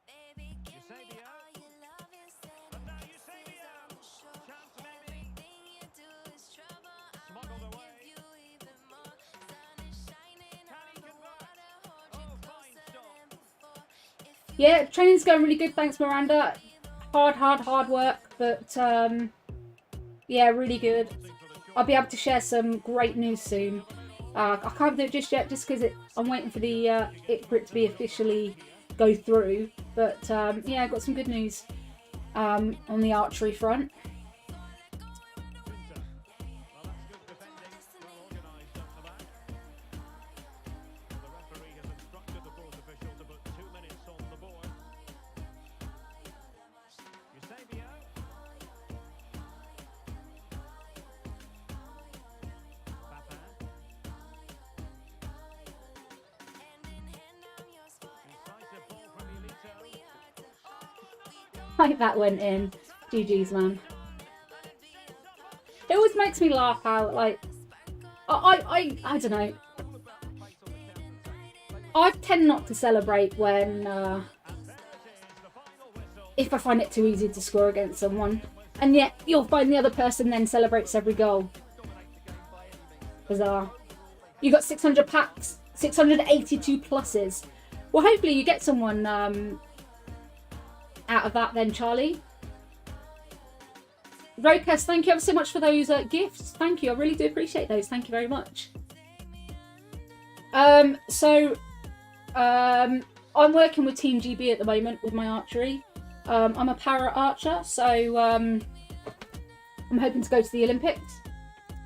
Baby, give me Eusebio. all your love instead And of now kisses Eusebio. on the shore. Chance maybe. Everything you do is trouble. Smuggled I'ma away. give you even more. Sun is shining Can on he the convert? water. Hold Oh, you fine closer stop. than before. If you Yeah, training's going really good. Thanks, Miranda. Hard work, but yeah, really good. I'll be able to share some great news soon. I can't do it just yet, just because I'm waiting for the for it to be officially go through. But yeah, I got some good news on the archery front. Winter. Well, that's good defending. Well organised after that. The referee has instructed the fourth official to put 2 minutes on the board. Eusebio. Papa. hand in hand, I'm yours forever. Incisive ball from Elito. We hard to hold. We don't Like that went in. GG's, man. It always makes me laugh how, like, I don't know. I tend not to celebrate when if I find it too easy to score against someone, and yet you'll find the other person then celebrates every goal. Bizarre. You got 600 packs, 682 pluses. Well, hopefully you get someone out of that then, Charlie. Rokas, thank you ever so much for those gifts. Thank you, I really do appreciate those. Thank you very much. I'm working with Team GB at the moment with my archery. I'm a para archer, so I'm hoping to go to the Olympics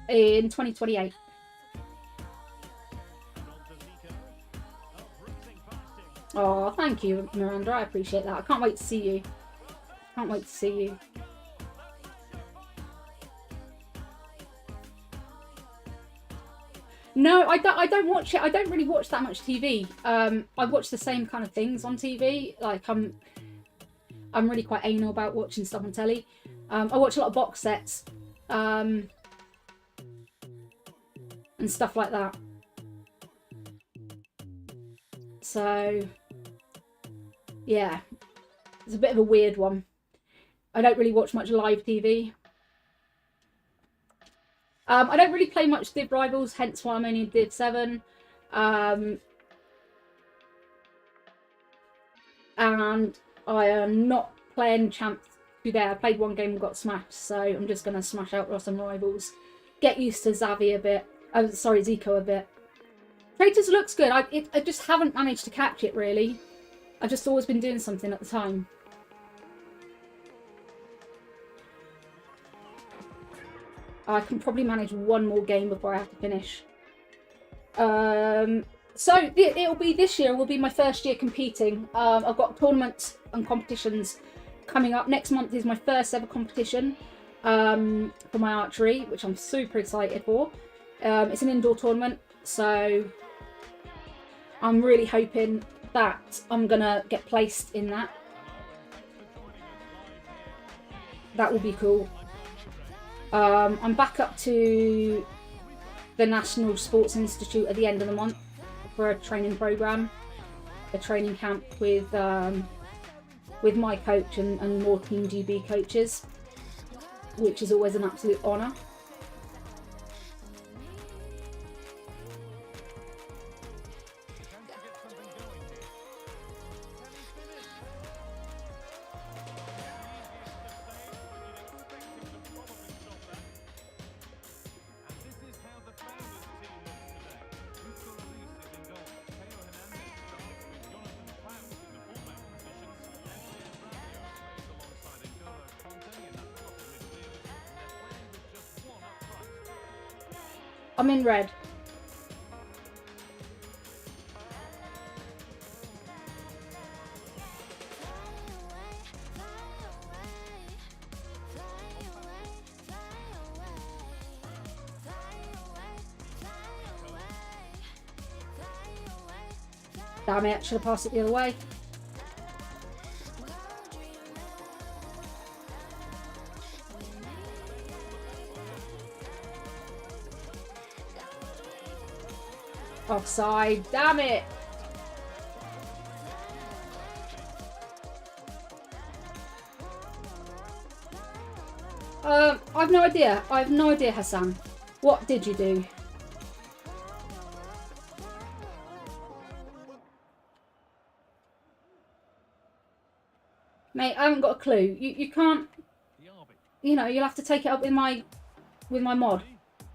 in 2028. Oh, thank you, Miranda. I appreciate that. I can't wait to see you. Can't wait to see you. No, I don't watch it. I don't really watch that much TV. I watch the same kind of things on TV. Like I'm really quite anal about watching stuff on telly. I watch a lot of box sets and stuff like that. So yeah, it's a bit of a weird one. I don't really watch much live TV. I don't really play much Div Rivals, hence why I'm only in Div 7. And I am not playing Champs today. I played one game and got smashed, so I'm just going to smash out some Rivals. Get used to Xavi a bit. Sorry, Zico a bit. Traitors looks good. I just haven't managed to catch it, really. I've just always been doing something at the time. I can probably manage one more game before I have to finish. So it'll be this year will be my first year competing. I've got tournaments and competitions coming up. Next month is my first ever competition for my archery, which I'm super excited for. It's an indoor tournament, so I'm really hoping that I'm gonna get placed in that. That will be cool. I'm back up to the National Sports Institute at the end of the month for a training program, a training camp with my coach and more Team GB coaches, which is always an absolute honour. I'm in red. Damn it, should have passed it the other way. Offside, damn it. I've no idea. I have no idea, Hassan. What did you do? Mate, I haven't got a clue. You can't, you know, you'll have to take it up with my mod,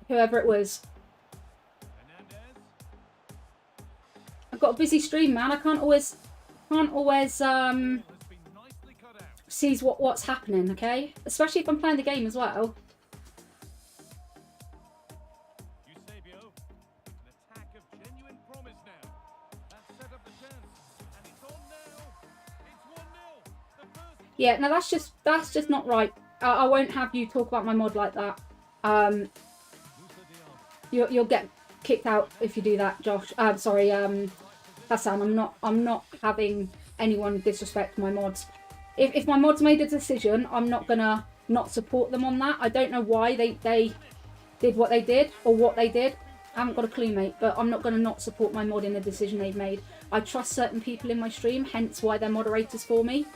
whoever it was. I've got a busy stream, man. I can't always sees what's happening, okay? Especially if I'm playing the game as well. Eusebio, an attack of genuine promise now. That set up the chance, and it's on now. It's 1-0. The first. Yeah, no, that's just not right. I won't have you talk about my mod like that. You'll get kicked out if you do that, Josh. Sorry, Hassan. I'm not having anyone disrespect my mods. If my mods made a decision, I'm not gonna not support them on that. I don't know why they did what they did or what they did. I haven't got a clue, mate, but I'm not gonna not support my mod in the decision they've made. I trust certain people in my stream, hence why they're moderators for me.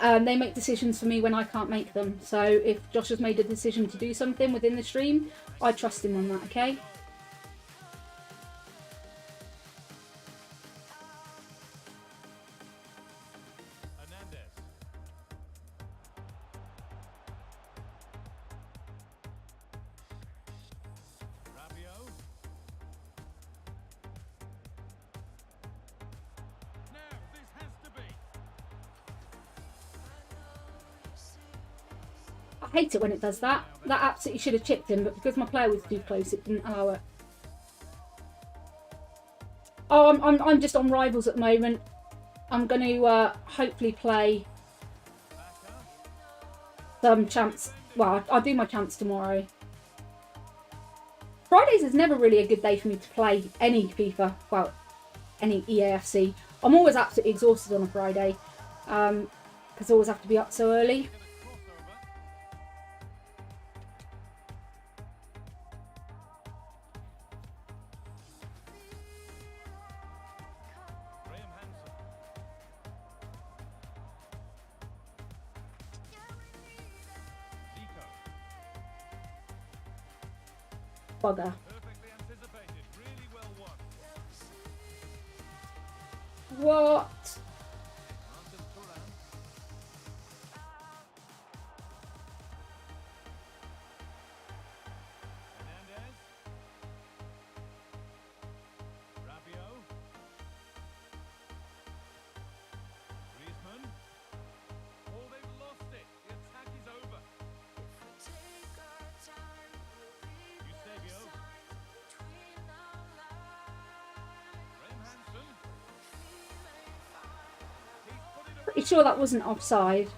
They make decisions for me when I can't make them. So if Josh has made a decision to do something within the stream, I trust him on that, okay? I hate it when it does that. That absolutely should have chipped him, but because my player was too close, it didn't allow it. Oh, I'm just on Rivals at the moment. I'm going to hopefully play some champs. Well, I'll do my champs tomorrow. Fridays is never really a good day for me to play any FIFA. Well, any EAFC. I'm always absolutely exhausted on a Friday because I always have to be up so early. Bugger. What? Pretty sure that wasn't offside.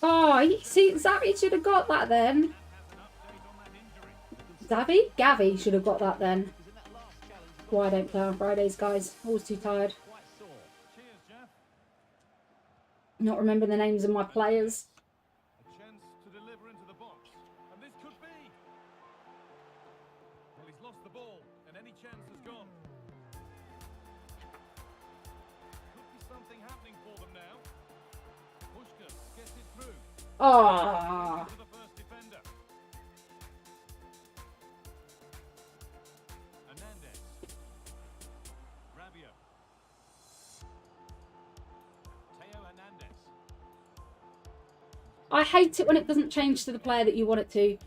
Oh, see, Zavi should have got that then. Gavi should have got that then. Why I don't play on Fridays, guys. Always too tired. Not remember the names of my players. A chance to deliver into the box, and this could be. Well, he's lost the ball, and any chance has gone. Could be something happening for them now. Pushka gets it through. Oh. To the first defender. Hernandez. Rabiot. Teo Hernandez. I hate it when it doesn't change to the player that you want it to.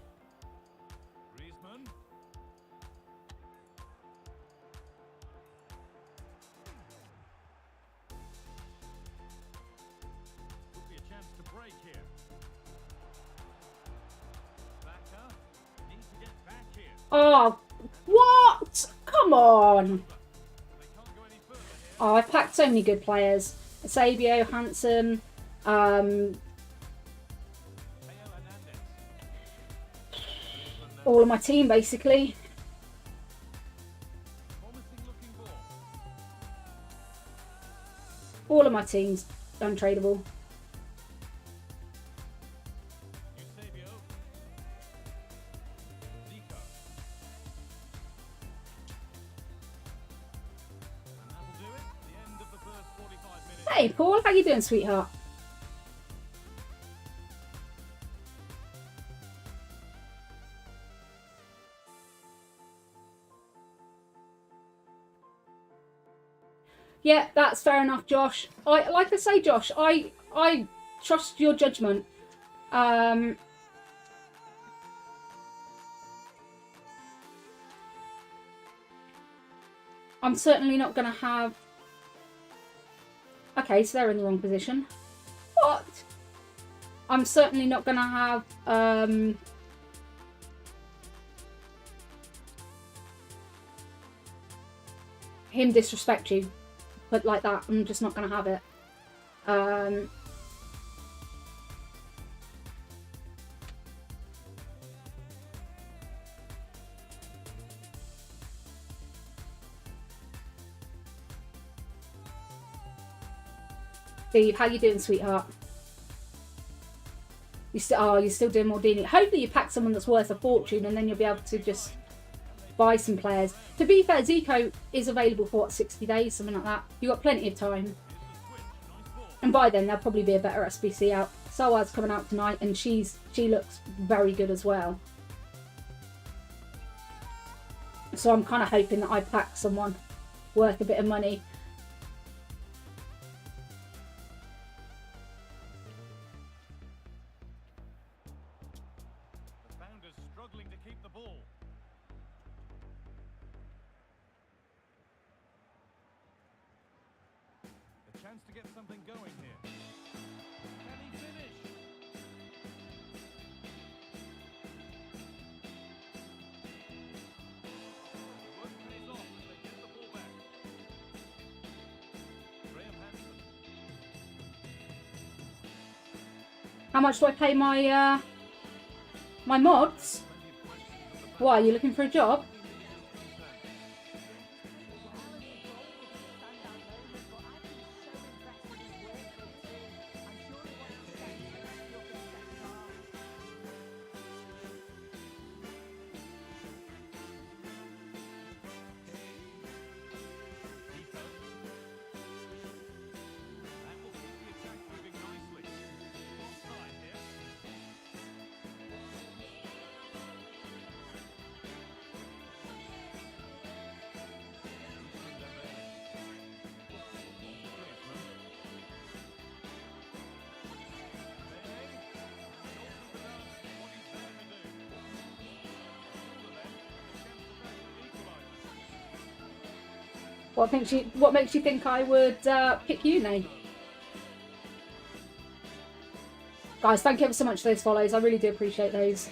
Griezmann. Could be a chance to break here. Backer. Need to get back here. Oh, what? Come on. They can't go any further here. Oh, I've packed so many good players. Sabio, Hansen, Theo Hernandez. all of my team basically. Promising looking ball. All of my team's untradeable. Eusebio. Zico. And that'll do it. The end of the first 45 minutes. Hey, Paul, how you doing, sweetheart? Yeah, that's fair enough, Josh. Like I say, Josh, I trust your judgment. I'm certainly not going to have... Okay, so they're in the wrong position. What? I'm certainly not going to have... him disrespect you. But like that, I'm just not going to have it. Steve, how you doing, sweetheart? You're still doing Maldini. Hopefully you pack someone that's worth a fortune and then you'll be able to just buy some players. To be fair, Zico is available for what, 60 days, something like that. You've got plenty of time. And by then there'll probably be a better SBC out. Sawa's coming out tonight and she looks very good as well. So I'm kind of hoping that I pack someone worth a bit of money. The founders struggling to keep the ball. A chance to get something going here. Can he finish? Work pays off as they get the ball back. Graham Hansen. How much do I pay my my mods? Why, are you looking for a job? That will keep the attack moving nicely. Offside here. What makes you think I would pick you, Nate? Guys, thank you ever so much for those follows. I really do appreciate those.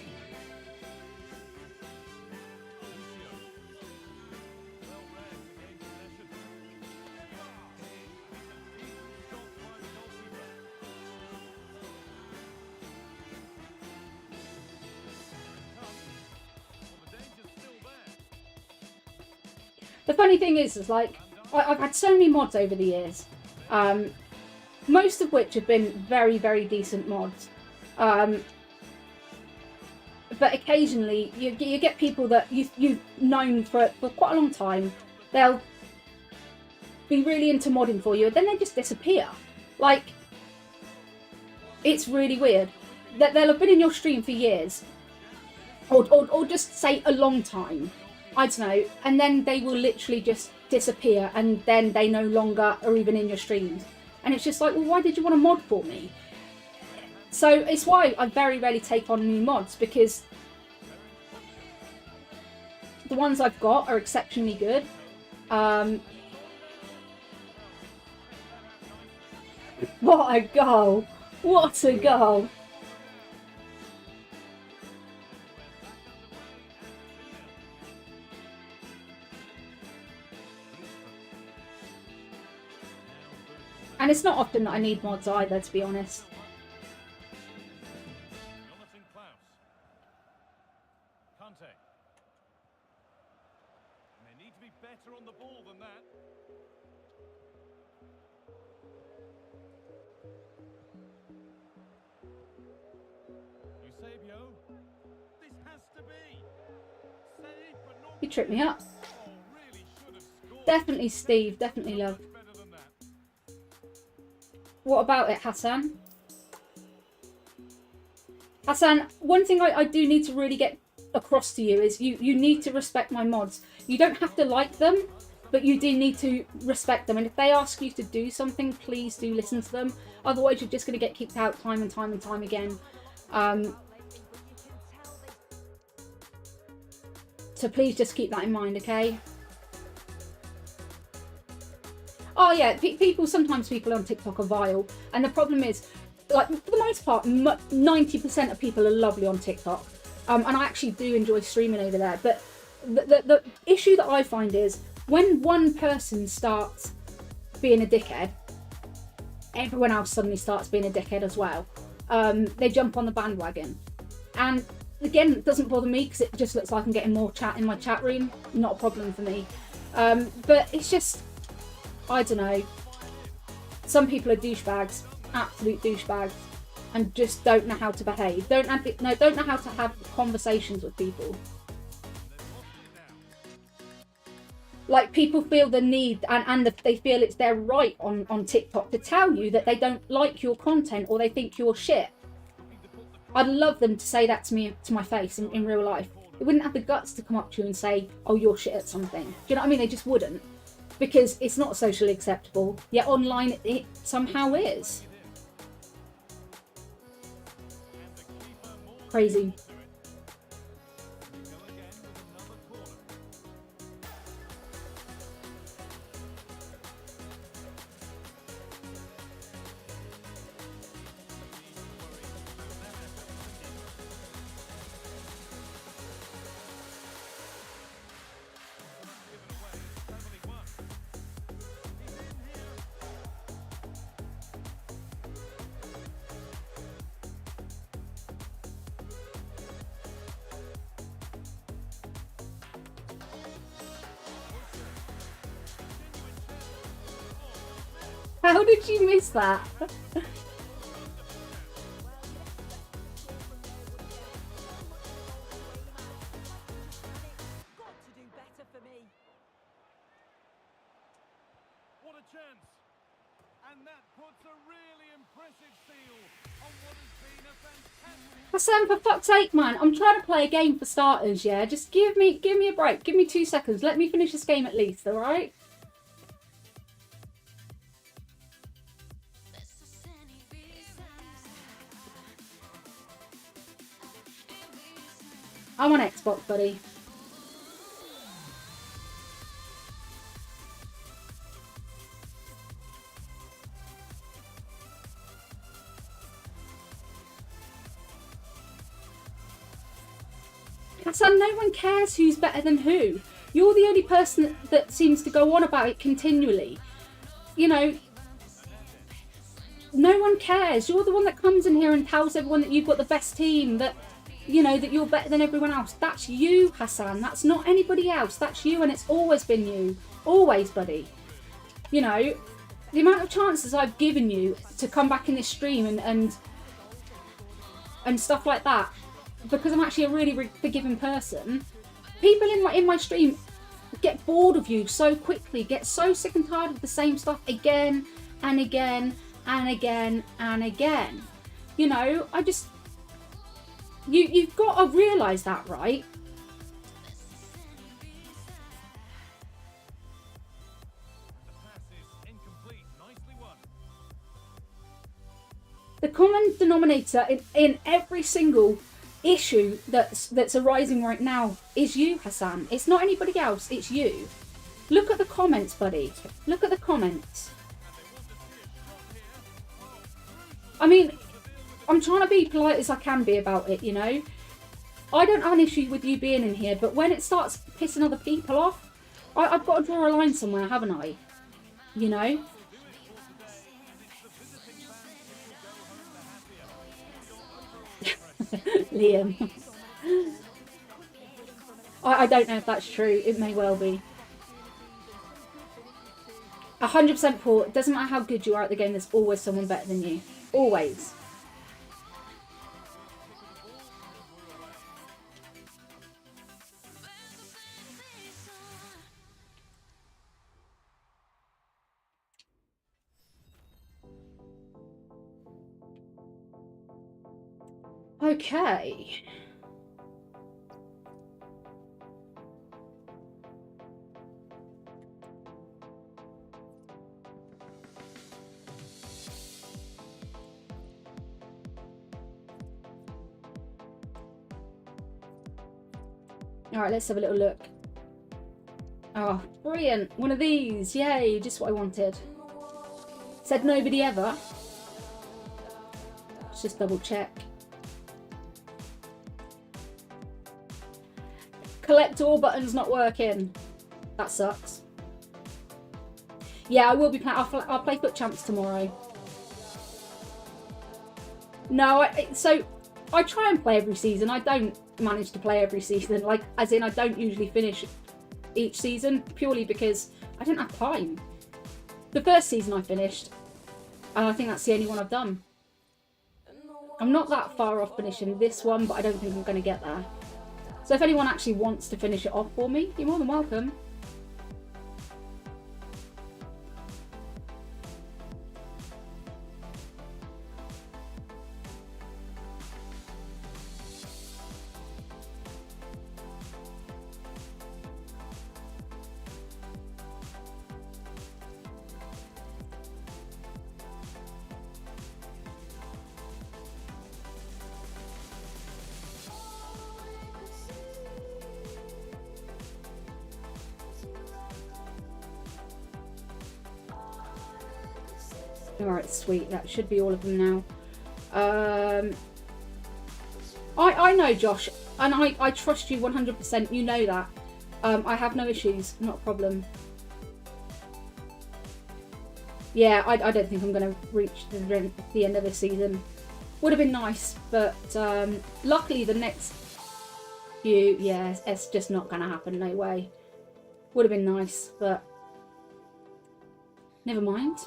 The funny thing is like, I've had so many mods over the years, most of which have been very, very decent mods. But occasionally you get people that you've known for quite a long time. They'll be really into modding for you, and then they just disappear. Like, it's really weird. That they'll have been in your stream for years, or just say a long time. I don't know, and then they will literally just disappear, and then they no longer are even in your streams. And it's just like, well, why did you want to mod for me? So it's why I very rarely take on new mods, because the ones I've got are exceptionally good. What a goal! What a goal! And it's not often that I need mods either, to be honest. Jonathan Klaus. Kante. And they need to be better on the ball than that. Eusebio. This has to be. Save, but not You tripped me up. oh, really should have scored. Definitely Steve, definitely love. Much better than that. What about it, Hassan? Hassan, one thing I do need to really get across to you is you need to respect my mods. You don't have to like them, but you do need to respect them. And if they ask you to do something, please do listen to them. Otherwise, you're just going to get kicked out time and time and time again. So please just keep that in mind, okay? Oh yeah, sometimes people on TikTok are vile, and the problem is, like, for the most part, 90% of people are lovely on TikTok, and I actually do enjoy streaming over there. But the issue that I find is when one person starts being a dickhead, everyone else suddenly starts being a dickhead as well. They jump on the bandwagon, and again, it doesn't bother me because it just looks like I'm getting more chat in my chat room. Not a problem for me, but it's just, I don't know. Some people are douchebags, absolute douchebags, and just don't know how to behave. Don't know how to have conversations with people. Like, people feel the need and they feel it's their right on TikTok to tell you that they don't like your content or they think you're shit. I'd love them to say that to me, to my face in real life. They wouldn't have the guts to come up to you and say, oh, you're shit at something. Do you know what I mean? They just wouldn't. Because it's not socially acceptable. Yet online it somehow is. Crazy. How did you miss that? Got to do better for me. What a chance. And that puts a really impressive seal on what has been a fantastic... Hassan, for fuck's sake, man. I'm trying to play a game for starters, yeah? Just give me a break. Give me 2 seconds. Let me finish this game at least, alright? I'm on Xbox, buddy. Hassan, no one cares who's better than who. You're the only person that seems to go on about it continually. You know, no one cares. You're the one that comes in here and tells everyone that you've got the best team, that, you know, that you're better than everyone else. That's you, Hassan. That's not anybody else. That's you, and it's always been you. Always, buddy. You know, the amount of chances I've given you to come back in this stream and stuff like that, because I'm actually a really forgiving person. People in my stream get bored of you so quickly, get so sick and tired of the same stuff again and again and again and again. You know, I just... You've got to realise that, right? The pass is incomplete. Nicely won. common denominator in every single issue that's arising right now is you, Hassan. It's not anybody else, it's you. Look at the comments, buddy. Look at the comments. I mean, I'm trying to be polite as I can be about it, you know. I don't have an issue with you being in here, but when it starts pissing other people off, I've got to draw a line somewhere, haven't I? You know? Liam. I don't know if that's true. It may well be. 100% Paul. It doesn't matter how good you are at the game, there's always someone better than you. Always. Okay. All right, let's have a little look. Oh, brilliant. One of these. Yay, just what I wanted. Said nobody ever. Let's just double check. Collect all buttons not working. That sucks. Yeah, I will be playing. I'll play FUT Champs tomorrow. No, so I try and play every season. I don't manage to play every season. Like, as in, I don't usually finish each season purely because I don't have time. The first season I finished, and I think that's the only one I've done. I'm not that far off finishing this one, but I don't think I'm going to get there. So if anyone actually wants to finish it off for me, you're more than welcome. Alright, sweet. That should be all of them now. I know, Josh, and I trust you 100%. You know that. I have no issues. Not a problem. Yeah, I don't think I'm going to reach the end of this season. Would have been nice, but luckily the next few, yeah, it's just not going to happen. No way. Would have been nice, but never mind.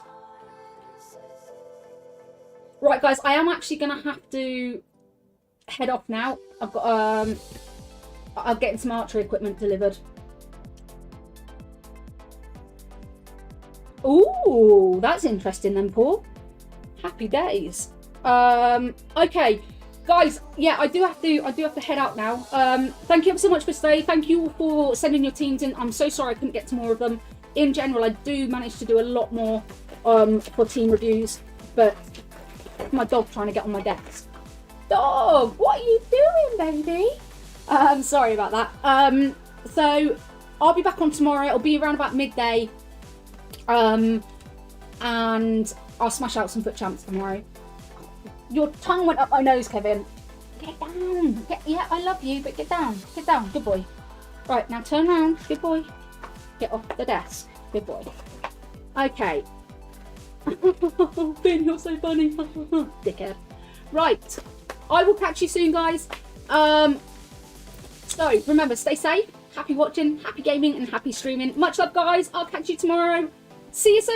Right, guys, I am actually going to have to head off now. I've got, I'm getting some archery equipment delivered. Ooh, that's interesting then, Paul. Happy days. Okay, guys, yeah, I do have to head out now. Thank you ever so much for staying. Thank you all for sending your teams in. I'm so sorry I couldn't get to more of them. In general, I do manage to do a lot more for team reviews, but my dog trying to get on my desk. Dog, what are you doing, baby? Sorry about that. So I'll be back on tomorrow. It'll be around about midday. And I'll smash out some FUT Champs tomorrow. Your tongue went up my nose, Kevin. Get down. Yeah, I love you, but get down. Get down. Good boy. Right, now turn around. Good boy. Get off the desk. Good boy. Okay. Ben, you're so funny. Dickhead. Right. I will catch you soon, guys. So, remember, stay safe. Happy watching, happy gaming, and happy streaming. Much love, guys. I'll catch you tomorrow. See you soon.